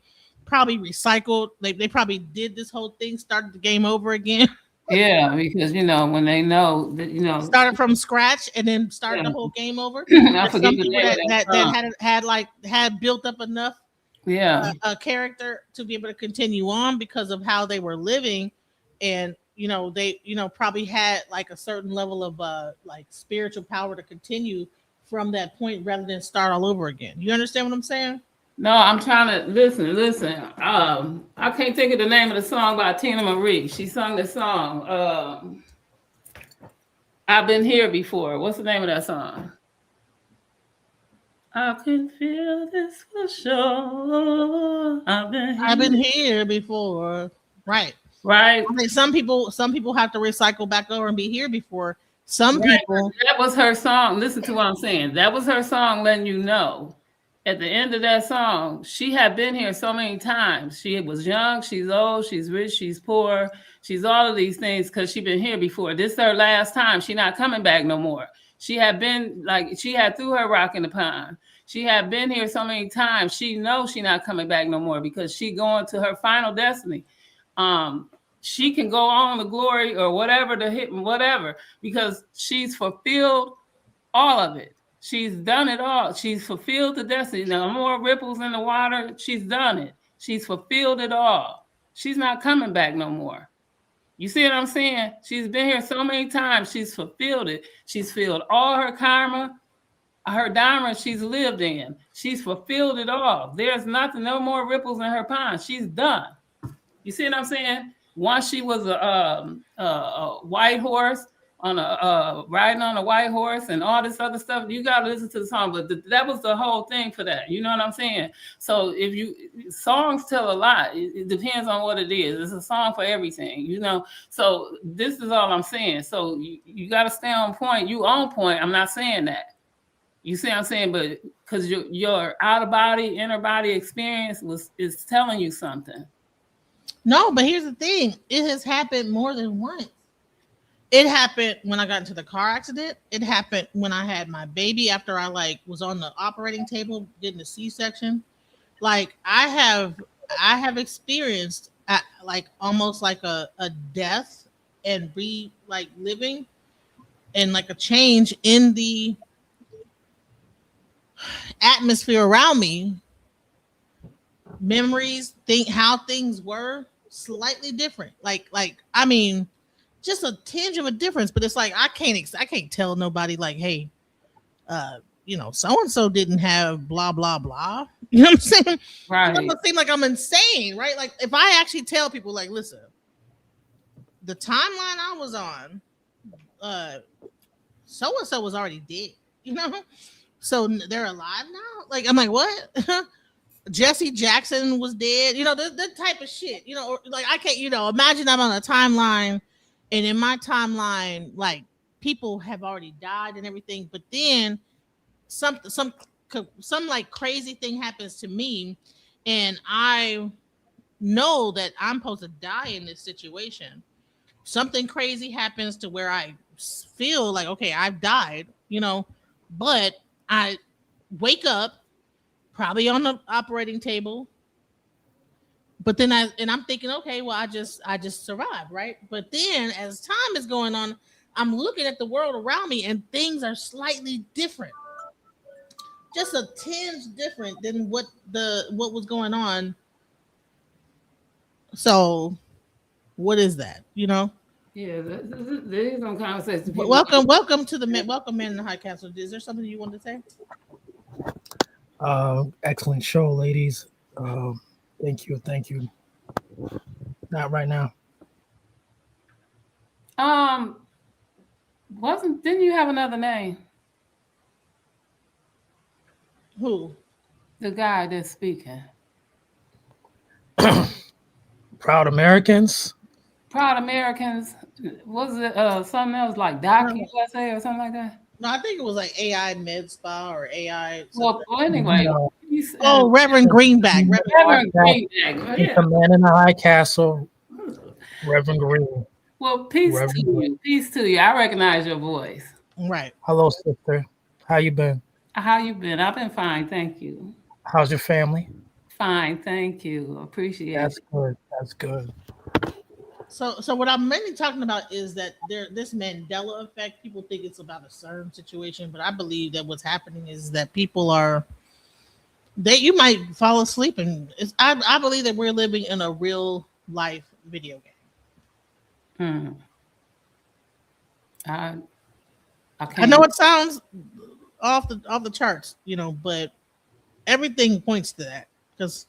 probably recycled. They probably did this whole thing, started the game over again. Yeah, because you know when they know that started from scratch and then started the whole game over. I forget Some the people name of that had built up enough a character to be able to continue on because of how they were living, and they probably had like a certain level of like spiritual power to continue from that point rather than start all over again. You understand what I'm saying? No, I'm trying to listen. I can't think of the name of the song by Tina Marie. She sung the song. I've been here before. What's the name of that song? I can feel this for sure. I've been here before. Right. Right. I mean, some people have to recycle back over and be here before. Some people. That was her song. Listen to what I'm saying. That was her song, letting you know. At the end of that song, she had been here so many times. She was young, she's old, she's rich, she's poor, she's all of these things because she's been here before. This is her last time. She's not coming back no more. She had been she had threw her rock in the pond. She had been here so many times. She knows she's not coming back no more because she going to her final destiny. She can go on to glory or whatever, to hit whatever, because she's fulfilled all of it. She's done it all. She's fulfilled the destiny. No more ripples in the water. She's done it. She's fulfilled it all. She's not coming back no more. You see what I'm saying? She's been here so many times. She's fulfilled it. She's filled all her karma, her dharma she's lived in. She's fulfilled it all. There's nothing, no more ripples in her pond. She's done. You see what I'm saying? Once she was a white horse, on a riding on a white horse and all this other stuff. You got to listen to the song, but that was the whole thing for that. You know what I'm saying? So songs tell a lot. It depends on what it is. It's a song for everything, So this is all I'm saying. So you got to stay on point. You on point. I'm not saying that. You see what I'm saying? But because your out of body, inner body experience is telling you something. No, but here's the thing. It has happened more than once. It happened when I got into the car accident. It happened when I had my baby after I was on the operating table getting a C-section. Like I have experienced almost like a death and living and like a change in the atmosphere around me. Memories, how things were slightly different. I mean, just a tinge of a difference, but it's like I can't tell nobody like, hey, so and so didn't have blah blah blah. You know what I'm saying? Right. It doesn't seem like I'm insane, right? Like if I actually tell people, like, listen, the timeline I was on, so and so was already dead. So they're alive now. Like I'm like, what? Jesse Jackson was dead. The type of shit. Or like I can't. Imagine I'm on a timeline. And in my timeline, like people have already died and everything, but then some like crazy thing happens to me, and I know that I'm supposed to die in this situation. Something crazy happens to where I feel like, okay, I've died, but I wake up probably on the operating table. But then I'm thinking, okay, well, I just survived, right? But then as time is going on, I'm looking at the world around me and things are slightly different. Just a tinge different than what was going on. So What is that? You know? Yeah, there is some conversations. Welcome to the man in the high castle. Is there something you want to say? Excellent show, ladies. Thank you. Not right now. Didn't you have another name? Who? The guy that's speaking. Proud Americans. Proud Americans. Was it something else like Doc USA or something like that? No, I think it was like AI Med Spa or AI. Well, anyway. No. Reverend Greenback. Reverend Greenback. He's the man in the high castle. Reverend Green. Well, peace to you. Peace to you. I recognize your voice. Right. Hello, sister. How you been? How you been? I've been fine, thank you. How's your family? Fine, thank you. Appreciate it. That's good. So what I'm mainly talking about is that this Mandela effect. People think it's about a certain situation, but I believe that what's happening is that people are you might fall asleep, and I believe that we're living in a real life video game. I know it sounds off the charts, you know, but everything points to that. Because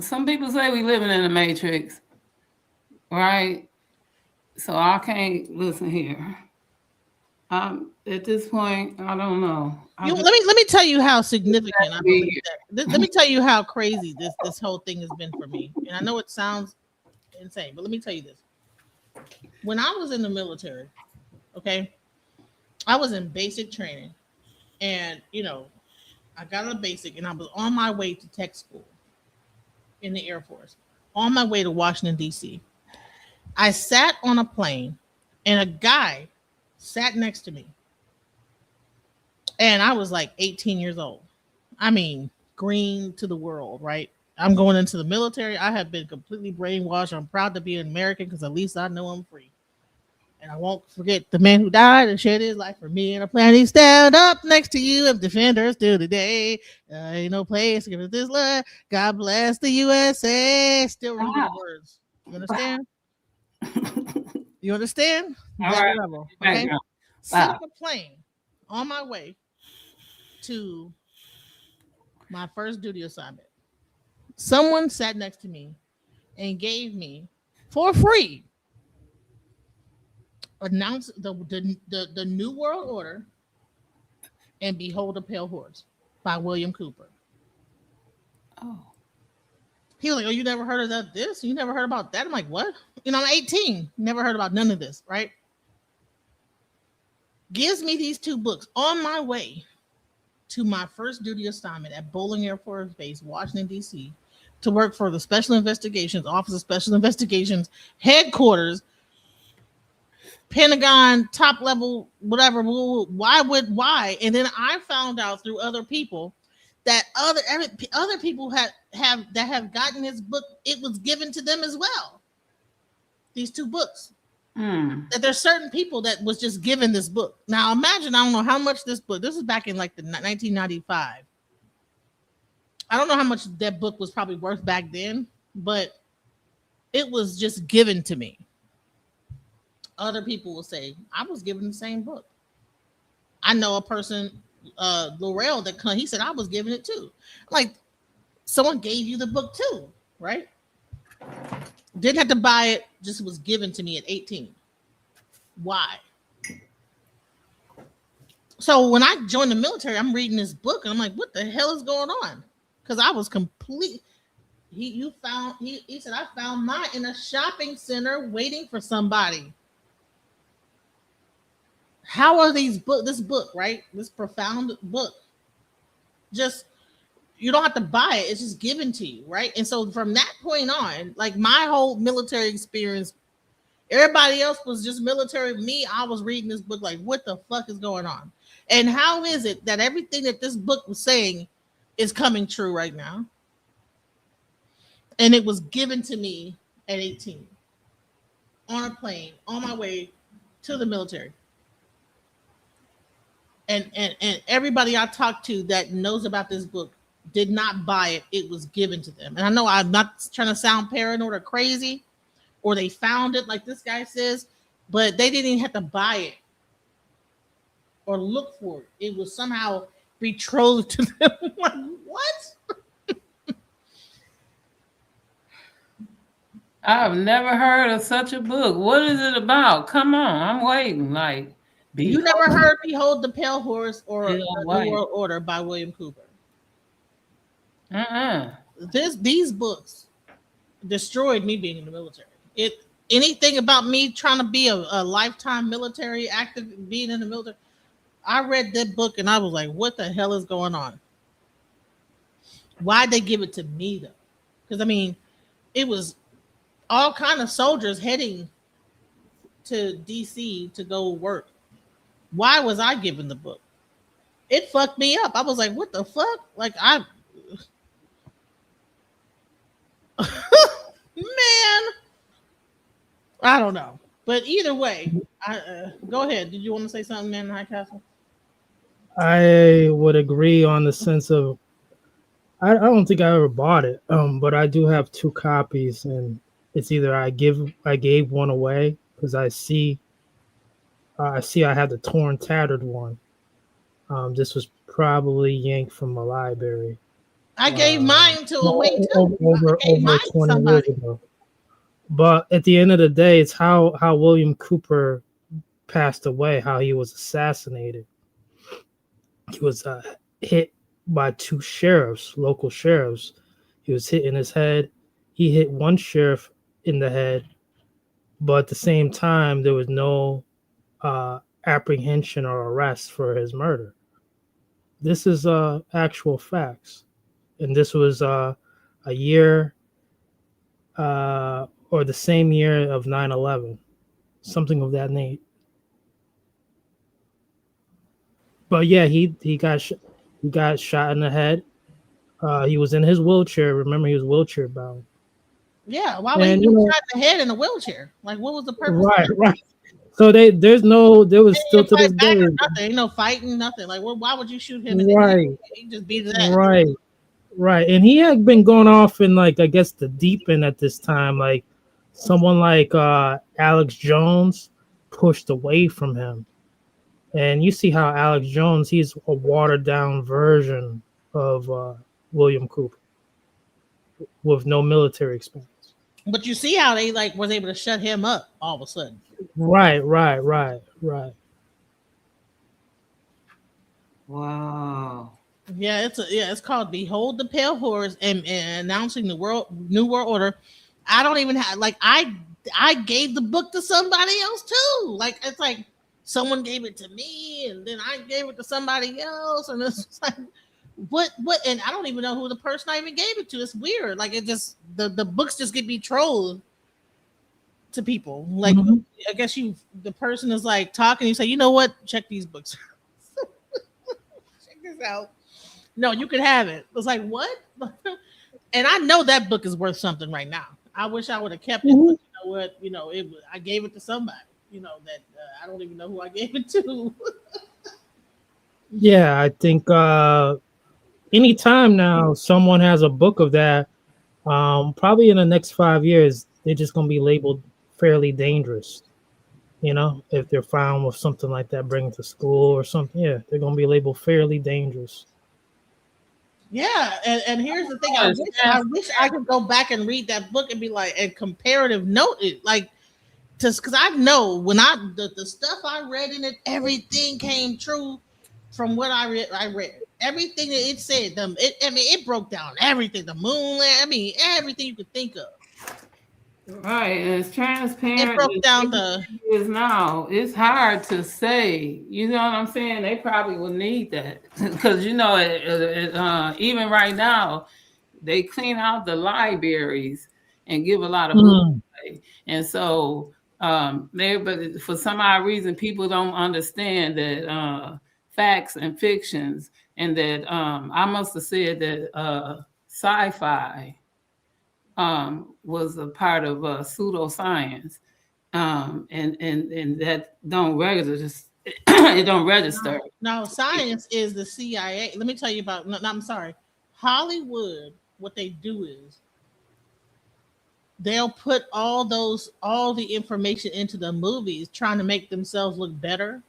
some people say we living in a matrix, right? So I can't listen here. At this point, I don't know. Let me tell you how significant I believe that. Let me tell you how crazy this whole thing has been for me. And I know it sounds insane, but let me tell you this. When I was in the military, okay, I was in basic training, and you know, I got a basic, and I was on my way to tech school in the Air Force, on my way to Washington, D.C. I sat on a plane, and a guy sat next to me. And I was like 18 years old. I mean, green to the world, right? I'm going into the military. I have been completely brainwashed. I'm proud to be an American because at least I know I'm free. And I won't forget the man who died and shed his life for me. And a plan he stand up next to you and defenders till today. Ain't no place to give us this love. God bless the USA. Still remember the words. You understand? You understand? That level. Okay. Sit on a plane on my way to my first duty assignment. Someone sat next to me and gave me for free announce the New World Order and Behold a Pale Horse by William Cooper. Oh. He was like, oh, you never heard of this? You never heard about that? I'm like, what? You know, I'm 18. Never heard about none of this, right? Gives me these two books on my way to my first duty assignment at Bowling Air Force Base, Washington, D.C., to work for the Special Investigations, Office of Special Investigations, headquarters, Pentagon, top level, whatever. Why? And then I found out through other people that other people have gotten his book. It was given to them as well. These two books. That there's certain people that was just given this book. Now imagine, I don't know how much this is back in like the 1995. I don't know how much that book was probably worth back then, but it was just given to me. Other people will say, I was given the same book. I know a person, Laurel, that he said I was given it too. Like, someone gave you the book too, right? Didn't have to buy it, just was given to me at 18. Why? So when I joined the military, I'm reading this book and I'm like, what the hell is going on? Because I was complete. He said, I found mine in a shopping center waiting for somebody. How are this book, right? This profound book. Just, you don't have to buy it. It's just given to you, right? And so from that point on, like my whole military experience, everybody else was just military. Me, I was reading this book like, what the fuck is going on? And how is it that everything that this book was saying is coming true right now? And it was given to me at 18 on a plane on my way to the military. And everybody I talked to that knows about this book did not buy it. It was given to them. And I know I'm not trying to sound paranoid or crazy, or they found it, like this guy says, but they didn't even have to buy it or look for it. It was somehow betrothed to them. Like, what? I've never heard of such a book. What is it about? Come on, I'm waiting. Like, you never heard Behold the Pale Horse or The New White. World Order by William Cooper? Uh-uh. These books destroyed me being in the military. Anything about me trying to be a lifetime military active, being in the military. I read that book and I was like, what the hell is going on? Why'd they give it to me though? Because I mean, it was all kind of soldiers heading to DC to go work. Why was I given the book? It fucked me up. I was like, what the fuck? Like man, I don't know. But either way, go ahead. Did you want to say something, man, High Castle? I would agree on the sense of I don't think I ever bought it, but I do have 2 copies, and it's either I gave one away because I see I have the torn, tattered one. This was probably yanked from a library. I gave mine to away too. Over 20 years ago. But at the end of the day, it's how William Cooper passed away, how he was assassinated. He was hit by 2 sheriffs, local sheriffs. He was hit in his head. He hit one sheriff in the head, but at the same time, there was no apprehension or arrest for his murder. This is actual facts. And this was a year or the same year of 9/11, something of that nature. But yeah, he got shot in the head. He was in his wheelchair. Remember, he was wheelchair bound. Yeah, why would he get shot in the head in a wheelchair? Like, what was the purpose? Right. So there was still to this day. Nothing. Ain't no fighting, nothing. Like, why would you shoot him? Right. He just beat his ass. Right. And he had been going off in, like, I guess, the deep end at this time. Like, someone like Alex Jones pushed away from him. And you see how Alex Jones, he's a watered down version of William Cooper with no military experience. But you see how they was able to shut him up all of a sudden. Right. Wow. Yeah, it's called Behold the Pale Horse and announcing the New World Order. I don't even have I gave the book to somebody else too. Like, it's like someone gave it to me and then I gave it to somebody else, and it's like what and I don't even know who the person I even gave it to. It's weird. Like, it just the books just get betrothed to people. Like, I guess the person is like talking, you say, you know what, check these books. Check this out. No, you can have it. It's like, what? And I know that book is worth something right now. I wish I would have kept it. But you know what? I gave it to somebody. That I don't even know who I gave it to. Yeah, I think anytime now someone has a book of that, probably in the next 5 years, they're just going to be labeled fairly dangerous. If they're found with something like that, bring it to school or something, yeah, they're going to be labeled fairly dangerous. Yeah, and here's the thing: I wish I could go back and read that book and be like, and comparative note it, like, just because I know when the stuff I read in it, everything came true from what I read. Everything that it said, it broke down everything. The moon, everything you could think of. Right, as transparent it broke down is now, it's hard to say. You know what I'm saying? They probably will need that because even right now, they clean out the libraries and give a lot of books away. And so, but for some odd reason, people don't understand that facts and fictions, and that I must have said that sci-fi was a part of pseudoscience, and that don't register. It don't register. No, science is the CIA. Let me tell you about. No, I'm sorry, Hollywood. What they do is they'll put all the information into the movies trying to make themselves look better,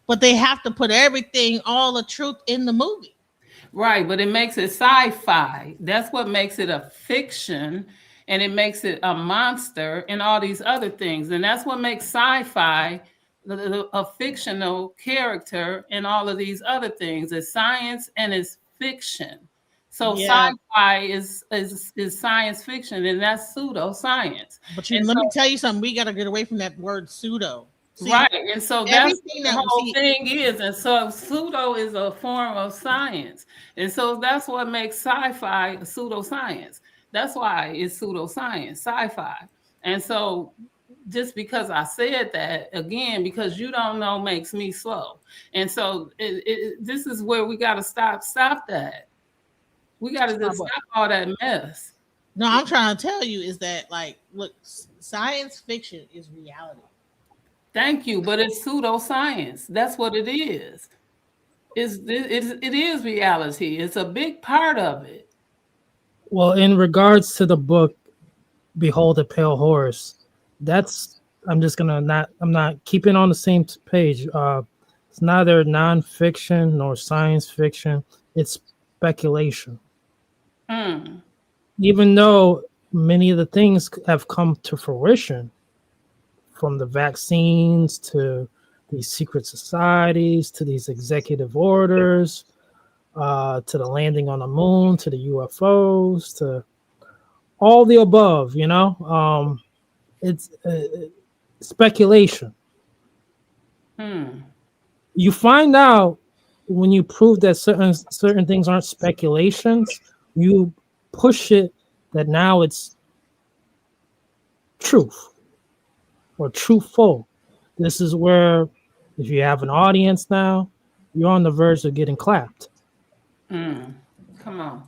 but they have to put everything, all the truth in the movie. Right, but it makes it sci-fi. That's what makes it a fiction, and it makes it a monster and all these other things. And that's what makes sci-fi a fictional character and all of these other things. It's science and it's fiction. So Yeah. sci-fi is science fiction, and that's pseudoscience. But And let me tell you something. We got to get away from that word pseudo. See, right, and so that's everything the that we whole see- thing is, and so pseudo is a form of science, and so that's what makes sci-fi pseudoscience. That's why it's pseudoscience, sci-fi. And so just because I said that, again, because you don't know makes me slow. And so this is where we got to stop that. We got to just stop all that mess. No, I'm trying to tell you is that, like, look, science fiction is reality. Thank you, but it's pseudoscience. That's what it is. It is reality. It's a big part of it. Well, in regards to the book, Behold the Pale Horse, I'm not keeping on the same page. It's neither nonfiction nor science fiction. It's speculation. Even though many of the things have come to fruition, from the vaccines to these secret societies to these executive orders, to the landing on the moon, to the UFOs, to all the above, it's speculation. You find out when you prove that certain things aren't speculations, you push it that now it's truth or truthful. This is where, if you have an audience now, you're on the verge of getting clapped. Come on.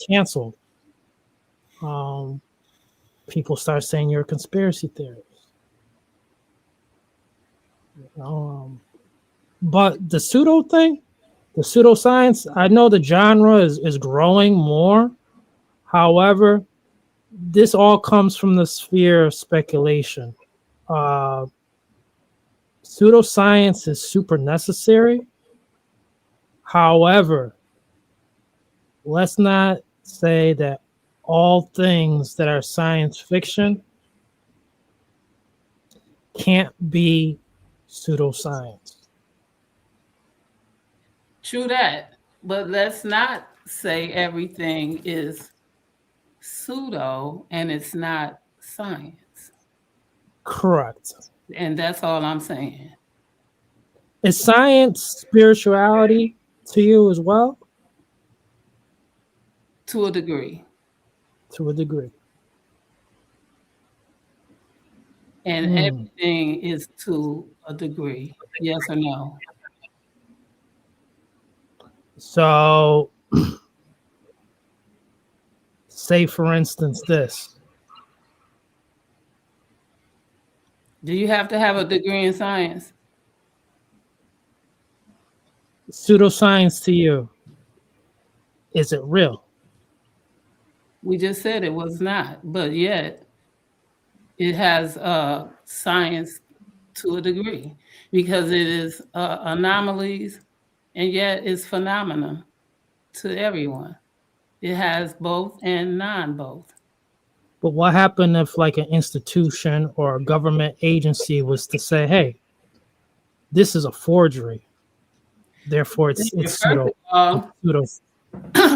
Canceled. People start saying you're a conspiracy theorist. But the pseudo thing, the pseudoscience, I know the genre is growing more. However, this all comes from the sphere of speculation. Pseudoscience is super necessary. However, let's not say that all things that are science fiction can't be pseudoscience. True that. But let's not say everything is pseudo and it's not science. Correct. And that's all I'm saying. Is science spirituality to you as well? To a degree. To a degree. And everything is to a degree. Yes or no? So, say for instance this. Do you have to have a degree in science? Pseudoscience to you, is it real? We just said it was not, but yet it has science to a degree because it is anomalies and yet it's phenomena to everyone. It has both and non-both. But what happened if like an institution or a government agency was to say, hey, this is a forgery, therefore it's pseudo.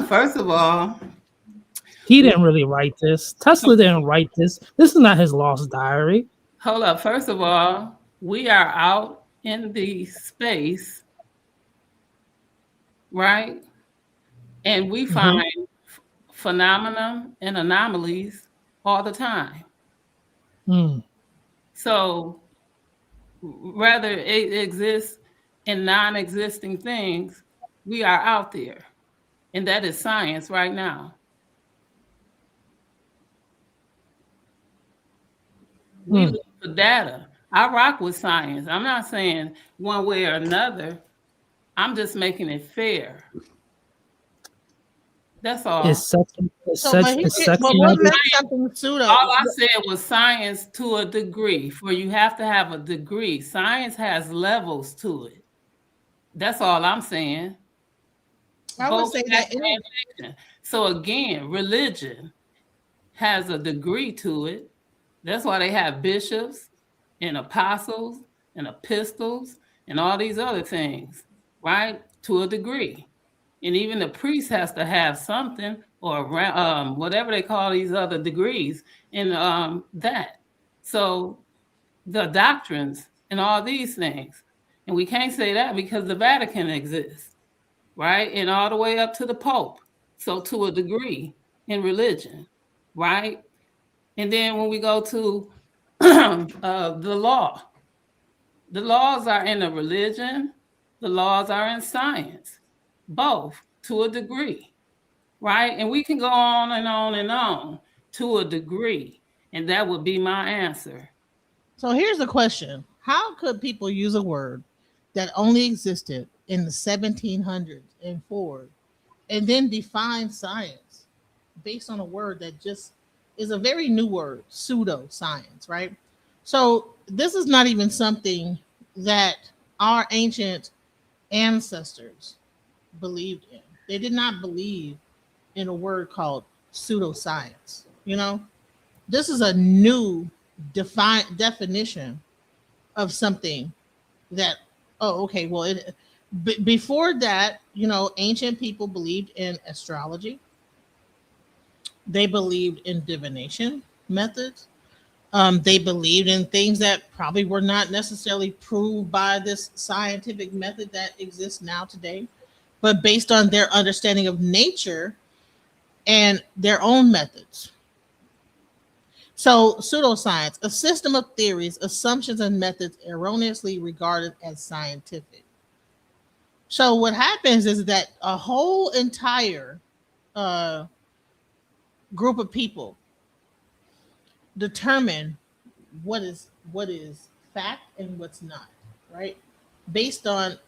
First of all, he didn't really write this. Tesla didn't write this. This is not his lost diary. Hold up. First of all, we are out in the space, right? And we find phenomena and anomalies all the time. So rather it exists in non-existing things, we are out there. And that is science right now. We look for data. I rock with science. I'm not saying one way or another. I'm just making it fair. That's all. Is sex What makes something pseudo? All I said was science to a degree. For you have to have a degree. Science has levels to it. That's all I'm saying. I would say that. So again, religion has a degree to it. That's why they have bishops and apostles and epistles and all these other things, right? To a degree. And even the priest has to have something, or whatever they call these other degrees in that. So the doctrines and all these things. And we can't say that because the Vatican exists, right? And all the way up to the Pope. So to a degree in religion, right? And then when we go to the law, the laws are in the religion, the laws are in science, both to a degree, right? And we can go on and on and on to a degree, and that would be my answer. So here's the question. How could people use a word that only existed in the 1700s and forward and then define science based on a word that just is a very new word, pseudoscience, right? So this is not even something that our ancient ancestors believed in. They did not believe in a word called pseudoscience. You know, this is a new definition of something that, before that, you know, ancient people believed in astrology. They believed in divination methods. They believed in things that probably were not necessarily proved by this scientific method that exists now today, but based on their understanding of nature and their own methods. So pseudoscience, a system of theories, assumptions, and methods erroneously regarded as scientific. So what happens is that a whole entire group of people determine what is fact and what's not, right? Based on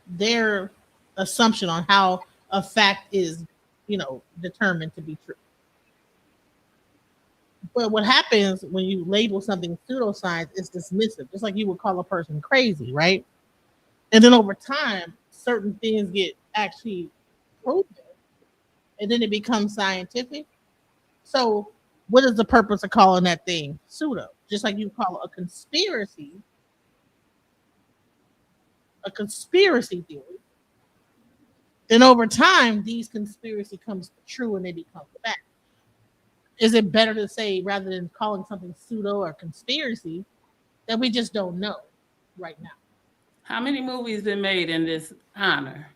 their assumption on how a fact is, you know, determined to be true. But what happens when you label something pseudoscience is dismissive, just like you would call a person crazy, right? And then over time, certain things get actually proven, and then it becomes scientific. So what is the purpose of calling that thing pseudo? Just like you call a conspiracy theory. Then over time, these conspiracy comes true and they become fact. Is it better to say, rather than calling something pseudo or conspiracy, that we just don't know right now? How many movies been made in this honor?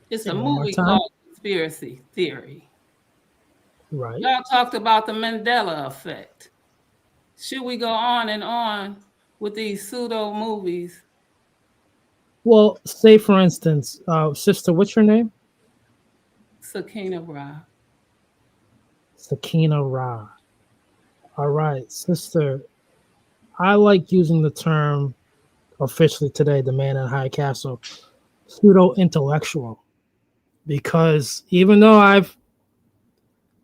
It's a movie called Conspiracy Theory. Right. Y'all talked about the Mandela effect. Should we go on and on with these pseudo movies? Well, say for instance, sister, what's your name? Sakina Ra. Sakina Ra. All right, sister. I like using the term officially today, the man in high castle, pseudo-intellectual, because even though I've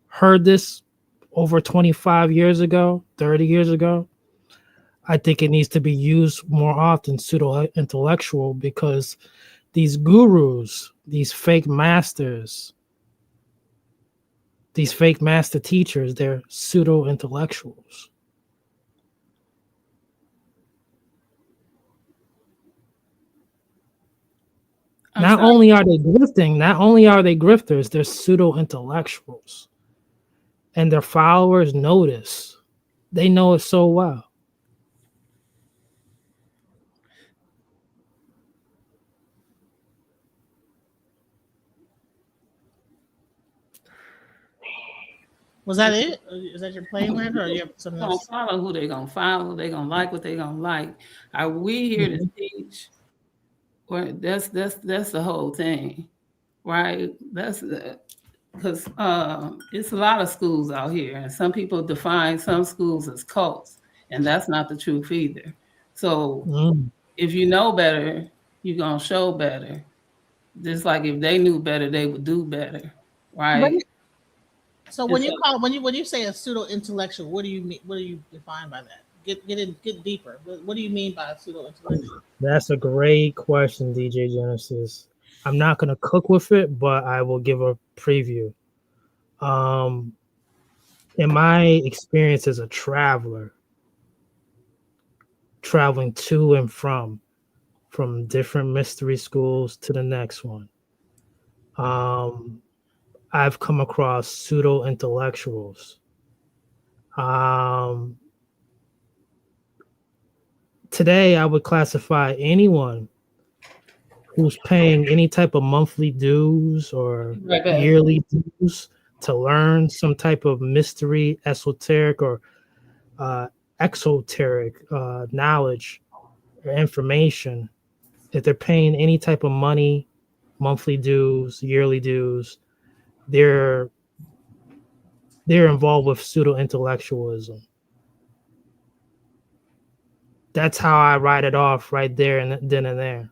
heard this over 25 years ago, 30 years ago, I think it needs to be used more often, pseudo-intellectual, because these gurus, these fake masters, these fake master teachers, they're pseudo-intellectuals. Not only are they grifters, they're pseudo-intellectuals. And their followers notice. They know it so well. Was that it? Is that your plain land, or you have something else? Gonna follow who they're gonna follow. They're gonna like what they're gonna like. Are we here to teach? Or that's the whole thing, right? That's because it's a lot of schools out here, and some people define some schools as cults, and that's not the truth either. So if you know better, you're gonna show better, Just like if they knew better, they would do better, right? So when you say a pseudo intellectual, what do you mean? What do you define by that? Get deeper. What do you mean by a pseudo intellectual? That's a great question, DJ Genesis. I'm not gonna cook with it, but I will give a preview. In my experience as a traveler, traveling to and from different mystery schools to the next one, I've come across pseudo intellectuals. Today, I would classify anyone who's paying any type of monthly dues or yearly dues to learn some type of mystery, esoteric, or exoteric knowledge or information. If they're paying any type of money, monthly dues, yearly dues, they're involved with pseudo intellectualism. That's how I write it off right there and then and there.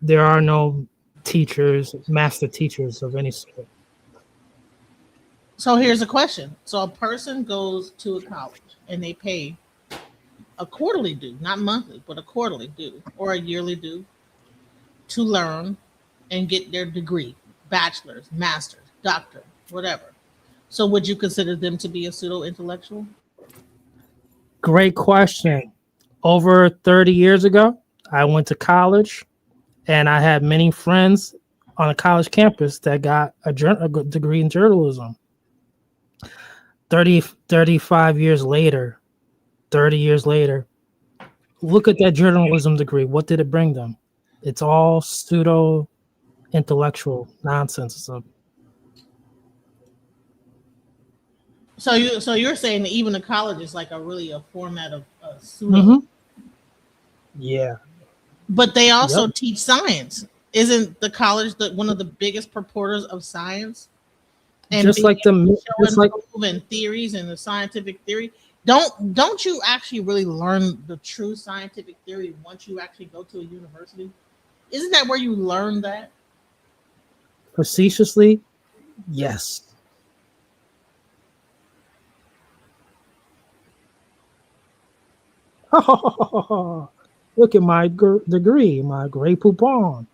There are no teachers, master teachers of any sort. So here's a question. So a person goes to a college and they pay a quarterly due, not monthly, but a quarterly due or a yearly due to learn and get their degree, bachelor's, master's, doctor, whatever. So would you consider them to be a pseudo intellectual? Great question. Over 30 years ago, I went to college and I had many friends on a college campus that got a degree in journalism. 35 years later, 30 years later, look at that journalism degree. What did it bring them? It's all pseudo intellectual nonsense. So you're saying that even the college is like a format of pseudo. Yeah. But they also teach science. Isn't the college one of the biggest purporters of science? And just like and theories and the scientific theory. Don't you actually really learn the true scientific theory once you actually go to a university? Isn't that where you learn that? Facetiously, yes. Look at my degree, my Grey Poupon.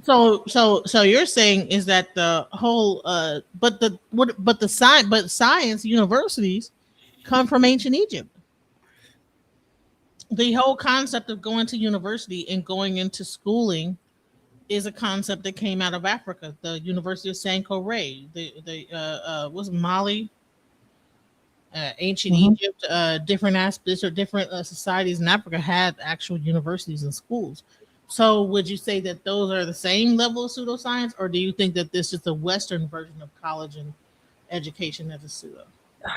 So you're saying is that the whole science universities come from ancient Egypt. The whole concept of going to university and going into schooling is a concept that came out of Africa. The University of Cowerie, was Mali, ancient Egypt, different aspects or different societies in Africa had actual universities and schools. So would you say that those are the same level of pseudoscience, or do you think that this is the Western version of college and education as a pseudo?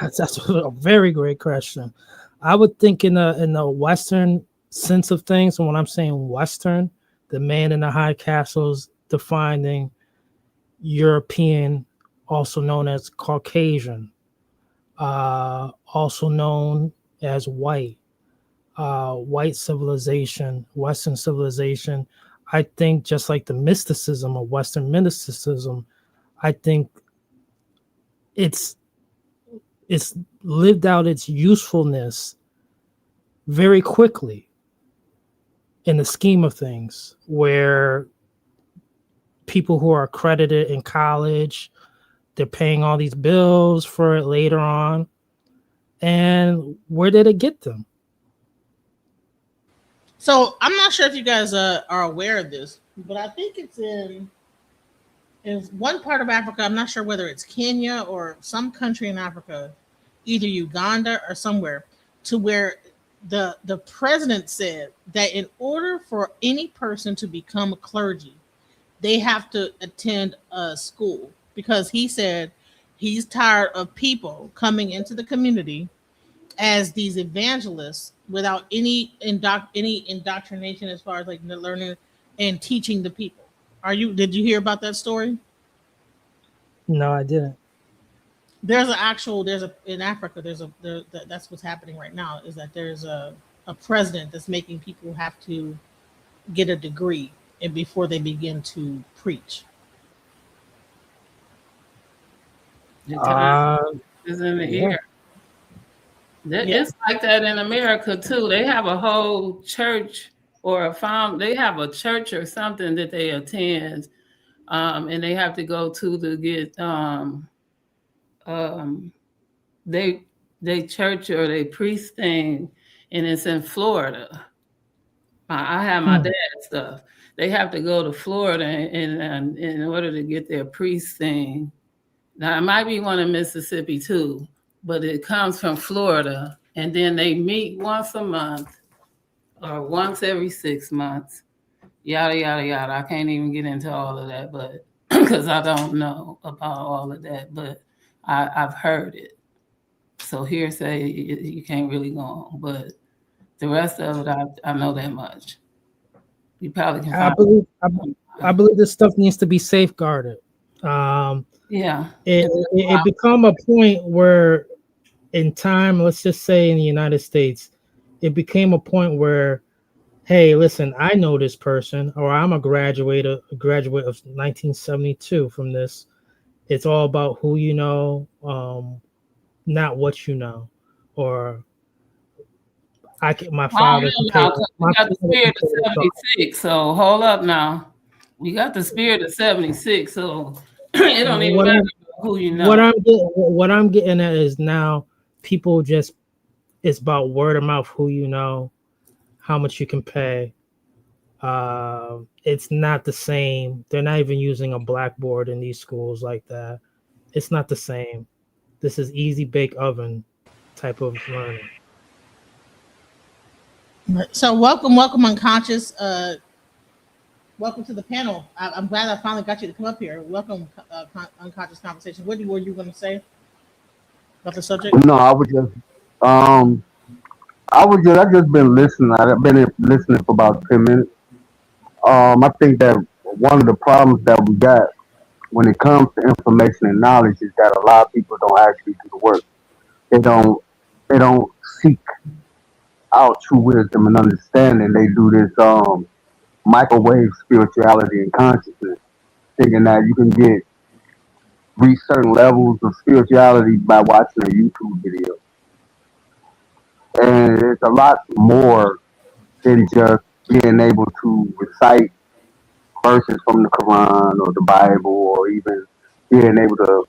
That's a very great question. I would think in the Western sense of things, and when I'm saying Western, the man in the high castles defining European, also known as Caucasian, also known as white. White civilization, Western civilization. I think just like the mysticism of Western mysticism, I think it's lived out its usefulness very quickly in the scheme of things, where people who are accredited in college, they're paying all these bills for it later on. And where did it get them? So I'm not sure if you guys are aware of this, but I think it's in one part of Africa. I'm not sure whether it's Kenya or some country in Africa, either Uganda or somewhere, to where the president said that in order for any person to become a clergy, they have to attend a school, because he said he's tired of people coming into the community as these evangelists without any indoctrination as far as like learning and teaching the people. Did you hear about that story? No, I didn't. In Africa, that's what's happening right now, is that there's a president that's making people have to get a degree and before they begin to preach? The time is in the Yeah. air. It's like that in America too. They have a whole church or a farm. They have a church or something that they attend, and they have to go to get they church or they priest thing, and it's in Florida. I have my dad's stuff. They have to go to Florida in order to get their priest thing. Now it might be one in Mississippi too, but it comes from Florida, and then they meet once a month or once every 6 months. Yada yada yada. I can't even get into all of that, but because I don't know about all of that, but I've heard it. So hearsay, you can't really go on, but the rest of it, I know that much. You probably can find. I believe this stuff needs to be safeguarded. Yeah, it become a point where, in time, let's just say in the United States, it became a point where, hey, listen, I know this person, or I'm a graduate of 1972 from this. It's all about who you know, not what you know, or my father. We got the spirit of 76. So hold up now. We got the spirit of 76. So it don't even matter who you know. What I'm getting at is now people just, it's about word of mouth, who you know, how much you can pay. It's not the same. They're not even using a blackboard in these schools like that. It's not the same. This is easy bake oven type of learning. So welcome, Unconscious. Welcome to the panel. I'm glad I finally got you to come up here. Welcome, Unconscious Conversation. What were you going to say about the subject? No, I just been listening. I've been listening for about 10 minutes. I think that one of the problems that we got when it comes to information and knowledge is that a lot of people don't actually do the work. They don't seek out true wisdom and understanding. They do this microwave spirituality and consciousness, thinking that you can reach certain levels of spirituality by watching a YouTube video. And it's a lot more than just being able to recite verses from the Quran or the Bible, or even being able to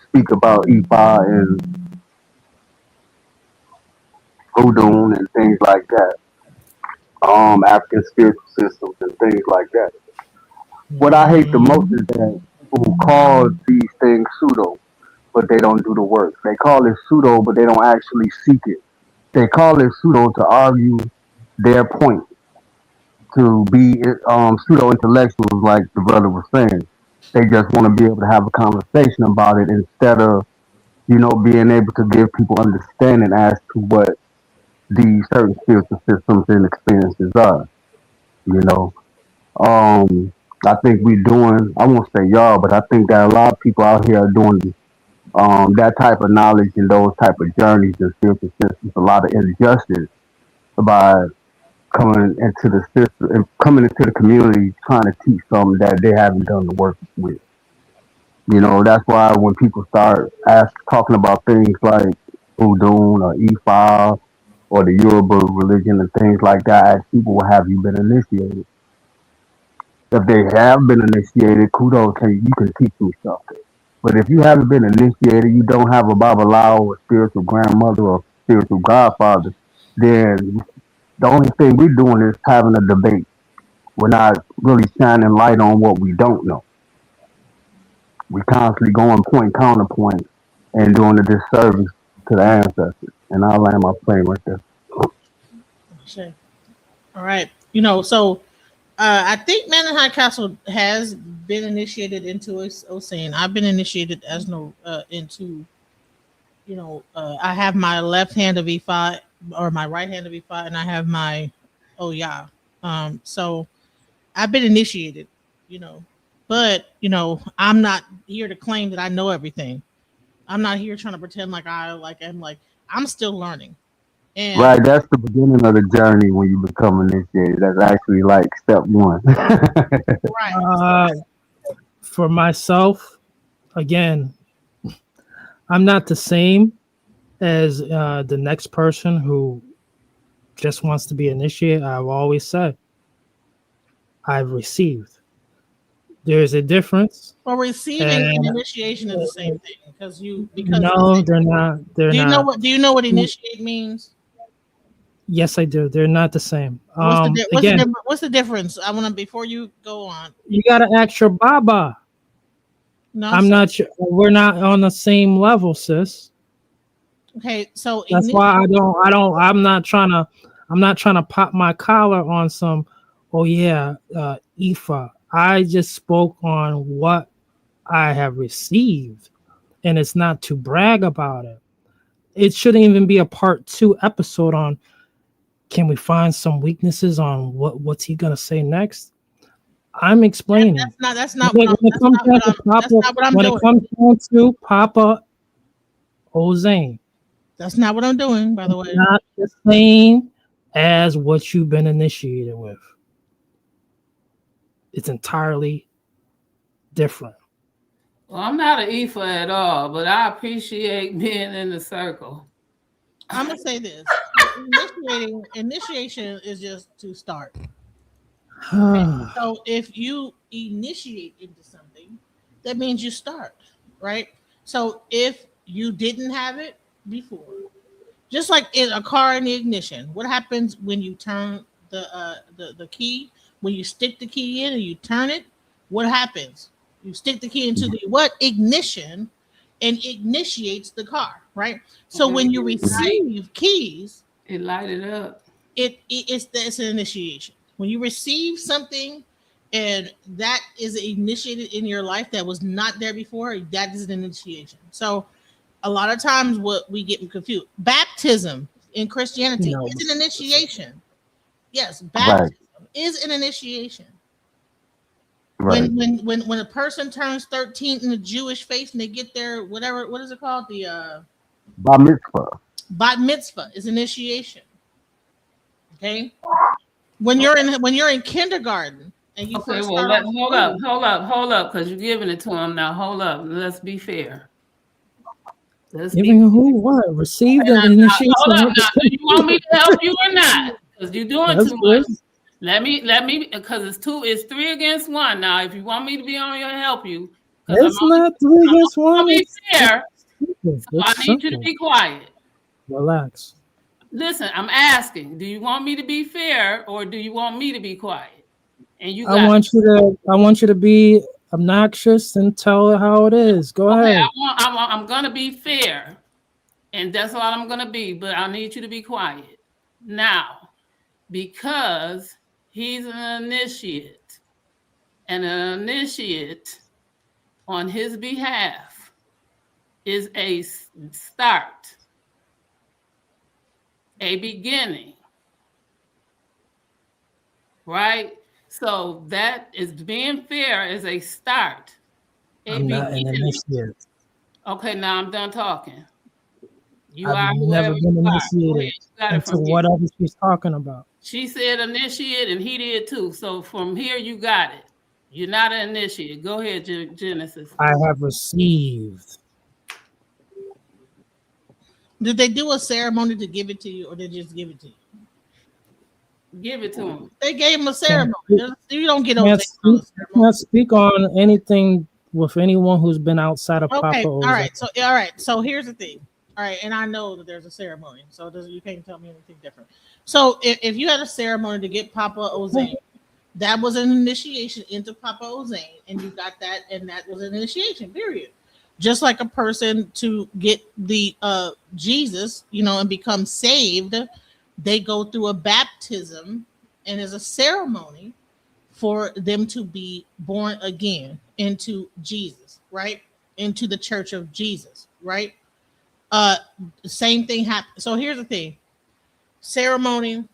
speak about Ifa and voodoo and things like that. African spiritual systems and things like that. What I hate the most is that people call these things pseudo, but they don't do the work. They call it pseudo, but they don't actually seek it. They call it pseudo to argue their point, to be pseudo intellectuals, like the brother was saying. They just want to be able to have a conversation about it instead of, being able to give people understanding as to what these certain spiritual systems and experiences are. I think I won't say y'all, but I think that a lot of people out here are doing that type of knowledge and those type of journeys and spiritual systems a lot of injustice by coming into the system and coming into the community trying to teach something that they haven't done the work with. That's why when people start talking about things like voodoo or Ifa or the Yoruba religion and things like that, I ask people, well, have you been initiated? If they have been initiated, kudos, you can teach me something. But if you haven't been initiated, you don't have a Babalao or spiritual grandmother or spiritual godfather, then the only thing we're doing is having a debate. We're not really shining light on what we don't know. We're constantly going point counterpoint and doing a disservice to the ancestors. And I'll land my plane right there. Sure. All right. So I think Man in High Castle has been initiated into Osane. I've been initiated into, I have my left hand of E5 or my right hand of E5, and I have my Oya. So I've been initiated, but I'm not here to claim that I know everything. I'm not here trying to pretend I'm still learning. And Right, that's the beginning of the journey when you become initiated. That's actually like step one. right. Uh, for myself, again, I'm not the same as the next person who just wants to be initiated. I've always said I've received. There's a difference, Well, receiving and and initiation is the same thing because no, they're not. They're do you know not. what initiate means? Yes, I do. They're not the same. What's Again, what's the difference? I want to before you go on. you gotta ask your Baba. No, I'm sir. not sure. We're not on the same level, sis. Okay, so That's why I'm not trying to pop my collar on some, oh yeah, Ifa. I just spoke on what I have received, and it's not to brag about it. It shouldn't even be a part 2 episode on, can we find some weaknesses on what's he gonna say next? I'm explaining. that's not what I'm When it doing. comes down to Papa Ozane, That's not what I'm doing, by the way. not the same as what you've been initiated with. It's entirely different. Well, I'm not an Ifa at all, but I appreciate being in the circle. I'm gonna say this: initiation is just to start. Okay? So if you initiate into something, that means you start, right? So if you didn't have it before, just like in a car in the ignition, what happens when you turn the key? When you stick the key in and you turn it, what happens? You stick the key into the what ignition, and initiates the car, right? So when you receive keys, it lighted up. It's an initiation. When you receive something and that is initiated in your life that was not there before, that is an initiation. So a lot of times what we get confused, baptism in Christianity is an initiation. Yes, baptism is an initiation. Right. When a person turns 13 in the Jewish faith and they get their whatever, what is it called? The Bar mitzvah. bat mitzvah is initiation. Okay. When you're in kindergarten and you Okay, first well, start hold up, because you're giving it to him now. Hold up, let's be fair. Giving who what? Receive the initiation. Hold up now. Do you want me to help you or not? Because you're doing too much. Let me, because it's 3 against 1 now. If you want me to be on here and help you, it's not 3 against 1. Be fair. So I need you to be quiet. Relax. Listen, I'm asking, do you want me to be fair or do you want me to be quiet? And I want you to be obnoxious and tell it how it is. Go ahead. I'm gonna be fair, and that's all I'm gonna be. But I need you to be quiet now, because he's an initiate, and an initiate on his behalf is a start, a beginning, right? So that is being fair as a start. I'm not an initiate. Okay, now I'm done talking. I've never been initiated into whatever she's talking about. She said initiate and he did too. So from here, you got it. You're not an initiate. Go ahead, Genesis. I have received. Did they do a ceremony to give it to you, or did they just give it to you? Give it to him. They gave him a ceremony. You don't get over can't speak on anything with anyone who's been outside of Papa. All right. So here's the thing. All right, and I know that there's a ceremony, so you can't tell me anything different. So if you had a ceremony to get Papa Ozane, that was an initiation into Papa Ozane, and you got that, and that was an initiation. Period. Just like a person to get the Jesus, and become saved, they go through a baptism, and there's a ceremony for them to be born again into Jesus, right? Into the church of Jesus, right? The same thing happened. So here's the thing: ceremony,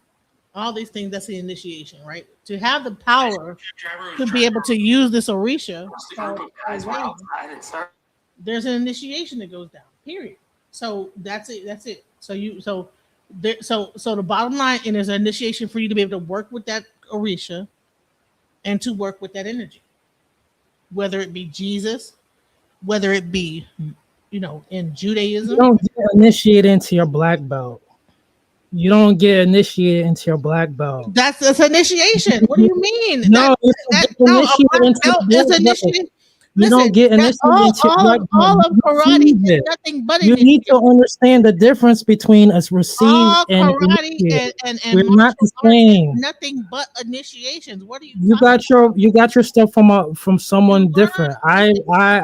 all these things, that's the initiation, right? To have the power to be able to use this Orisha, there's an initiation that goes down, period. So that's it. So So the bottom line, and there's an initiation for you to be able to work with that Orisha and to work with that energy, whether it be Jesus, whether it be, in You Judaism. don't get initiated into your black belt. You don't get initiated into your black belt. That's initiation. What do you mean? No, you don't get No, a initiated black into belt your is black belt. initiated. You Listen, don't get initiated into your black belt. all of You karate receive is it. nothing but You need initiation. to understand the difference between us received All and karate initiated. and We're not martial the arts is same. nothing but initiations. What are you You talking got your stuff from someone You different. are-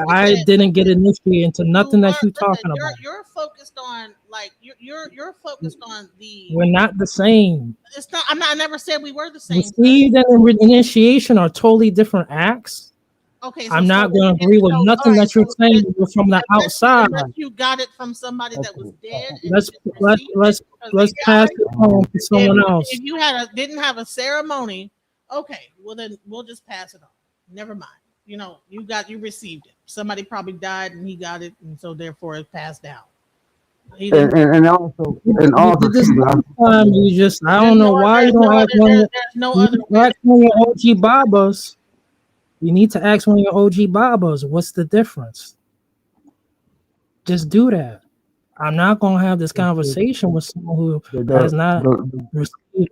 I didn't get initiated into nothing that you talking about. You're focused on like you're focused on the. We're not the same. It's not. I never said we were the same. Received and initiation are totally different acts. Okay, I'm not going to agree with nothing that you're saying from the outside. Unless you got it from somebody that was dead. And Let's you just received it, because let's they pass already- it on to someone else. If you didn't have a ceremony, okay, well then we'll just pass it on. Never mind. You received it. Somebody probably died and he got it, and so therefore it passed down. And also This time you just I don't know why you don't ask one. There's no other way. Ask one of your OG Babas. You need to ask one of your OG Babas. What's the difference? Just do that. I'm not gonna have this conversation with someone who has not received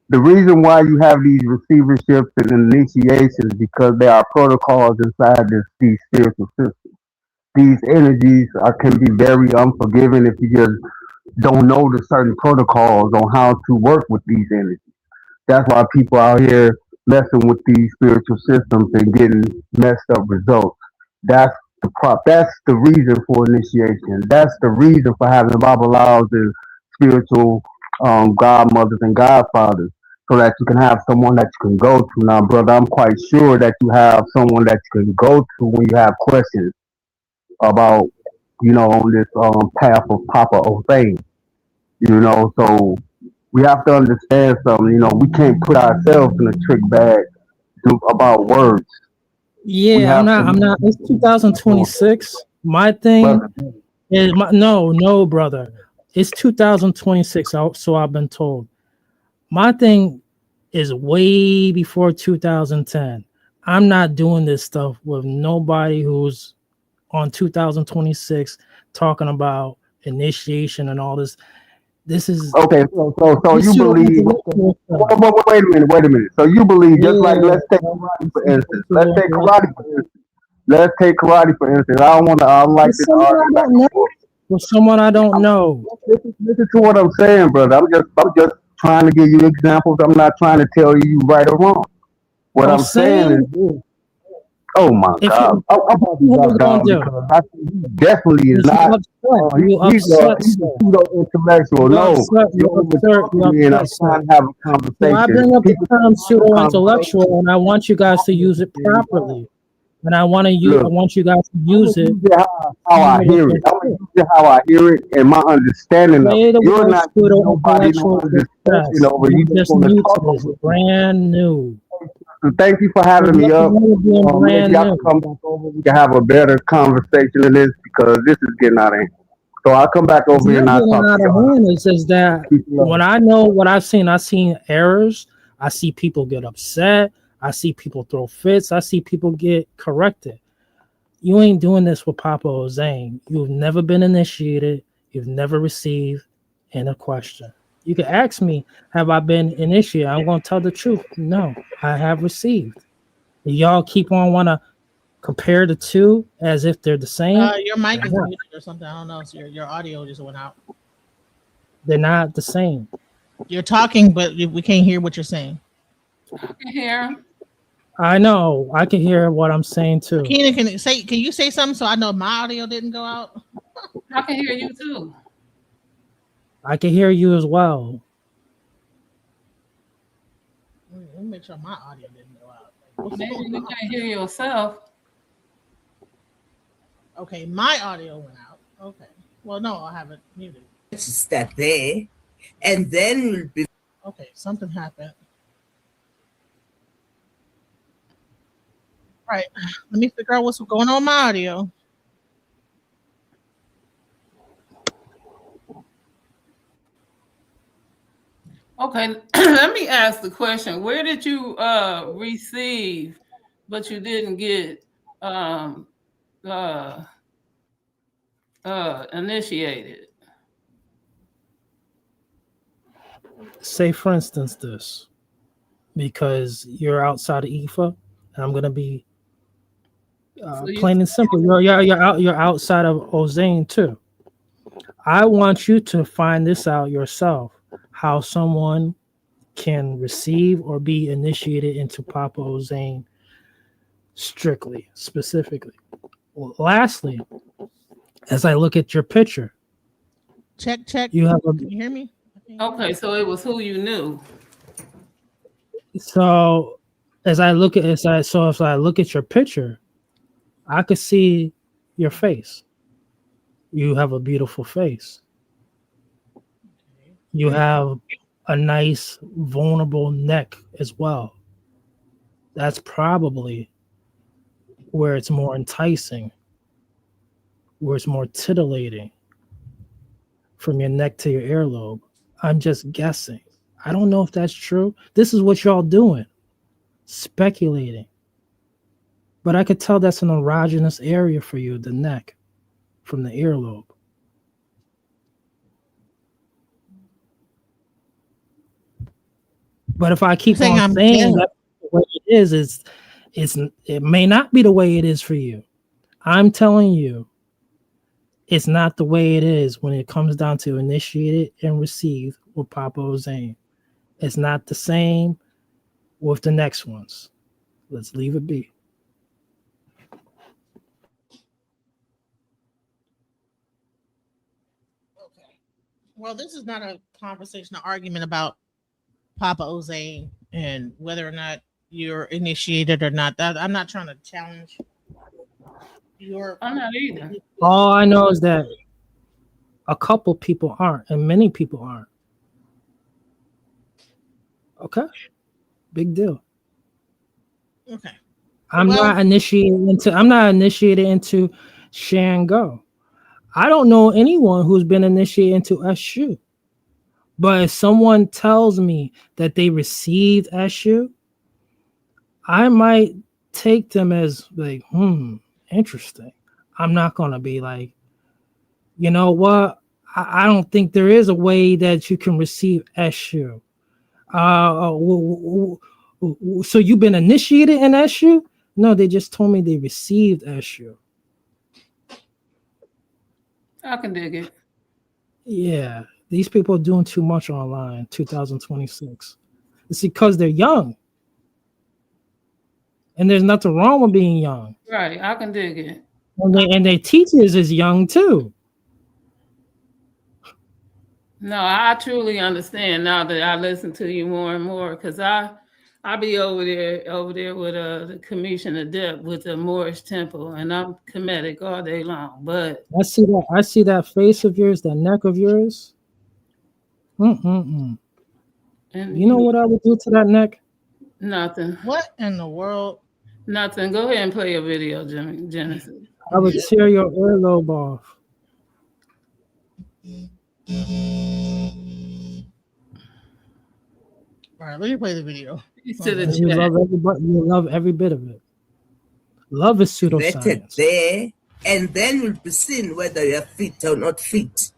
the reason why you have these receiverships and initiations because there are protocols inside these spiritual systems. These energies can be very unforgiving if you just don't know the certain protocols on how to work with these energies. That's why people out here messing with these spiritual systems and getting messed up results. That's That's the reason for initiation. That's the reason for having Babalawos and spiritual godmothers and godfathers, so that you can have someone that you can go to. Now, brother, I'm quite sure that you have someone that you can go to when you have questions about, on this path of Papa Obey. So we have to understand something. We can't put ourselves in a trick bag about words. Yeah, I'm not. It's 2026. My thing is no, brother. It's 2026. So I've been told. My thing is way before 2010. I'm not doing this stuff with nobody who's on 2026 talking about initiation and all this. This is okay. So you believe? Wait a minute. So you believe just like let's take karate for instance. Let's take karate for instance. I don't want to. I don't like this argument. With someone I don't know. Listen to what I'm saying, brother. I'm just trying to give you examples. I'm not trying to tell you right or wrong. What I'm saying is this. Oh my God! I'm about to drop down because I think he definitely is not. He's a pseudo intellectual. No, you're I'm trying to have a conversation. So I bring up the term pseudo intellectual, and I want you guys to use it properly. And I want you guys to use it how I hear it. I'm gonna use it how I hear it and my understanding of it. You're not nobody no discussion over. You just want to talk over. Brand new. So thank you for having me up. Maybe I can come back over. We can have a better conversation than this because this is getting out of hand. So I'll come back over here and I'll talk to you. It says that when I know what I've seen errors. I see people get upset. I see people throw fits. I see people get corrected. You ain't doing this with Papa Ozane. You've never been initiated. You've never received in a question. You can ask me, have I been initiated? I'm going to tell the truth. No, I have received. Y'all keep on want to compare the two as if they're the same. Your mic is muted or something. I don't know. So your audio just went out. They're not the same. You're talking, but we can't hear what you're saying. I can hear. I know. I can hear what I'm saying too. Keenan, can you say something so I know my audio didn't go out? I can hear you too. I can hear you as well. Let me make sure my audio didn't go out. Maybe you can't hear yourself. Okay, my audio went out. Okay. Well, no, I haven't muted. It's that there, and then we'll be. Okay, something happened. All right, let me figure out what's going on with my audio. Okay, let me ask the question. Where did you receive, but you didn't get initiated? Say, for instance, this, because you're outside of IFA, and I'm gonna be plain and simple. You're outside of Ozane too. I want you to find this out yourself. How someone can receive or be initiated into Papa Ozane strictly, specifically. Well, lastly, as I look at your picture, check. You have a, Can you hear me? Okay, so it was who you knew. So as I look at if I look at your picture, I could see your face. You have a beautiful face. You have a nice vulnerable neck as well. That's probably where it's more enticing, where it's more titillating from your neck to your earlobe. I'm just guessing. I don't know if that's true. This is what y'all doing, speculating. But I could tell that's an erogenous area for you, the neck, from the earlobe. But if I keep on saying that the way it is, it may not be the way it is for you. I'm telling you, it's not the way it is when it comes down to initiated and received with Papa Ozane. It's not the same with the next ones. Let's leave it be. Okay. Well, this is not a conversation, an argument about Papa Ozane and whether or not you're initiated or not. That I'm not trying to challenge your. I'm not either. All I know is that a couple people aren't, and many people aren't. Okay, big deal. Okay. I'm not initiated into Shango. I don't know anyone who's been initiated into SU. But if someone tells me that they received SU, I might take them as like, interesting. I'm not gonna be like, you know what? I don't think there is a way that you can receive SU. So you've been initiated in SU? No, they just told me they received SU. I can dig it. Yeah, these people are doing too much online. 2026. It's because they're young, and there's nothing wrong with being young. Right, I can dig it. And their teachers is young too. No, I truly understand now that I listen to you more and more, because I be over there with the Commission of Depth with the Moorish Temple, and I'm Kemetic all day long. But I see that face of yours, that neck of yours. And you know what I would do to that neck? Nothing. What in the world? Nothing. Go ahead and play a video, Genesis. I would tear your earlobe off. All right, let me play the video. You love every bit of it. Love is pseudoscience. There, and then will be seen whether you are fit or not fit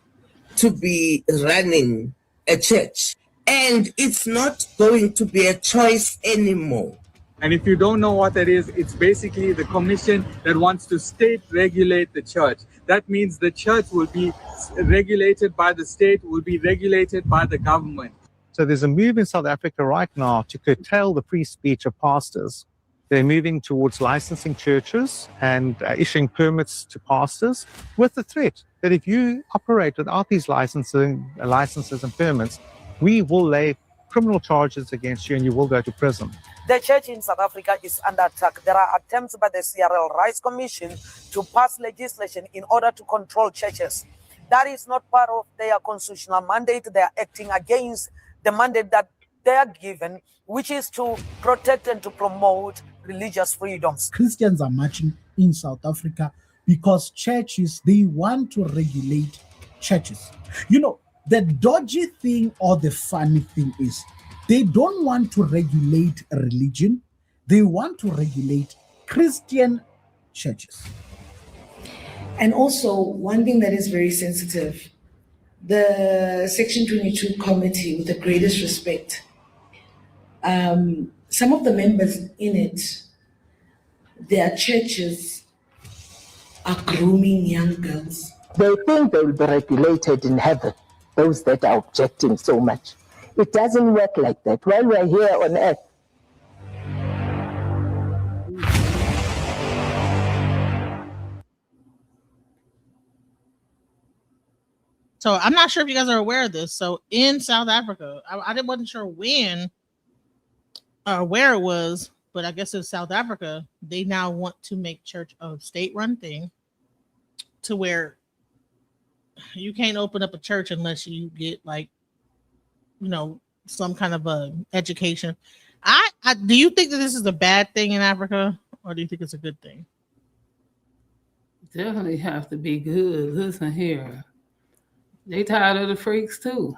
to be running a church. And it's not going to be a choice anymore. And if you don't know what that is, it's basically the commission that wants to state regulate the church. That means the church will be regulated by the state, will be regulated by the government. So there's a move in South Africa right now to curtail the free speech of pastors. They're moving towards licensing churches and issuing permits to pastors with the threat that if you operate without these licenses and permits, we will lay criminal charges against you and you will go to prison. The church in South Africa is under attack. There are attempts by the CRL Rights Commission to pass legislation in order to control churches. That is not part of their constitutional mandate. They are acting against the mandate that they are given, which is to protect and to promote religious freedoms. Christians are marching in South Africa because churches, they want to regulate churches. You know, The dodgy thing or the funny thing is they don't want to regulate religion. They want to regulate Christian churches. And also, one thing that is very sensitive, the Section 22 committee, with the greatest respect, some of the members in it, their churches are grooming young girls. They think they will be regulated in heaven, those that are objecting so much. It doesn't work like that. While we're here on earth, So I'm not sure if you guys are aware of this. So in South Africa, I wasn't sure when or where it was, but I guess it's South Africa. They now want to make church a state-run thing, to where you can't open up a church unless you get like, you know, some kind of a education. I do you think that this is a bad thing in Africa, or do you think it's a good thing? Definitely have to be good. Listen here. They tired of the freaks too.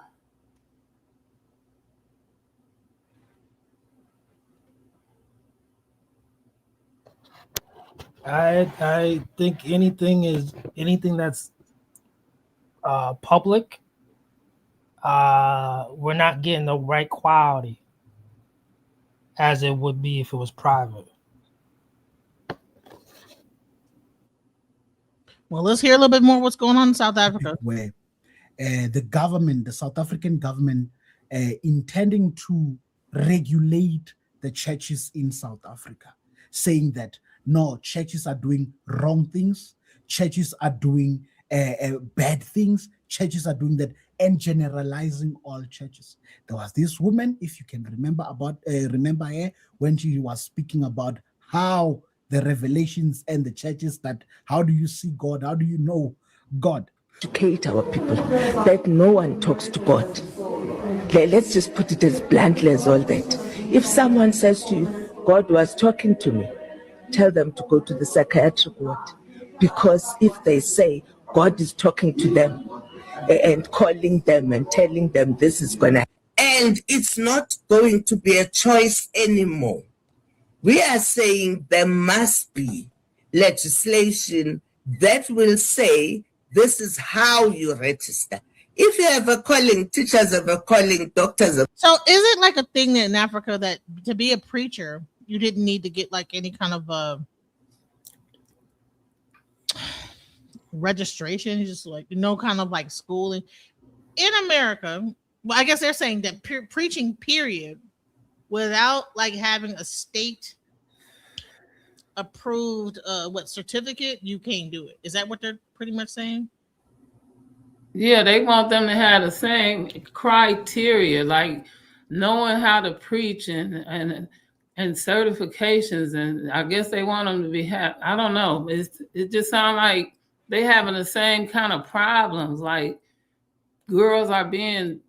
I think anything that's public, we're not getting the right quality as it would be if it was private. Well, let's hear a little bit more what's going on in South Africa. Where the government, the South African government, intending to regulate the churches in South Africa, saying that no, churches are doing wrong things, churches are doing bad things, churches are doing that, and generalizing all churches. There was this woman, if you can remember remember her, when she was speaking about how the revelations and the churches, that how do you see God, how do you know God? educate our people that no one talks to God. Okay, let's just put it as bluntly as all that. If someone says to you, God was talking to me, tell them to go to the psychiatric ward. Because if they say God is talking to them and calling them and telling them this is going to happen, and it's not going to be a choice anymore. We are saying there must be legislation that will say this is how you register. If you have a calling, teachers have a calling, doctors have. So is it like a thing in Africa that to be a preacher, you didn't need to get like any kind of registration? You just like no kind of like schooling. In America, well, I guess they're saying that preaching period, without like having a state approved certificate, you can't do it. Is that what they're pretty much saying? Yeah, they want them to have the same criteria, like knowing how to preach and certifications, and I guess they want them to be I don't know. It just sounds like they having the same kind of problems, like girls are being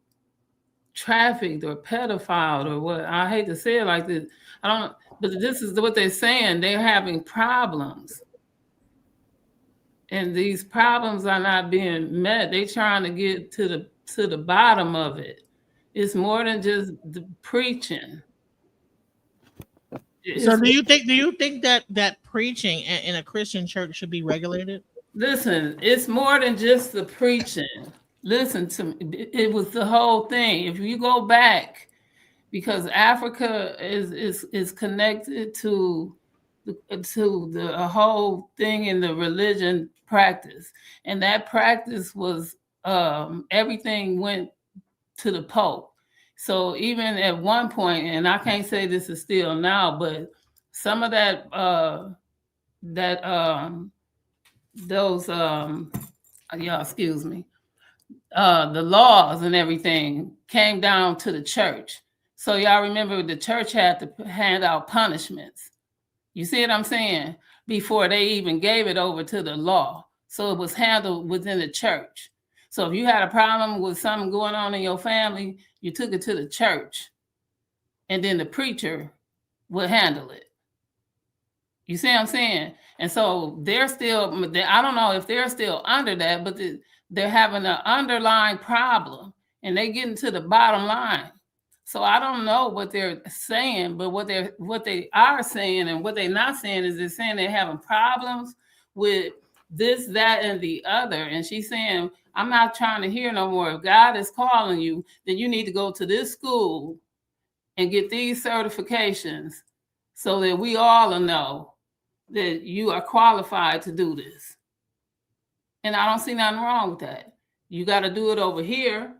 trafficked or pedophiled or what. I hate to say it like this. But this is what they're saying. They're having problems. And these problems are not being met. They're trying to get to the bottom of it. It's more than just the preaching. So do you think that preaching in a Christian church should be regulated? Listen, it's more than just the preaching. Listen to me. It was the whole thing. If you go back, because Africa is connected to the whole thing in the religion practice, and that practice was everything went to the Pope. So even at one point, and I can't say this is still now, but some of the laws and everything came down to the church. So y'all remember the church had to hand out punishments. You see what I'm saying? Before they even gave it over to the law. So it was handled within the church. So if you had a problem with something going on in your family, you took it to the church, and then the preacher would handle it. You see what I'm saying? And so they're still, I don't know if they're still under that, but they're having an underlying problem and they get into the bottom line. So I don't know what they're saying, but what they are saying and what they're not saying is they're saying they're having problems with this, that, and the other. And she's saying, I'm not trying to hear no more. If God is calling you, then you need to go to this school and get these certifications so that we all know that you are qualified to do this. And I don't see nothing wrong with that. You got to do it over here.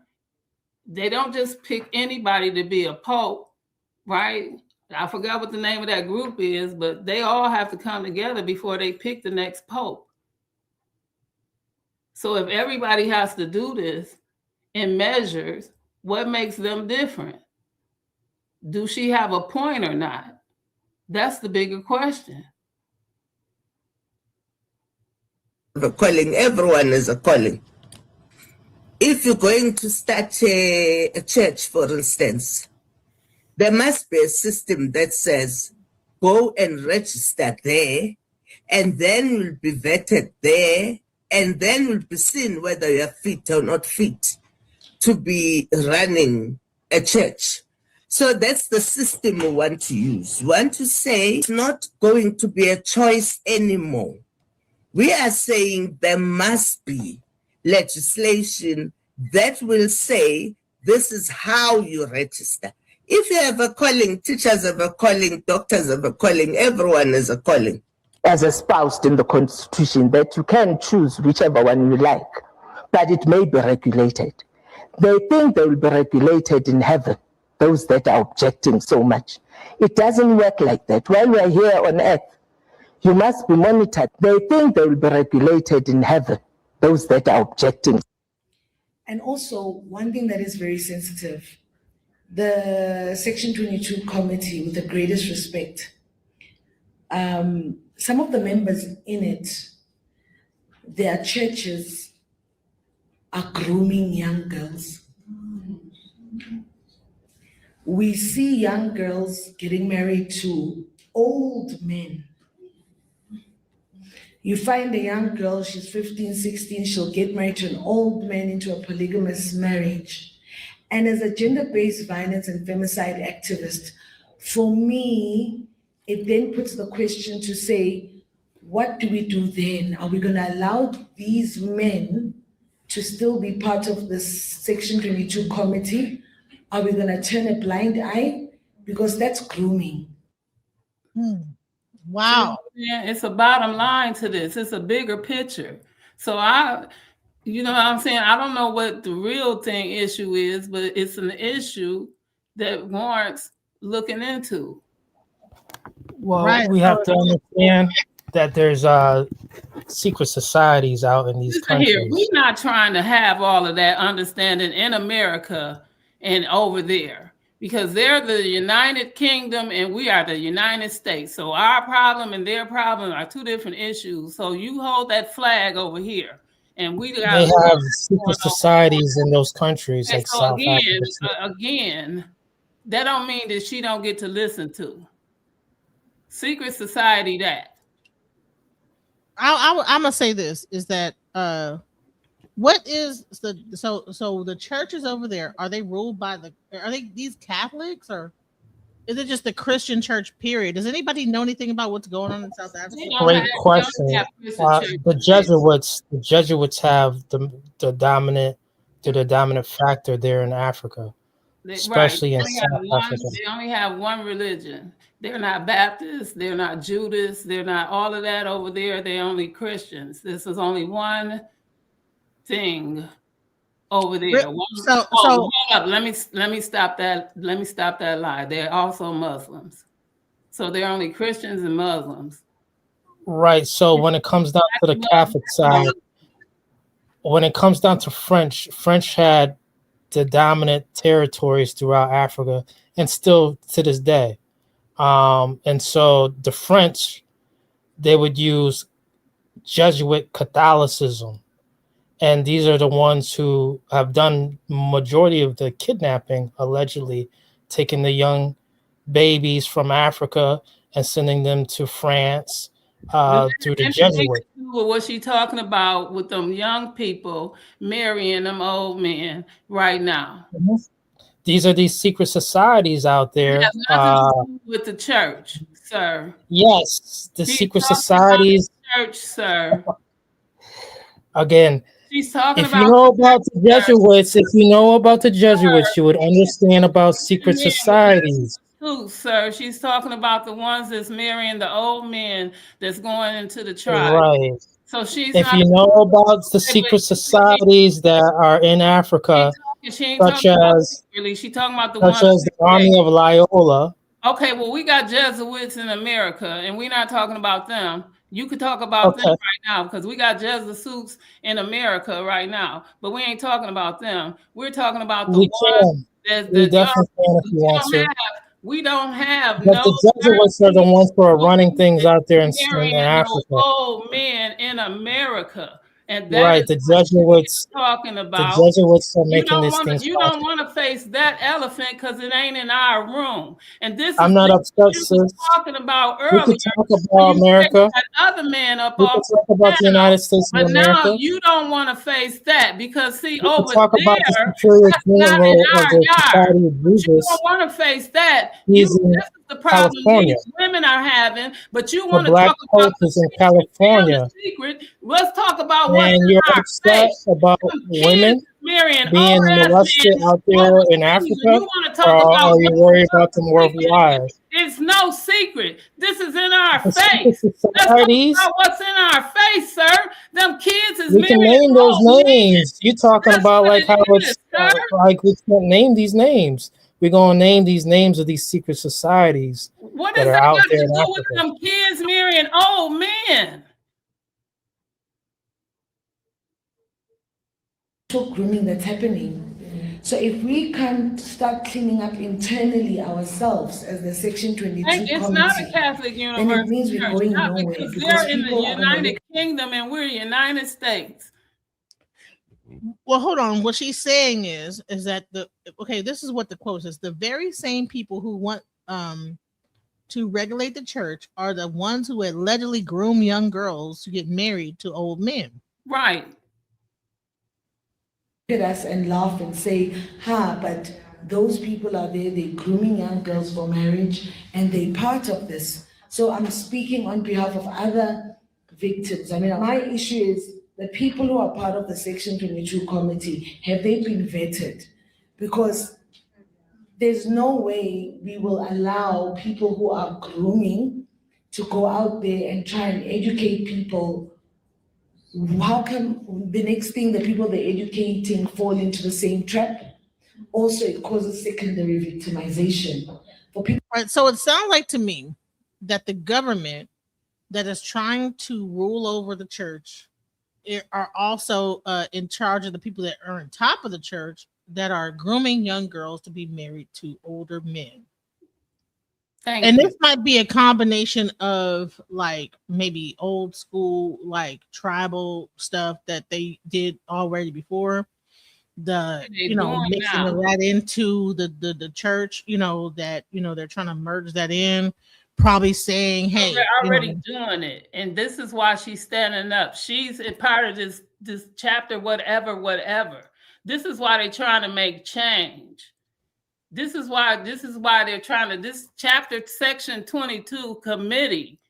They don't just pick anybody to be a pope, right? I forgot what the name of that group is, but they all have to come together before they pick the next pope. So if everybody has to do this in measures, what makes them different? Do she have a point or not? That's the bigger question. The calling, everyone is a calling. If you're going to start a church, for instance, there must be a system that says, go and register there, and then you'll be vetted there, and then you'll be seen whether you're fit or not fit to be running a church. So that's the system we want to use. We want to say it's not going to be a choice anymore. We are saying there must be legislation that will say this is how you register. If you have a calling, teachers have a calling, doctors have a calling, everyone is a calling. As espoused in the Constitution, that you can choose whichever one you like, but it may be regulated. They think they will be regulated in heaven, those that are objecting so much. It doesn't work like that. While we are here on earth, you must be monitored. They think they will be regulated in heaven, those that are objecting. And also, one thing that is very sensitive, the Section 22 committee, with the greatest respect, some of the members in it, their churches are grooming young girls. We see young girls getting married to old men. You find a young girl, she's 15, 16, she'll get married to an old man into a polygamous marriage. And as a gender-based violence and femicide activist, for me, it then puts the question to say, what do we do then? Are we gonna allow these men to still be part of this Section 22 committee? Are we gonna turn a blind eye? Because that's grooming. Wow. Yeah, it's a bottom line to this. It's a bigger picture. So you know what I'm saying? I don't know what the real issue is, but it's an issue that warrants looking into. Well, we have to understand that there's secret societies out in these countries. Here, we're not trying to have all of that understanding in America and over there, because they're the United Kingdom and we are the United States. So our problem and their problem are two different issues. So you hold that flag over here. And they have secret societies in those countries, and like so South again, Africa. Again, that don't mean that she don't get to listen to. Secret society that. I'm gonna say this is that what is so the churches over there, are they ruled by are they these Catholics, or is it just the Christian church period? Does anybody know anything about what's going on in South Africa? Great question. The Jesuits have the dominant factor there in Africa, especially in South Africa. They only have one religion. They're not Baptists. They're not Judas. They're not all of that over there. They're only Christians. This is only one thing over there. Hold up. Let me stop that. Let me stop that lie. They're also Muslims. So they're only Christians and Muslims. Right. So when it comes down to the Catholic side, when it comes down to French had the dominant territories throughout Africa and still to this day. And so the French, they would use Jesuit Catholicism. And these are the ones who have done majority of the kidnapping, allegedly taking the young babies from Africa and sending them to France through the Jesuits. What she talking about with them young people marrying them old men right now? These are these secret societies out there. It has nothing to do with the church, sir. Yes, the She's secret talking societies. about the church, sir. Again, she's talking if about you know about the Jesuits, if you know about the Jesuits, you would understand about secret societies. Who, sir? She's talking about the ones that's marrying the old men that's going into the tribe. Right. So she's if not you know about the secret societies that are in Africa, she ain't such talking about as really. She talking about the such ones. as the Army of Loyola. Okay, well, we got Jesuits in America, and we're not talking about them. You could talk about them right now because we got Jesuits in America right now, but we ain't talking about them. We're talking about the ones that we don't have But the Jesuits are the ones who are running things out there in Africa. Old men in America. And that right, the Jesuits talking about. The Jesuits are making these things. You don't want to face that elephant because it ain't in our room. And this I'm is not upset, sis. Talking about earlier. We can talk about America. That other man up we can talk about the United States of America. Now you don't want to face that because see we over talk there, about the superior general of the Society of Jesus. You don't want to face that. This is the problem these women are having, but you want to talk about in California. Secret. Let's talk about and you're upset about women being molested out there in Africa, or are you worried about them worldwide? It's no secret. This is in our face. Let's talk about what's in our face, sir. Them kids is we can name those names. You're talking about like how it's like we can't name these names. We're gonna name these names of these secret societies that are out there in Africa. With them kids marrying old men? Grooming that's happening. So if we can't start cleaning up internally ourselves as the Section 22 it's committee, not a Catholic university, then it means we're going nowhere because they're in the United Kingdom and we're United States. Well, hold on. What she's saying is that this is what the quote says. The very same people who want to regulate the church are the ones who allegedly groom young girls to get married to old men. Right. At us and laugh and say, but those people are there, they're grooming young girls for marriage and they're part of this. So I'm speaking on behalf of other victims. I mean, my issue is the people who are part of the Section 22 committee, have they been vetted? Because there's no way we will allow people who are grooming to go out there and try and educate people. How come the next thing the people they're educating fall into the same trap? Also, it causes secondary victimization for people. Right. So it sounds like to me that the government that is trying to rule over the church are also in charge of the people that are on top of the church that are grooming young girls to be married to older men. This might be a combination of like maybe old school, like tribal stuff that they did already before. Mixing that into the church, they're trying to merge that in, probably saying, hey, they're already doing it. And this is why she's standing up. She's a part of this chapter, whatever. This is why they're trying to make change. This is why they're trying to, this chapter section 22 committee,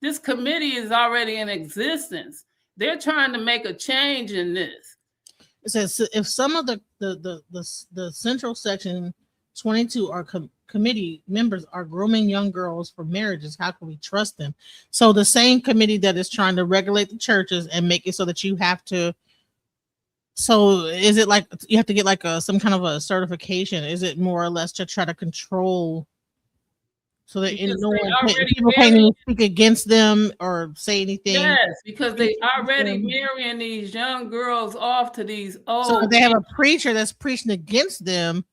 this committee is already in existence. They're trying to make a change in this. It says if some of the central section 22 are committee members are grooming young girls for marriages, how can we trust them? So the same committee that is trying to regulate the churches and make it so that you have to. So is it like you have to get like some kind of a certification? Is it more or less to try to control so that people can't even speak against them or say anything? Yes, because they already marrying these young girls off to these old. So if they have a preacher that's preaching against them,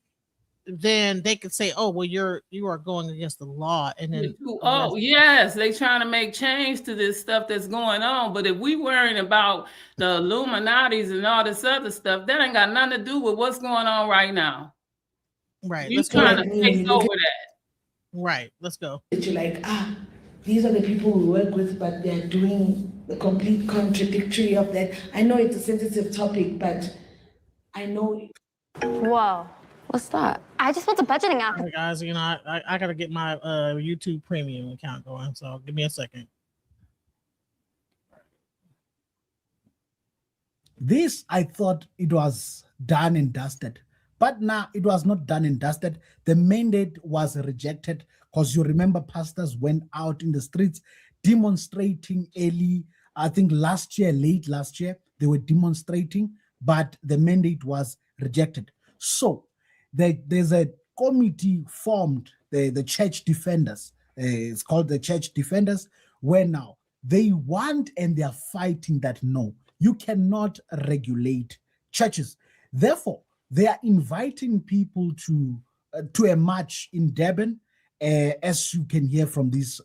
then they could say, "Oh, well, you are going against the law," and then yes, they trying to make change to this stuff that's going on. But if we worrying about the Illuminatis and all this other stuff, that ain't got nothing to do with what's going on right now. Right, you trying to take over that. Right, let's go. You're like, these are the people we work with, but they're doing the complete contradictory of that. I know it's a sensitive topic, but I know. Whoa. What's that? I just went to budgeting app. Hey guys, you know, I gotta get my YouTube premium account going, so give me a second. This, I thought it was done and dusted, but now it was not done and dusted. The mandate was rejected because you remember pastors went out in the streets demonstrating early, I think late last year, they were demonstrating, but the mandate was rejected. So there's a committee formed, the church defenders. It's called the church defenders, where now they want and they are fighting that no, you cannot regulate churches. Therefore, they are inviting people to a march in Durban, as you can hear from these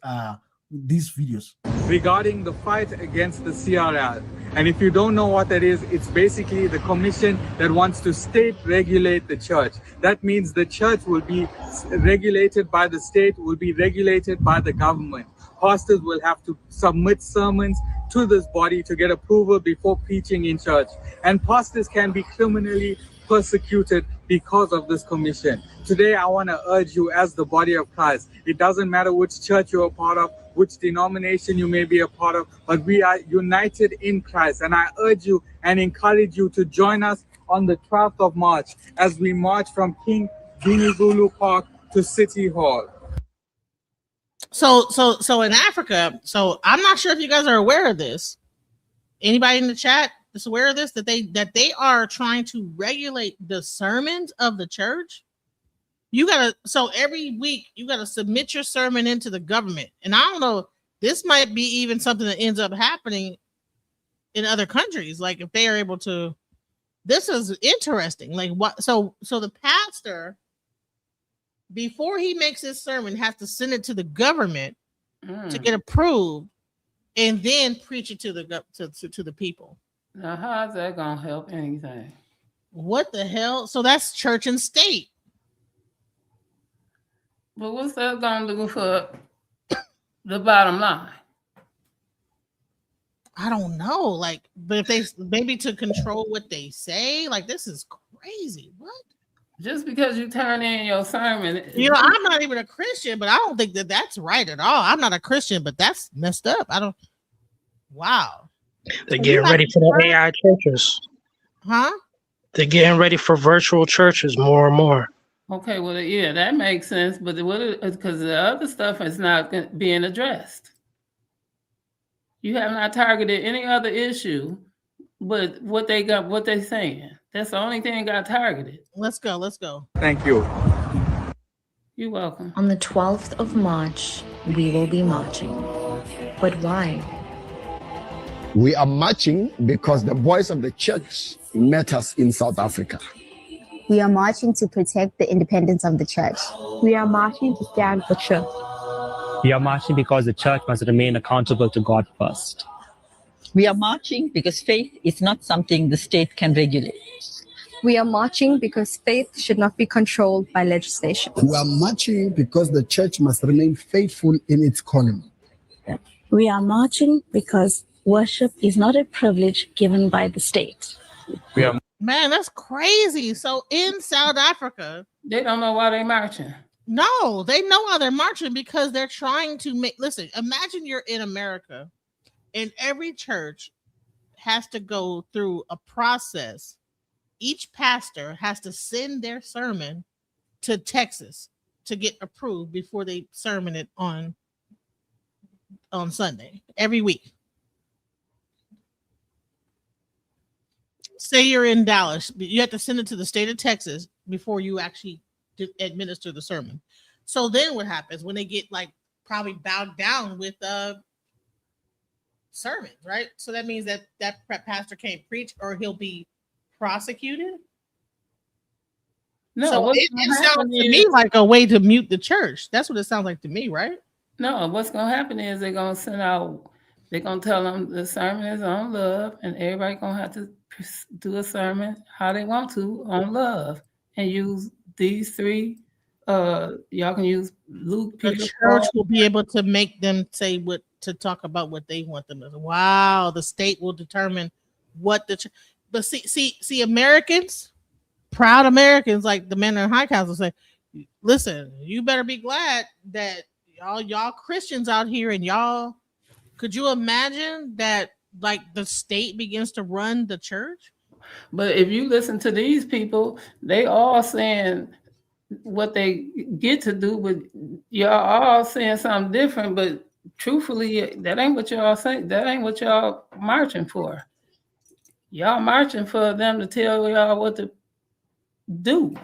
videos. Regarding the fight against the CRL. And if you don't know what that is, it's basically the commission that wants to state regulate the church. That means the church will be regulated by the state, will be regulated by the government. Pastors will have to submit sermons to this body to get approval before preaching in church. And pastors can be criminally persecuted because of this commission. Today, I want to urge you as the body of Christ. It doesn't matter which church you're a part of, which denomination you may be a part of, but we are united in Christ. And I urge you and encourage you to join us on the 12th of March as we march from King Dinizulu Park to City Hall. So in Africa, so I'm not sure if you guys are aware of this. Anybody in the chat is aware of this, that they are trying to regulate the sermons of the church? So every week you gotta submit your sermon into the government. And I don't know, this might be even something that ends up happening in other countries. Like if they are able to, this is interesting. Like what? So the pastor, before he makes his sermon, has to send it to the government to get approved, and then preach it to the people. Now, how's that gonna help anything? What the hell? So that's church and state. But what's that gonna do for the bottom line? I don't know. Like, but if they maybe to control what they say, like this is crazy. What? Just because you turn in your sermon, you know, I'm not even a Christian, but I don't think that that's right at all. I'm not a Christian, but that's messed up. I don't. Wow. They're getting ready for the AI churches. Huh? They're getting ready for virtual churches more and more. Okay, well, yeah, that makes sense, but because the other stuff is not being addressed. You have not targeted any other issue, but what they're saying. That's the only thing got targeted. Let's go. Thank you. You're welcome. On the 12th of March, we will be marching. But why? We are marching because the voice of the church met us in South Africa. We are marching to protect the independence of the church. We are marching to stand for truth. We are marching because the church must remain accountable to God first. We are marching because faith is not something the state can regulate. We are marching because faith should not be controlled by legislation. We are marching because the church must remain faithful in its calling. We are marching because worship is not a privilege given by the state. Man, that's crazy. So in South Africa, they don't know why they're marching. No, they know why they're marching because they're trying to make. Listen, imagine you're in America, and every church has to go through a process. Each pastor has to send their sermon to Texas to get approved before they sermon it on Sunday every week. Say you're in Dallas, you have to send it to the state of Texas before you actually administer the sermon. So then what happens when they get like probably bowed down with sermons, right? So that means that pastor can't preach or he'll be prosecuted. No, so it sounds to me like a way to mute the church. That's what it sounds like to me, right? No, what's going to happen is they're going to send out, they're going to tell them the sermon is on love, and everybody going to have to do a sermon how they want to on love and use these three y'all can use Luke, The Peter, church Paul. will be able to make them say what to talk about what they want them to. Wow, the state will determine what the. But see, Americans, proud Americans like the men in the High Council say, listen, you better be glad that y'all Christians out here and y'all. Could you imagine that like the state begins to run the church? But if you listen to these people, they all saying what they get to do, but y'all all saying something different. But truthfully, that ain't what y'all say. That ain't what y'all marching for. Y'all marching for them to tell y'all what to do.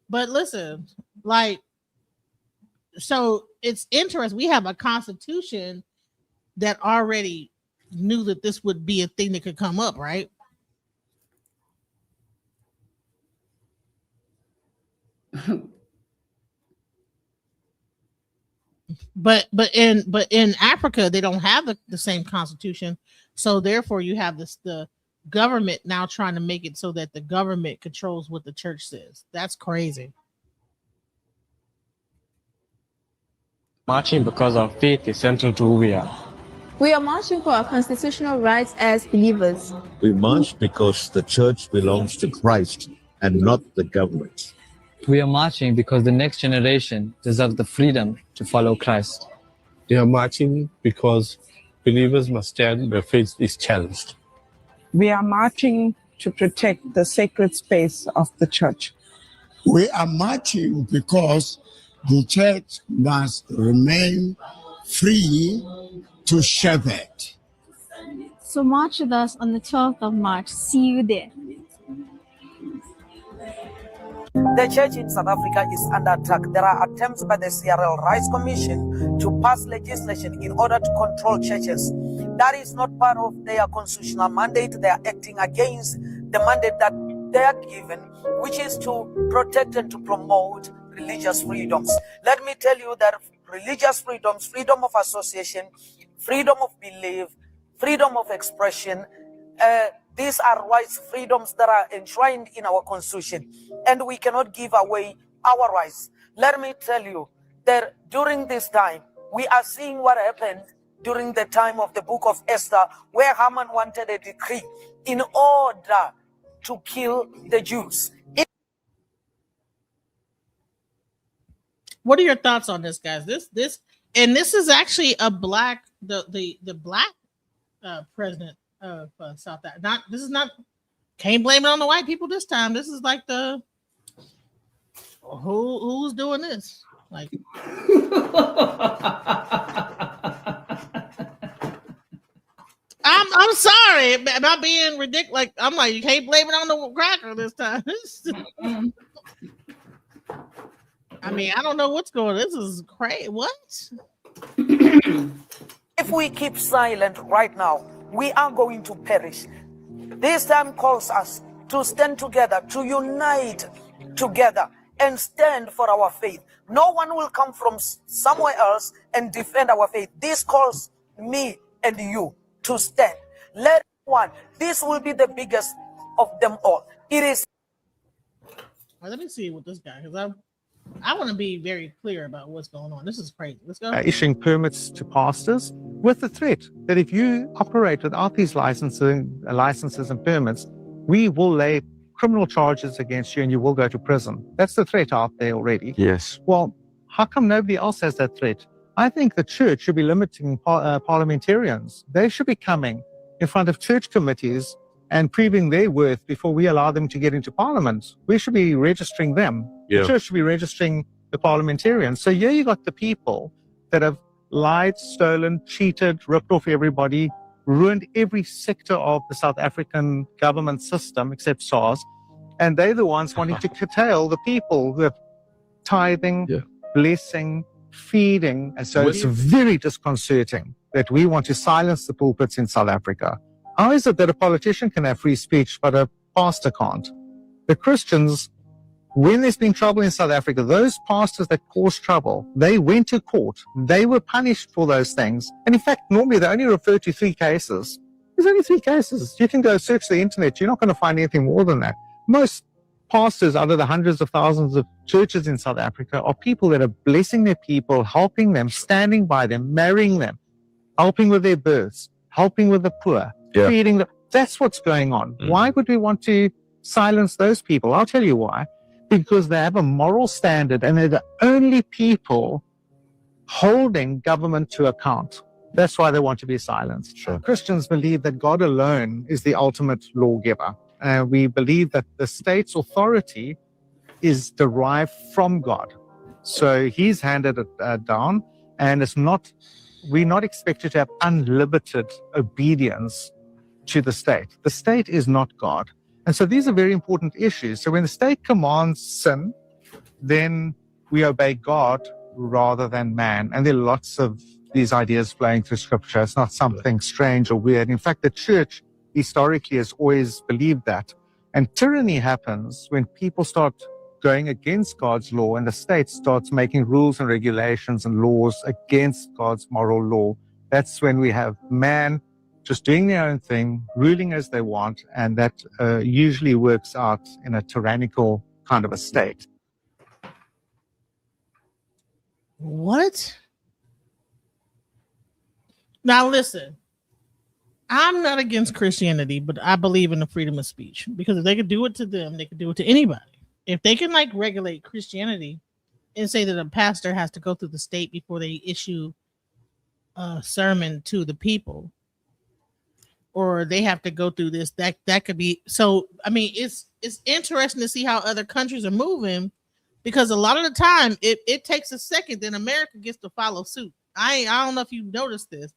But listen, like, so it's interesting. We have a constitution that already knew that this would be a thing that could come up, right? But in Africa they don't have the same constitution, so therefore you have the government now trying to make it so that the government controls what the church says. That's crazy. Marching because our faith is central to who we are. We are marching for our constitutional rights as believers. We march because the church belongs to Christ and not the government. We are marching because the next generation deserves the freedom to follow Christ. We are marching because believers must stand where faith is challenged. We are marching to protect the sacred space of the church. We are marching because the church must remain free to shepherd. So march with us on the 12th of March. See you there. The church in South Africa is under attack. There are attempts by the CRL Rights Commission to pass legislation in order to control churches. That is not part of their constitutional mandate. They are acting against the mandate that they are given, which is to protect and to promote religious freedoms. Let me tell you that religious freedoms, freedom of association, freedom of belief, freedom of expression, these are rights, freedoms that are enshrined in our constitution, and we cannot give away our rights. Let me tell you that during this time, we are seeing what happened during the time of the book of Esther, where Haman wanted a decree in order to kill the Jews. What are your thoughts on this, guys? This is actually a black the black president of South Africa. Can't blame it on the white people this time. This is like the who's doing this? Like I'm sorry, am I being ridiculous? Like I'm like, you can't blame it on the cracker this time. I mean, I don't know what's going on. This is crazy. What? If we keep silent right now, we are going to perish. This time calls us to stand together, to unite together and stand for our faith. No one will come from somewhere else and defend our faith. This calls me and you to stand. Let one. This will be the biggest of them all. It is. Well, let me see what this guy, because I want to be very clear about what's going on. This is crazy. Let's go. Issuing permits to pastors with the threat that if you operate without these licenses and permits, we will lay criminal charges against you and you will go to prison. That's the threat out there already. Yes. Well, how come nobody else has that threat? I think the church should be limiting parliamentarians. They should be coming in front of church committees and proving their worth before we allow them to get into parliament. We should be registering them. Yeah. The church should be registering the parliamentarians. So here you got the people that have lied, stolen, cheated, ripped off everybody, ruined every sector of the South African government system except SARS. And they're the ones wanting to curtail the people who have tithing, blessing, feeding. And so it's very disconcerting that we want to silence the pulpits in South Africa. How is it that a politician can have free speech, but a pastor can't? The Christians, when there's been trouble in South Africa, those pastors that caused trouble, they went to court. They were punished for those things. And in fact, normally they only refer to 3 cases. There's only 3 cases. You can go search the internet. You're not going to find anything more than that. most pastors out of the hundreds of thousands of churches in South Africa are people that are blessing their people, helping them, standing by them, marrying them, helping with their births, helping with the poor, feeding them. That's what's going on. Why would we want to silence those people? I'll tell you why. Because they have a moral standard and they're the only people holding government to account. That's why they want to be silenced. Christians believe that God alone is the ultimate lawgiver. We believe that the state's authority is derived from God. So he's handed it down, and we're not expected to have unlimited obedience to the state. The state is not God. And so these are very important issues. So when the state commands sin, then we obey God rather than man. And there are lots of these ideas flowing through scripture. It's not something strange or weird. In fact, the church historically has always believed that. And tyranny happens when people start going against God's law and the state starts making rules and regulations and laws against God's moral law. That's when we have man just doing their own thing, ruling as they want, and that usually works out in a tyrannical kind of a state. What? Now listen, I'm not against Christianity, but I believe in the freedom of speech, because if they could do it to them, they could do it to anybody. If they can like regulate Christianity and say that a pastor has to go through the state before they issue a sermon to the people, or they have to go through this, that could be. So I mean, it's interesting to see how other countries are moving, because a lot of the time it takes a second, then America gets to follow suit. I don't know if you've noticed this.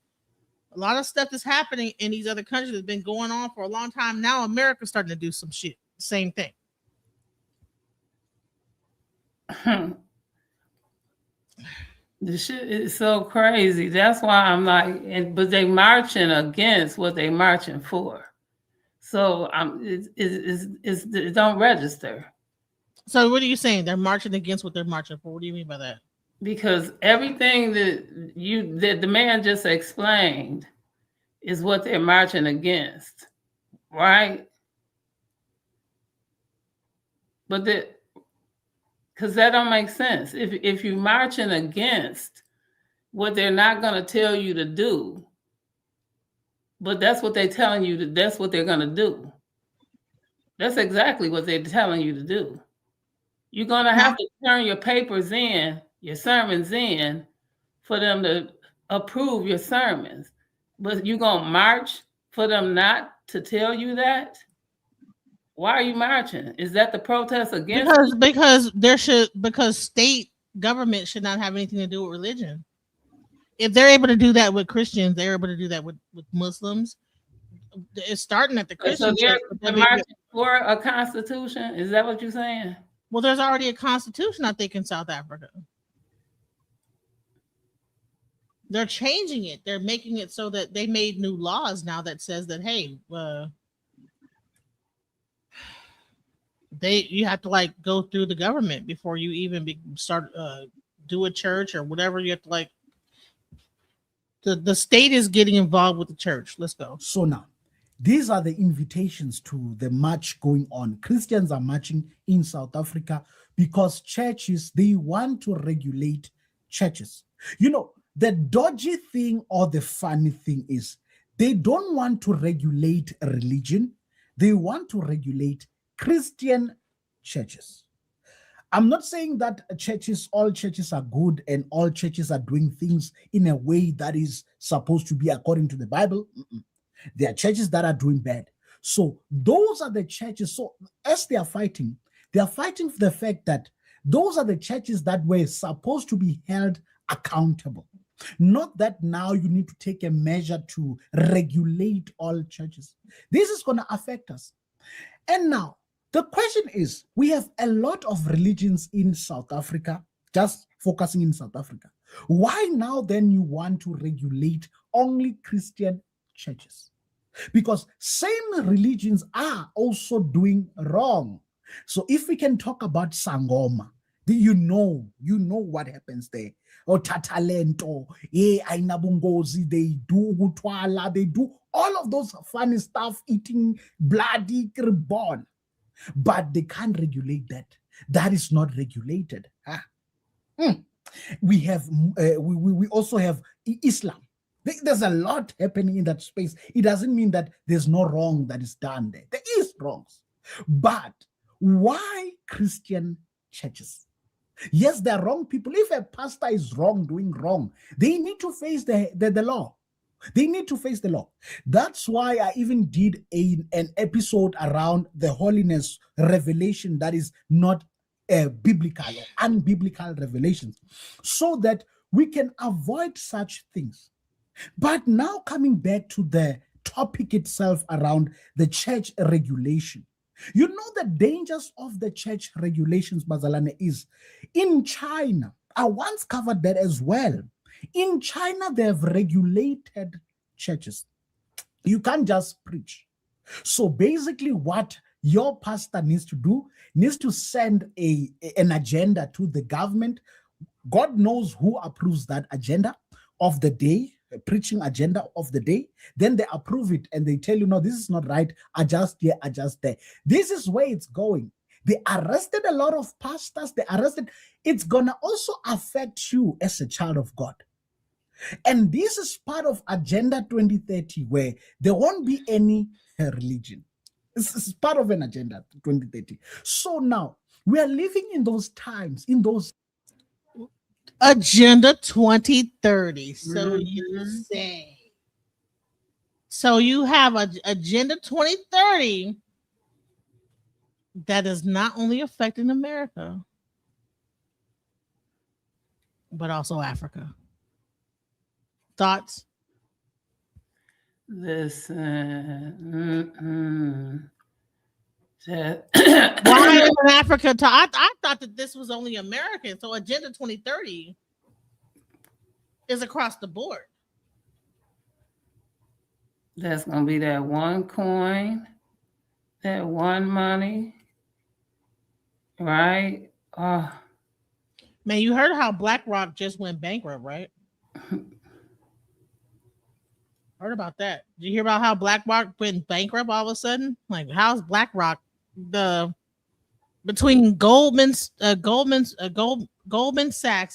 A lot of stuff that's happening in these other countries has been going on for a long time. Now America's starting to do some shit. Same thing. The shit is so crazy. That's why I'm like, but they marching against what they marching for. So it don't register. So what are you saying? They're marching against what they're marching for. What do you mean by that? Because everything that the man just explained is what they're marching against, right? But because that don't make sense. If you're marching against what they're not going to tell you to do, but that's what they're telling you that's what they're going to do. That's exactly what they're telling you to do. You're going to have to turn your papers in, your sermons in, for them to approve your sermons. But you're going to march for them not to tell you that? Why are you marching? Is that the protest against? Because state government should not have anything to do with religion. If they're able to do that with Christians, they're able to do that with Muslims. It's starting at the Christian. So they're marching for a constitution. Is that what you're saying? Well, there's already a constitution, I think, in South Africa. They're changing it. They're making it so that they made new laws now that says that, hey, you have to like go through the government before you even start do a church or whatever. You have to like the state is getting involved with the church. Let's go. So now, these are the invitations to the march going on. Christians are marching in South Africa because churches, they want to regulate churches. You know, the dodgy thing or the funny thing is they don't want to regulate religion. They want to regulate Christian churches. I'm not saying that all churches are good and all churches are doing things in a way that is supposed to be according to the Bible. There are churches that are doing bad. So those are the churches. So as they are fighting for the fact that those are the churches that were supposed to be held accountable. Not that now you need to take a measure to regulate all churches. This is going to affect us. And now, the question is, we have a lot of religions in South Africa, just focusing in South Africa. Why now then you want to regulate only Christian churches? Because same religions are also doing wrong. So if we can talk about Sangoma, you know what happens there. Or Tatalento, Ainabungozi, they do Gutwala, they do all of those funny stuff, eating bloody reborn. but they can't regulate that. That is not regulated. We have we also have Islam. There's a lot happening in that space. It doesn't mean that there's no wrong that is done there. There is wrongs. But why Christian churches? Yes, there are wrong people. If a pastor is wrong, doing wrong, they need to face the law. They need to face the law. That's why I even did an episode around the holiness revelation that is not biblical or unbiblical revelations, so that we can avoid such things. But now coming back to the topic itself around the church regulation, you know the dangers of the church regulations, Bazalane, is in China. I once covered that as well. In China, they have regulated churches. You can't just preach. So basically what your pastor needs to do, needs to send an agenda to the government. God knows who approves that agenda of the day, preaching agenda of the day. Then they approve it and they tell you, no, this is not right. Adjust here, adjust there. This is where it's going. They arrested a lot of pastors. It's going to also affect you as a child of God. And this is part of Agenda 2030, where there won't be any religion. This is part of an Agenda 2030. So now we are living in those times, in those Agenda 2030. So you say. So you have a Agenda 2030 that is not only affecting America, but also Africa. Thoughts? Listen. Why is Africa? I thought that this was only American. So Agenda 2030 is across the board. That's going to be that one coin, that one money, right? Man, you heard how BlackRock just went bankrupt, right? Heard about that? Did you hear about how BlackRock went bankrupt all of a sudden? Like, how's BlackRock between Goldman Sachs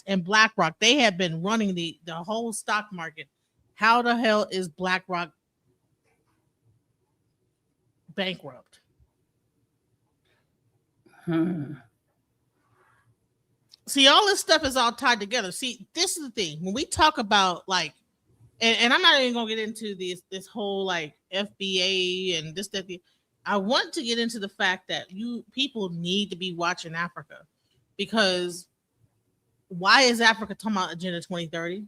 and BlackRock? They have been running the whole stock market. How the hell is BlackRock bankrupt? See, all this stuff is all tied together. See, this is the thing. When we talk about like, and I'm not even gonna get into this whole like FBA and this, that, I want to get into the fact that you people need to be watching Africa, because why is Africa talking about Agenda 2030?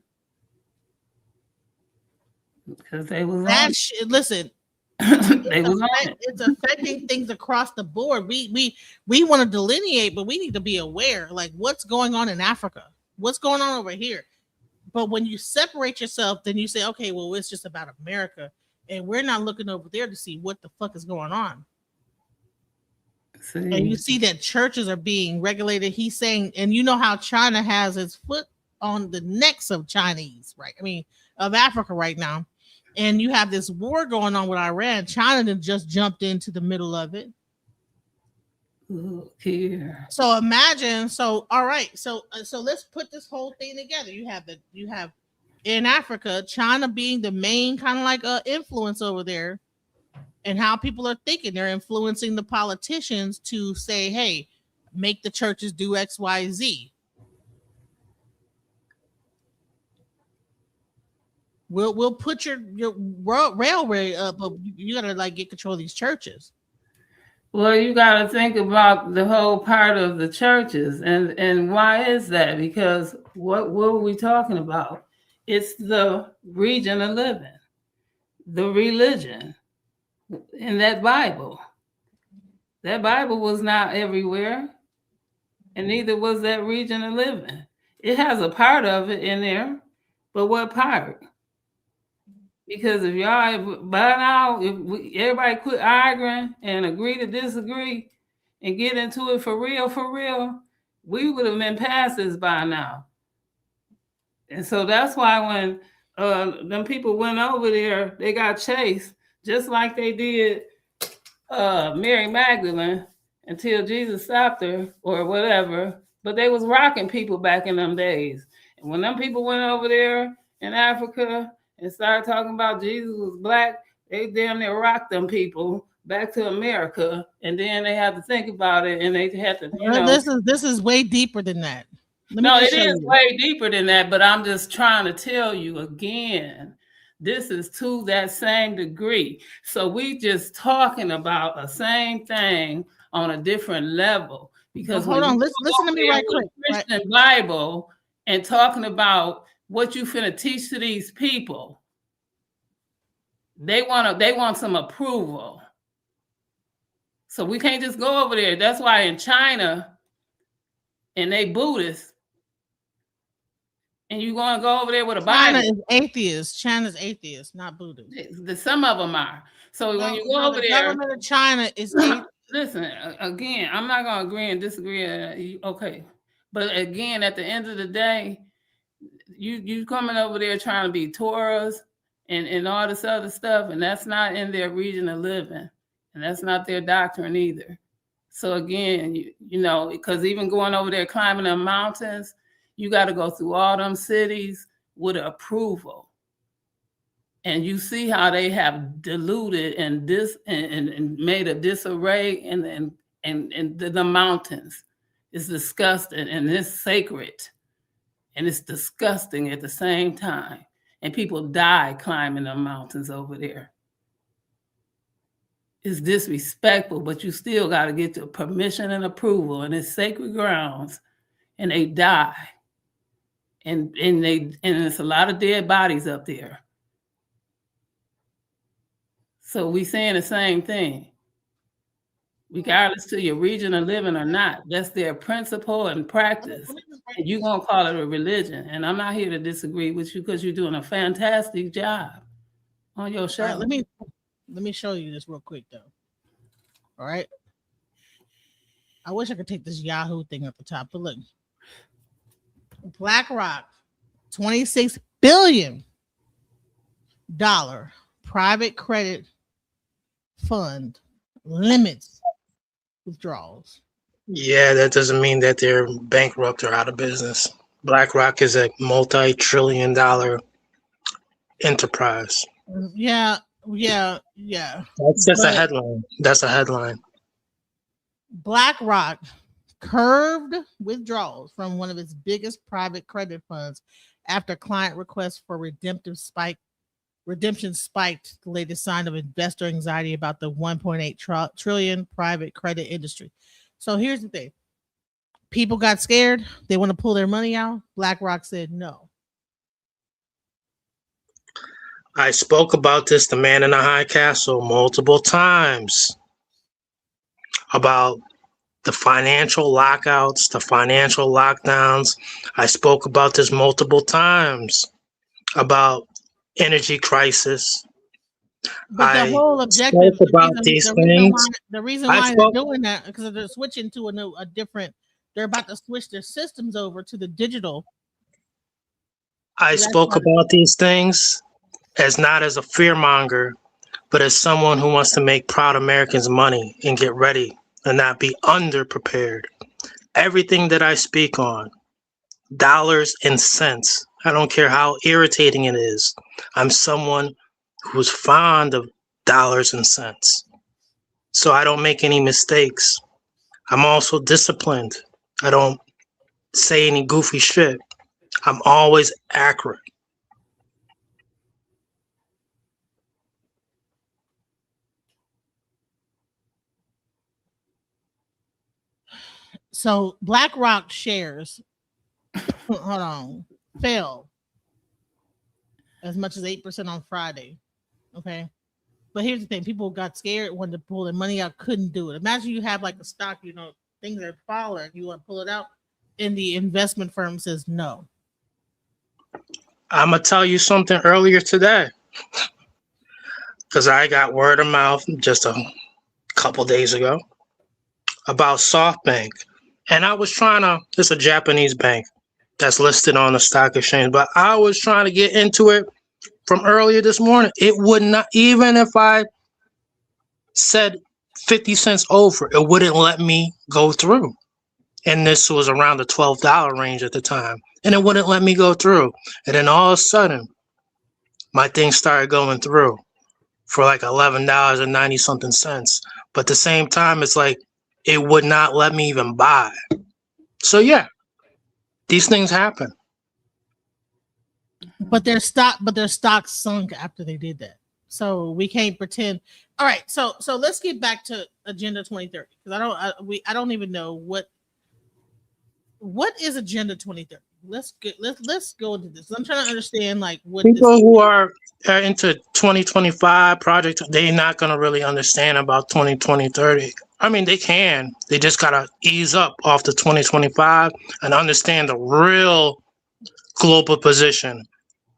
Because they was listen. It's affecting things across the board. We want to delineate, but we need to be aware, like what's going on in Africa, what's going on over here. But when you separate yourself, then you say, okay, well, it's just about America, and we're not looking over there to see what the fuck is going on. And you see that churches are being regulated. He's saying, and you know how China has its foot on the necks of Chinese, right? I mean, of Africa right now. And you have this war going on with Iran. China just jumped into the middle of it. Here. So imagine. So all right. So let's put this whole thing together. You have in Africa, China being the main kind of like influence over there, and how people are thinking. They're influencing the politicians to say, "Hey, make the churches do X, Y, Z." We'll put your railway up, but you gotta like get control of these churches. Well, you got to think about the whole part of the churches, and why is that? Because what are we talking about? It's the region of living, the religion, in that Bible. That Bible was not everywhere, and neither was that region of living. It has a part of it in there, but what part? Because if y'all, by now, everybody quit arguing and agree to disagree and get into it for real, we would have been past this by now. And so that's why when them people went over there, they got chased, just like they did Mary Magdalene. until Jesus stopped her or whatever. But they was rocking people back in them days. And when them people went over there in Africa and started talking about Jesus was black, they damn near rocked them people back to America. And then they had to think about it, and they had to, you know. This is way deeper than that. No, it is way deeper than that, but I'm just trying to tell you again, this is to that same degree. So we just talking about the same thing on a different level. Because hold on, listen to me right quick. Christian Bible and talking about what you finna teach to these people, they want some approval. So we can't just go over there. That's why in China, and they Buddhists, and you going to go over there with a Bible. China is atheist. China's atheist, not Buddhist. Some of them are. So when you go over the there, government of China is atheist. Listen, again, I'm not going to agree and disagree. Okay. But again, at the end of the day, you coming over there trying to be Torahs and all this other stuff, and that's not in their region of living. And that's not their doctrine either. So again, you know, because even going over there climbing the mountains, you got to go through all them cities with approval. And you see how they have diluted and made a disarray in the mountains. It's disgusting and it's sacred. And it's disgusting at the same time. And people die climbing the mountains over there. It's disrespectful, but you still got to get the permission and approval, and it's sacred grounds, and they die. And it's a lot of dead bodies up there. So we saying the same thing. Regardless to your region of living or not, that's their principle and practice. And you're going to call it a religion. And I'm not here to disagree with you because you're doing a fantastic job on your show. All right, let me show you this real quick, though. All right. I wish I could take this Yahoo thing at the top, but look. BlackRock, $26 billion private credit fund limits withdrawals. Yeah, that doesn't mean that they're bankrupt or out of business. BlackRock is a multi-trillion-dollar enterprise. Yeah. That's a headline. That's a headline. BlackRock curbed withdrawals from one of its biggest private credit funds after client requests for redemption spiked, the latest sign of investor anxiety about the 1.8 trillion private credit industry. So here's the thing. People got scared. They want to pull their money out. BlackRock said no. I spoke about this, the man in the high castle, multiple times about the financial lockouts, the financial lockdowns. I spoke about this multiple times about energy crisis. But the whole objective about these things. The reason why they're doing that because they're switching to a different. They're about to switch their systems over to the digital. I spoke about these things as not as a fearmonger, but as someone who wants to make proud Americans money and get ready and not be underprepared. Everything that I speak on, dollars and cents, I don't care how irritating it is. I'm someone who's fond of dollars and cents. So I don't make any mistakes. I'm also disciplined. I don't say any goofy shit. I'm always accurate. So BlackRock shares, fell as much as 8% on Friday. Okay. But here's the thing. People got scared, wanted to pull their money out, couldn't do it. Imagine you have like a stock, things are falling, you want to pull it out, and the investment firm says no. I'm going to tell you something earlier today. Because I got word of mouth just a couple days ago about SoftBank. And I was it's a Japanese bank that's listed on the stock exchange, but I was trying to get into it from earlier this morning. It would not, even if I said 50 cents over, it wouldn't let me go through. And this was around the $12 range at the time. And it wouldn't let me go through. And then all of a sudden, my thing started going through for like $11.90 something cents. But at the same time, it's like it would not let me even buy. So yeah, these things happen. But their stock sunk after they did that. So we can't pretend. All right, so let's get back to Agenda 2030 because I don't even know what is Agenda 2030. Let's go into this. I'm trying to understand like what people who are into 2025 project, they're not gonna really understand about 2030. I mean, they can. They just gotta ease up off the 2025 and understand the real global position.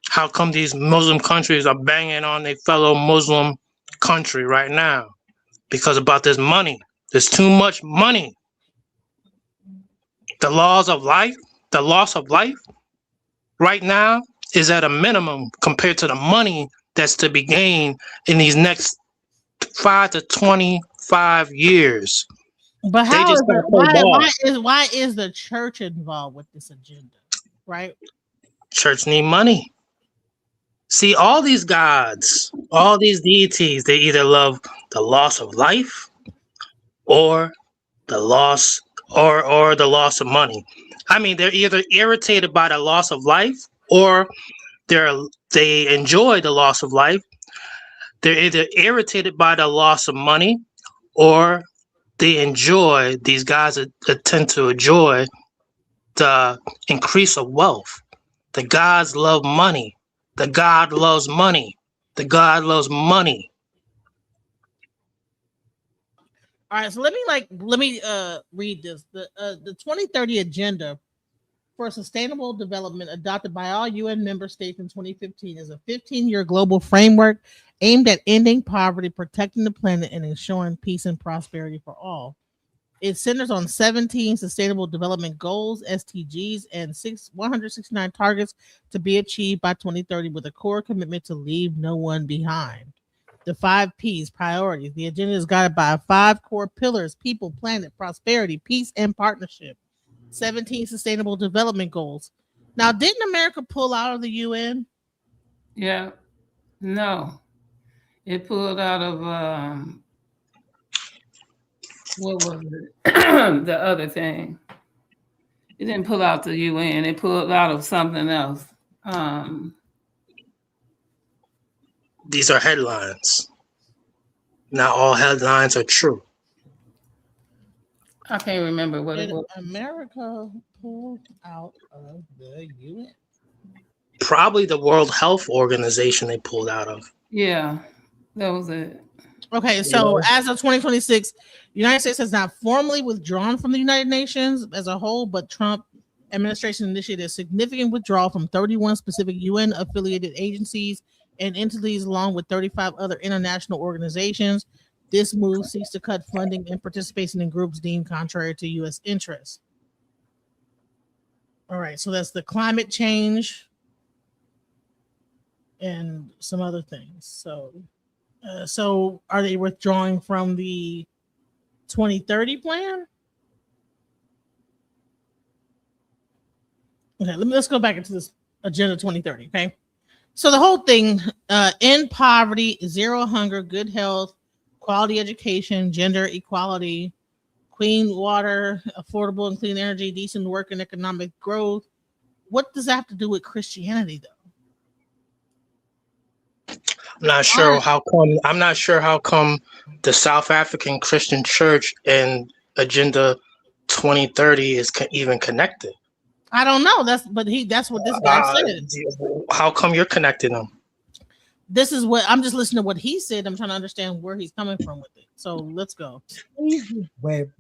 How come these Muslim countries are banging on their fellow Muslim country right now? Because about this money. There's too much money. The loss of life right now is at a minimum compared to the money that's to be gained in these next 5 to 25 years. But how is why is the church involved with this agenda? Right? Church need money. See, all these gods, all these deities, they either love the loss of life or the loss or the loss of money. I mean, they're either irritated by the loss of life or they enjoy the loss of life. They're either irritated by the loss of money or they enjoy, these guys tend to enjoy the increase of wealth. The gods love money. The God loves money. The God loves money. All right, so let me read this. The 2030 agenda for sustainable development adopted by all UN member states in 2015 is a 15-year global framework aimed at ending poverty, protecting the planet, and ensuring peace and prosperity for all. It centers on 17 sustainable development goals, SDGs, and 169 targets to be achieved by 2030 with a core commitment to leave no one behind. The 5 P's, priorities. The agenda is guided by 5 core pillars: people, planet, prosperity, peace, and partnership. 17 sustainable development goals. Now, didn't America pull out of the UN? Yeah. No. It pulled out of what was it? The other thing. It didn't pull out the UN. It pulled out of something else. These are headlines. Not all headlines are true. I can't remember what it was. America pulled out of the UN. Probably the World Health Organization they pulled out of. Yeah, that was it. Okay, so as of 2026, the United States has not formally withdrawn from the United Nations as a whole, but Trump administration initiated a significant withdrawal from 31 specific UN-affiliated agencies and entities, along with 35 other international organizations. This move seeks to cut funding and participation in groups deemed contrary to U.S. interests. All right, so that's the climate change and some other things. So are they withdrawing from the 2030 plan? Okay, let's go back into this Agenda 2030, okay? So the whole thing, end poverty, zero hunger, good health, quality education, gender equality, clean water, affordable and clean energy, decent work and economic growth. What does that have to do with Christianity, though? I'm not sure how come the South African Christian Church and Agenda 2030 is even connected. I don't know. That's what this guy said. How come you're connecting them? This is what I'm just listening to what he said. I'm trying to understand where he's coming from with it. So let's go. Where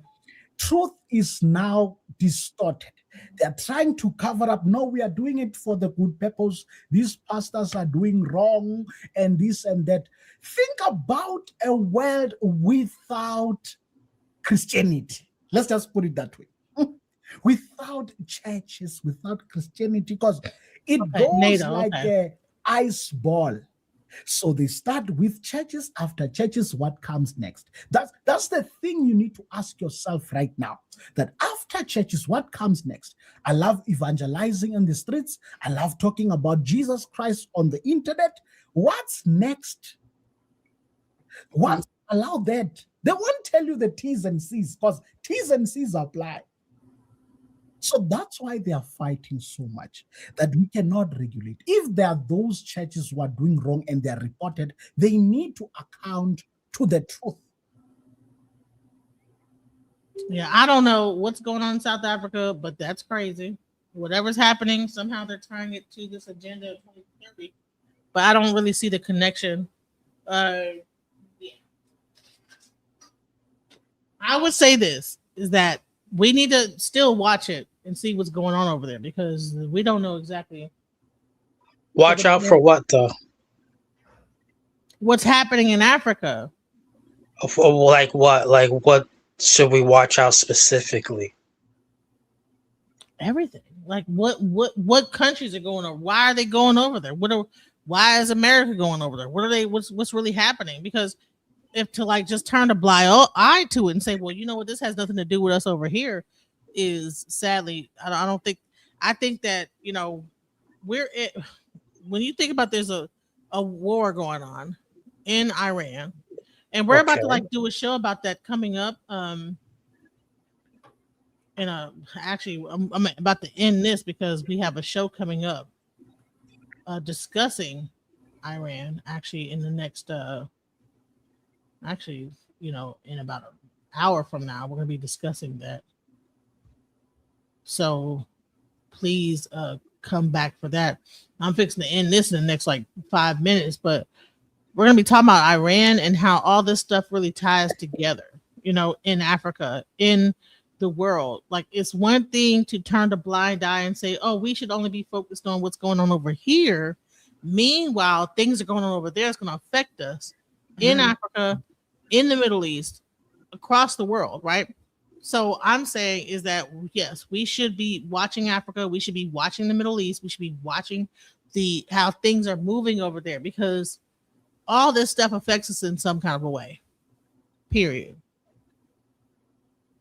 truth is now distorted. They're trying to cover up. No, we are doing it for the good purpose. These pastors are doing wrong and this and that. Think about a world without Christianity. Let's just put it that way. Without churches, without Christianity, because it goes like an ice ball. So they start with churches. After churches, what comes next? That's the thing you need to ask yourself right now. That after churches, what comes next? I love evangelizing in the streets. I love talking about Jesus Christ on the internet. What's next? Once allow that, they won't tell you the T's and C's because T's and C's apply. So that's why they are fighting so much, that we cannot regulate. If there are those churches who are doing wrong and they are reported, they need to account to the truth. Yeah, I don't know what's going on in South Africa, but that's crazy. Whatever's happening, somehow they're tying it to this agenda of 2030. But I don't really see the connection. I would say this is that we need to still watch it and see what's going on over there because we don't know exactly. Watch out for what though? What's happening in Africa? Like what? Like what should we watch out specifically? Everything. Like what countries are going over? Why are they going over there? Why is America going over there? What's really happening? Because if to like just turn a blind eye to it and say, well, you know what, this has nothing to do with us over here, is sadly, I don't think. I think that when you think about there's a war going on in Iran, and we're about to like do a show about that coming up. Actually, I'm about to end this because we have a show coming up discussing Iran. Actually, in the next in about an hour from now, we're going to be discussing that. So please come back for that. I'm fixing to end this in the next like 5 minutes, but we're going to be talking about Iran and how all this stuff really ties together, in Africa, in the world. Like, it's one thing to turn a blind eye and say, oh, we should only be focused on what's going on over here. Meanwhile, things are going on over there. It's going to affect us in Africa, in the Middle East, across the world, right? So I'm saying is that, yes, we should be watching Africa. We should be watching the Middle East. We should be watching how things are moving over there, because all this stuff affects us in some kind of a way, period.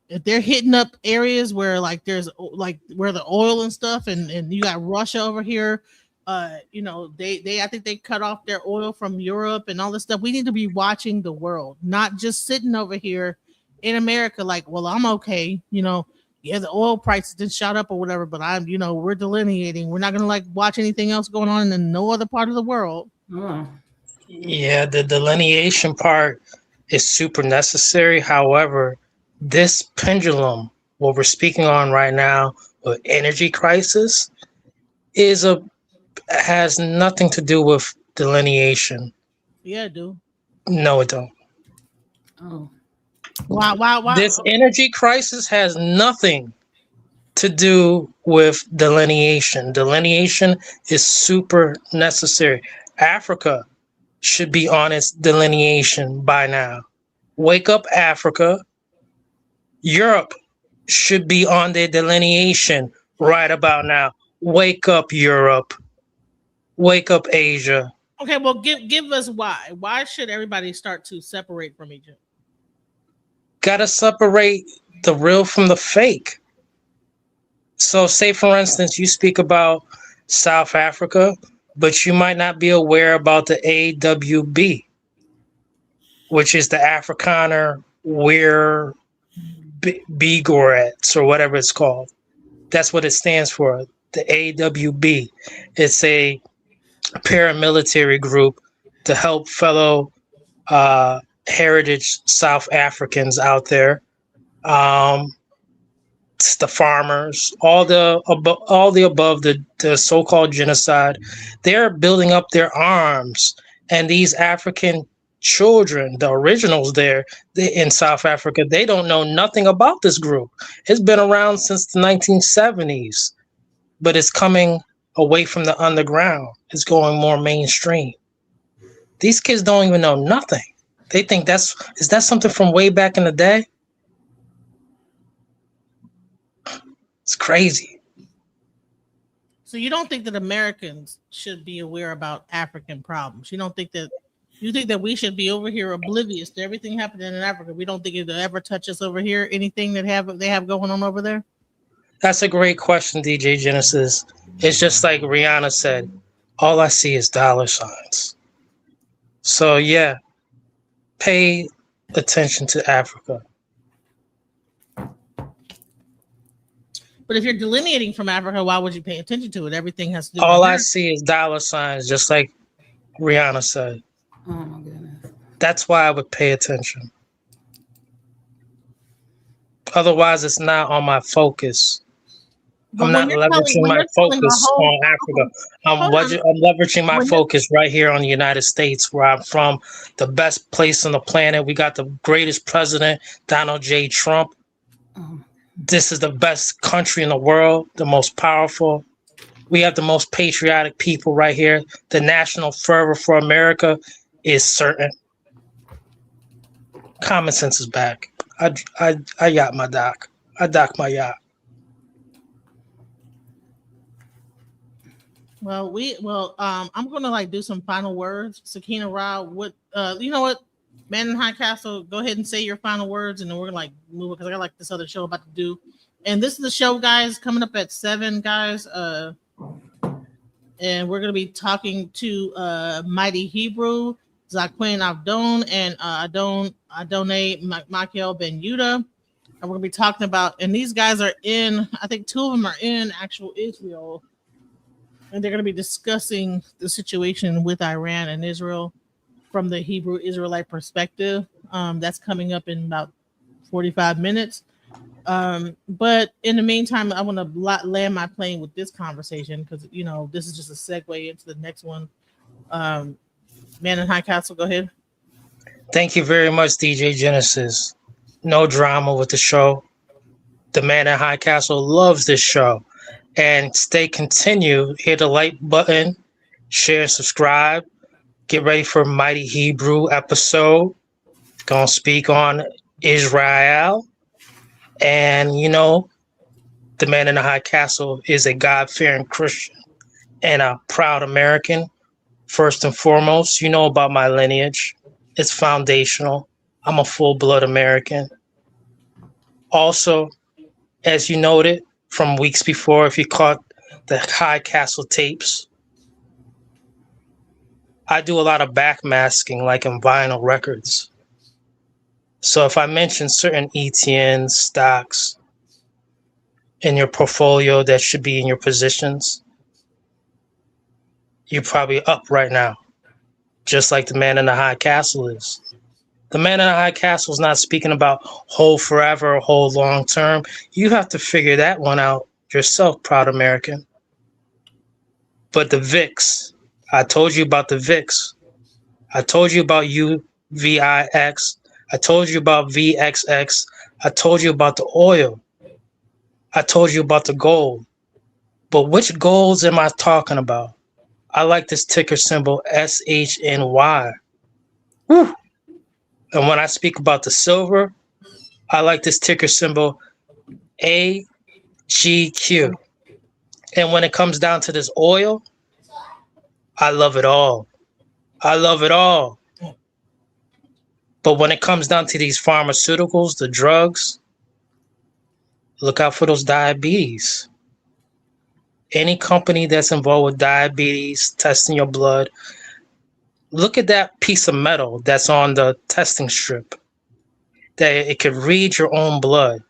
If they're hitting up areas where like there's like where the oil and stuff, and you got Russia over here, I think they cut off their oil from Europe and all this stuff. We need to be watching the world, not just sitting over here in America like, well, I'm okay, the oil prices didn't shot up or whatever, but we're delineating. We're not gonna like watch anything else going on in no other part of the world. Yeah, the delineation part is super necessary. However, this pendulum, what we're speaking on right now, with energy crisis, has nothing to do with delineation. Yeah, it do. No, it don't. Oh. Why? This energy crisis has nothing to do with delineation. Delineation is super necessary. Africa should be on its delineation by now. Wake up, Africa. Europe should be on their delineation right about now. Wake up, Europe. Wake up, Asia. Okay, well, give us why. Why should everybody start to separate from each other? Gotta separate the real from the fake. So say, for instance, you speak about South Africa, but you might not be aware about the AWB, which is the Afrikaner We're Begorets, or whatever it's called. That's what it stands for, the AWB. It's a paramilitary group to help fellow heritage South Africans out there. It's the farmers, all the above the so-called genocide. They're building up their arms, and these African children, the originals in South Africa, they don't know nothing about this group. It's been around since the 1970s, but it's coming away from the underground. It's going more mainstream. These kids don't even know nothing. They think is that something from way back in the day? It's crazy. So you don't think that Americans should be aware about African problems? You don't think that you think that we should be over here oblivious to everything happening in Africa? We don't think it'll ever touch us over here? Anything that they have going on over there? That's a great question, DJ Genesis. It's just like Rihanna said, all I see is dollar signs. So yeah, pay attention to Africa. But if you're delineating from Africa, why would you pay attention to it? Everything has to do. All I see is dollar signs, just like Rihanna said. Oh my goodness. That's why I would pay attention. Otherwise, it's not on my focus. I'm not leveraging my focus on Africa. I'm leveraging my focus right here on the United States, where I'm from, the best place on the planet. We got the greatest president, Donald J. Trump. This is the best country in the world, the most powerful. We have the most patriotic people right here. The national fervor for America is certain. Common sense is back. I yacht my dock. I dock my yacht. Well, I'm gonna do some final words. Sakina Ra, what you know what? Man in High Castle, go ahead and say your final words, and then we're gonna move it because I got this other show about to do. And this is the show, guys, coming up at 7, guys. And we're gonna be talking to Mighty Hebrew, Zaquin Avdon, and Adonai Makiel Ben Yuda. And we're gonna be talking about, and these guys are in, I think 2 of them are in actual Israel. And they're going to be discussing the situation with Iran and Israel from the Hebrew Israelite perspective. That's coming up in about 45 minutes. But in the meantime, I want to land my plane with this conversation because, this is just a segue into the next one. Man in High Castle, go ahead. Thank you very much, DJ Genesis. No drama with the show. The Man in High Castle loves this show. And continue, hit the like button, share, subscribe. Get ready for Mighty Hebrew episode. Gonna speak on Israel. And, the Man in the High Castle is a God-fearing Christian and a proud American. First and foremost, you know about my lineage. It's foundational. I'm a full-blood American. Also, as you noted, from weeks before, if you caught the High Castle tapes, I do a lot of backmasking, like in vinyl records. So if I mention certain ETN stocks in your portfolio that should be in your positions, you're probably up right now, just like the Man in the High Castle is. The Man in the High Castle is not speaking about hold forever or hold long term. You have to figure that one out yourself, proud American. But the VIX, I told you about the VIX. I told you about UVIX. I told you about VXX. I told you about the oil. I told you about the gold. But which golds am I talking about? I like this ticker symbol SHNY. Woo! And when I speak about the silver, I like this ticker symbol AGQ. And when it comes down to this oil, I love it all. I love it all. But when it comes down to these pharmaceuticals, the drugs, look out for those diabetes. Any company that's involved with diabetes, testing your blood, look at that piece of metal that's on the testing strip, that it could read your own blood.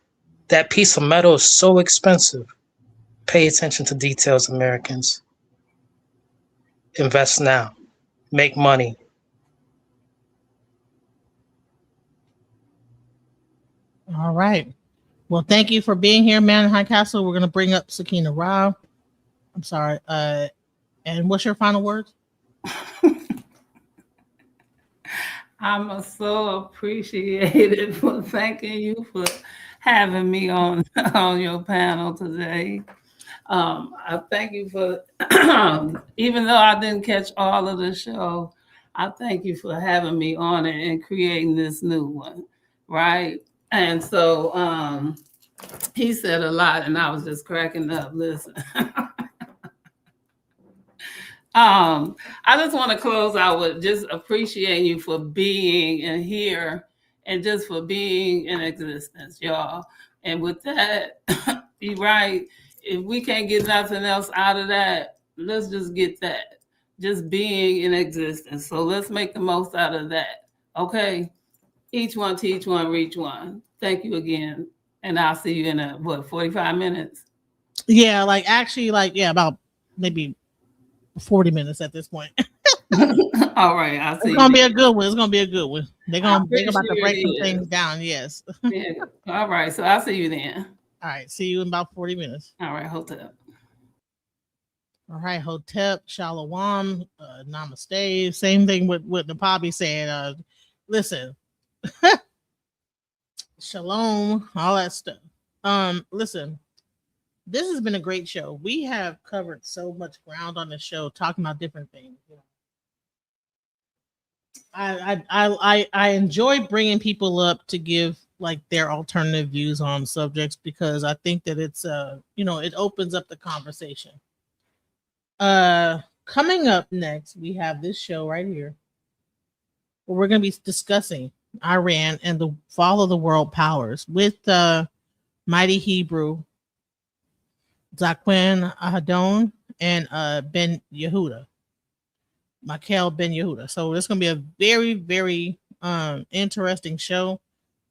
That piece of metal is so expensive. Pay attention to details, Americans. Invest now. Make money. All right. Well, thank you for being here, Man in High Castle. We're going to bring up Sakina Ra. I'm sorry. And what's your final words? I'm so appreciated for thanking you for having me on your panel today. I thank you for, even though I didn't catch all of the show, I thank you for having me on it and creating this new one, right? And so he said a lot and I was just cracking up. Listen, I just want to close out with just appreciating you for being in here and just for being in existence, y'all. And with that, you're right. If we can't get nothing else out of that, let's just get that. Just being in existence. So let's make the most out of that. Okay. Each one teach one, reach one. Thank you again. And I'll see you in 45 minutes? Yeah, like actually, like, yeah, about maybe 40 minutes at this point. All right, I'll see. It's gonna be a good one. It's gonna be a good one. They're about to sure break it some is. things down. Yes. Yeah. All right, so I'll see you then. All right, see you in about 40 minutes. All right, Hotep. All right, Hotep, Shalom, Namaste. Same thing with what the Poppy said. Listen, Shalom, all that stuff. Listen, this has been a great show. We have covered so much ground on the show, talking about different things. You know, I enjoy bringing people up to give like their alternative views on subjects because I think that it's it opens up the conversation. Coming up next, we have this show right here where we're going to be discussing Iran and the fall of the world powers with Mighty Hebrew, Zaquin Ahadon, and Ben Yehuda, Michael Ben Yehuda. So it's going to be a very, very interesting show.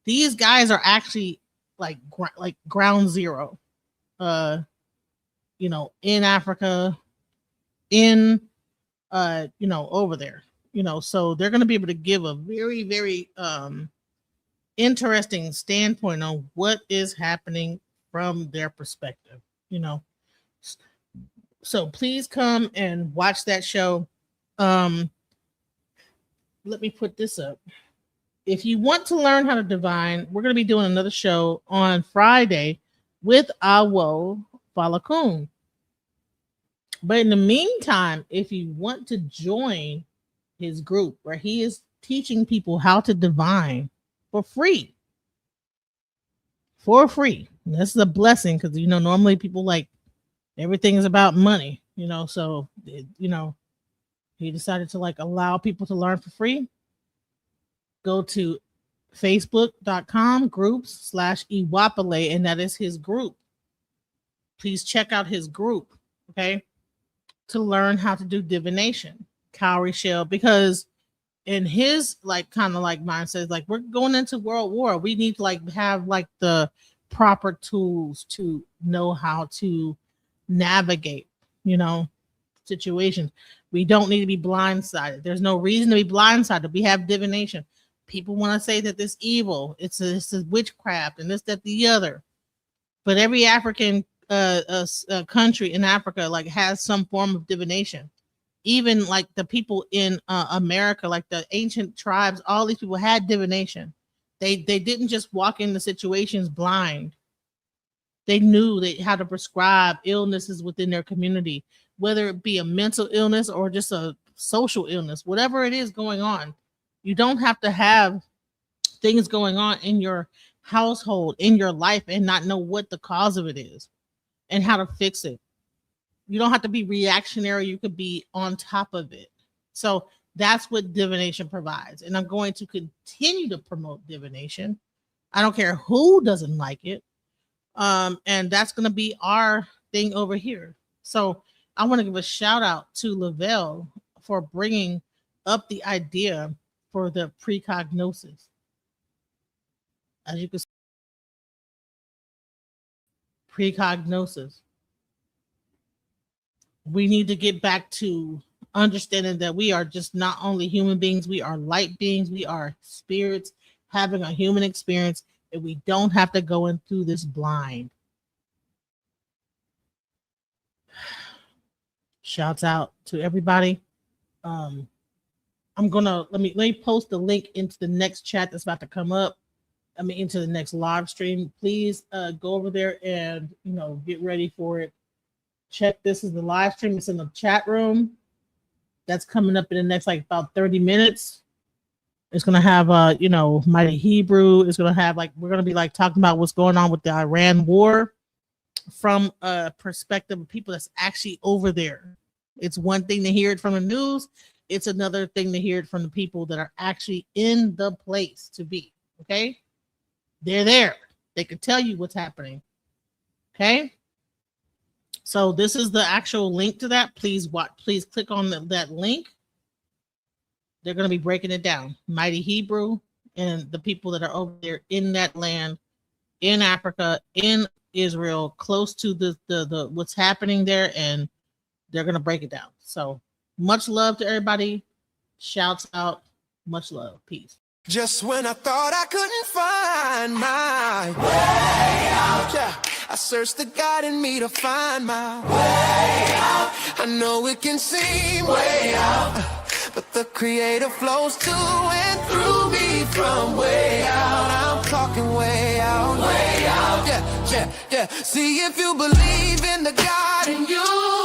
These guys are actually like ground zero, in Africa, in over there, so they're going to be able to give a very, very interesting standpoint on what is happening from their perspective, so please come and watch that show. Let me put this up. If you want to learn how to divine, we're going to be doing another show on Friday with AWO Falokun. But in the meantime, if you want to join his group where he is teaching people how to divine for free, and this is a blessing because normally people like everything is about money, so he decided to like allow people to learn for free. Go to facebook.com groups/Iwapale, and that is his group. Please check out his group, okay, to learn how to do divination, Cowerie Shell, because in his kind of mindset, like we're going into World War, we need to have the proper tools to know how to navigate, situations. We don't need to be blindsided. There's no reason to be blindsided. We have divination. People want to say that this evil, it's a witchcraft and this, that, the other. But every African country in Africa has some form of divination. Even the people in America, the ancient tribes, all these people had divination. They didn't just walk into situations blind. They knew how to prescribe illnesses within their community, whether it be a mental illness or just a social illness, whatever it is going on. You don't have to have things going on in your household, in your life, and not know what the cause of it is and how to fix it. You don't have to be reactionary. You could be on top of it. So that's what divination provides. And I'm going to continue to promote divination. I don't care who doesn't like it. And that's going to be our thing over here. So I want to give a shout out to Lavelle for bringing up the idea for the precognosis. As you can see, precognosis. We need to get back to understanding that we are just not only human beings, we are light beings, we are spirits having a human experience, and we don't have to go in through this blind. Shouts out to everybody. I'm gonna let me post the link into the next chat that's about to come up. Into the next live stream. Please go over there and get ready for it. Check, this is the live stream. It's in the chat room. That's coming up in the next about 30 minutes. It's gonna have Mighty Hebrew. It's gonna have we're gonna be talking about what's going on with the Iran war from a perspective of people that's actually over there. It's one thing to hear it from the news. It's another thing to hear it from the people that are actually in the place to be. Okay. They're there. They can tell you what's happening. Okay. So this is the actual link to that. Please click on that link. They're going to be breaking it down. Mighty Hebrew and the people that are over there in that land, in Africa, in Israel, close to the what's happening there, and they're going to break it down. So much love to everybody. Shouts out. Much love. Peace. Just when I thought I couldn't find my way out, yeah, I searched the God in me to find my way out. I know it can seem way out, but the Creator flows to and through me from way out. I'm talking way out, yeah, yeah, yeah. See, if you believe in the God in you,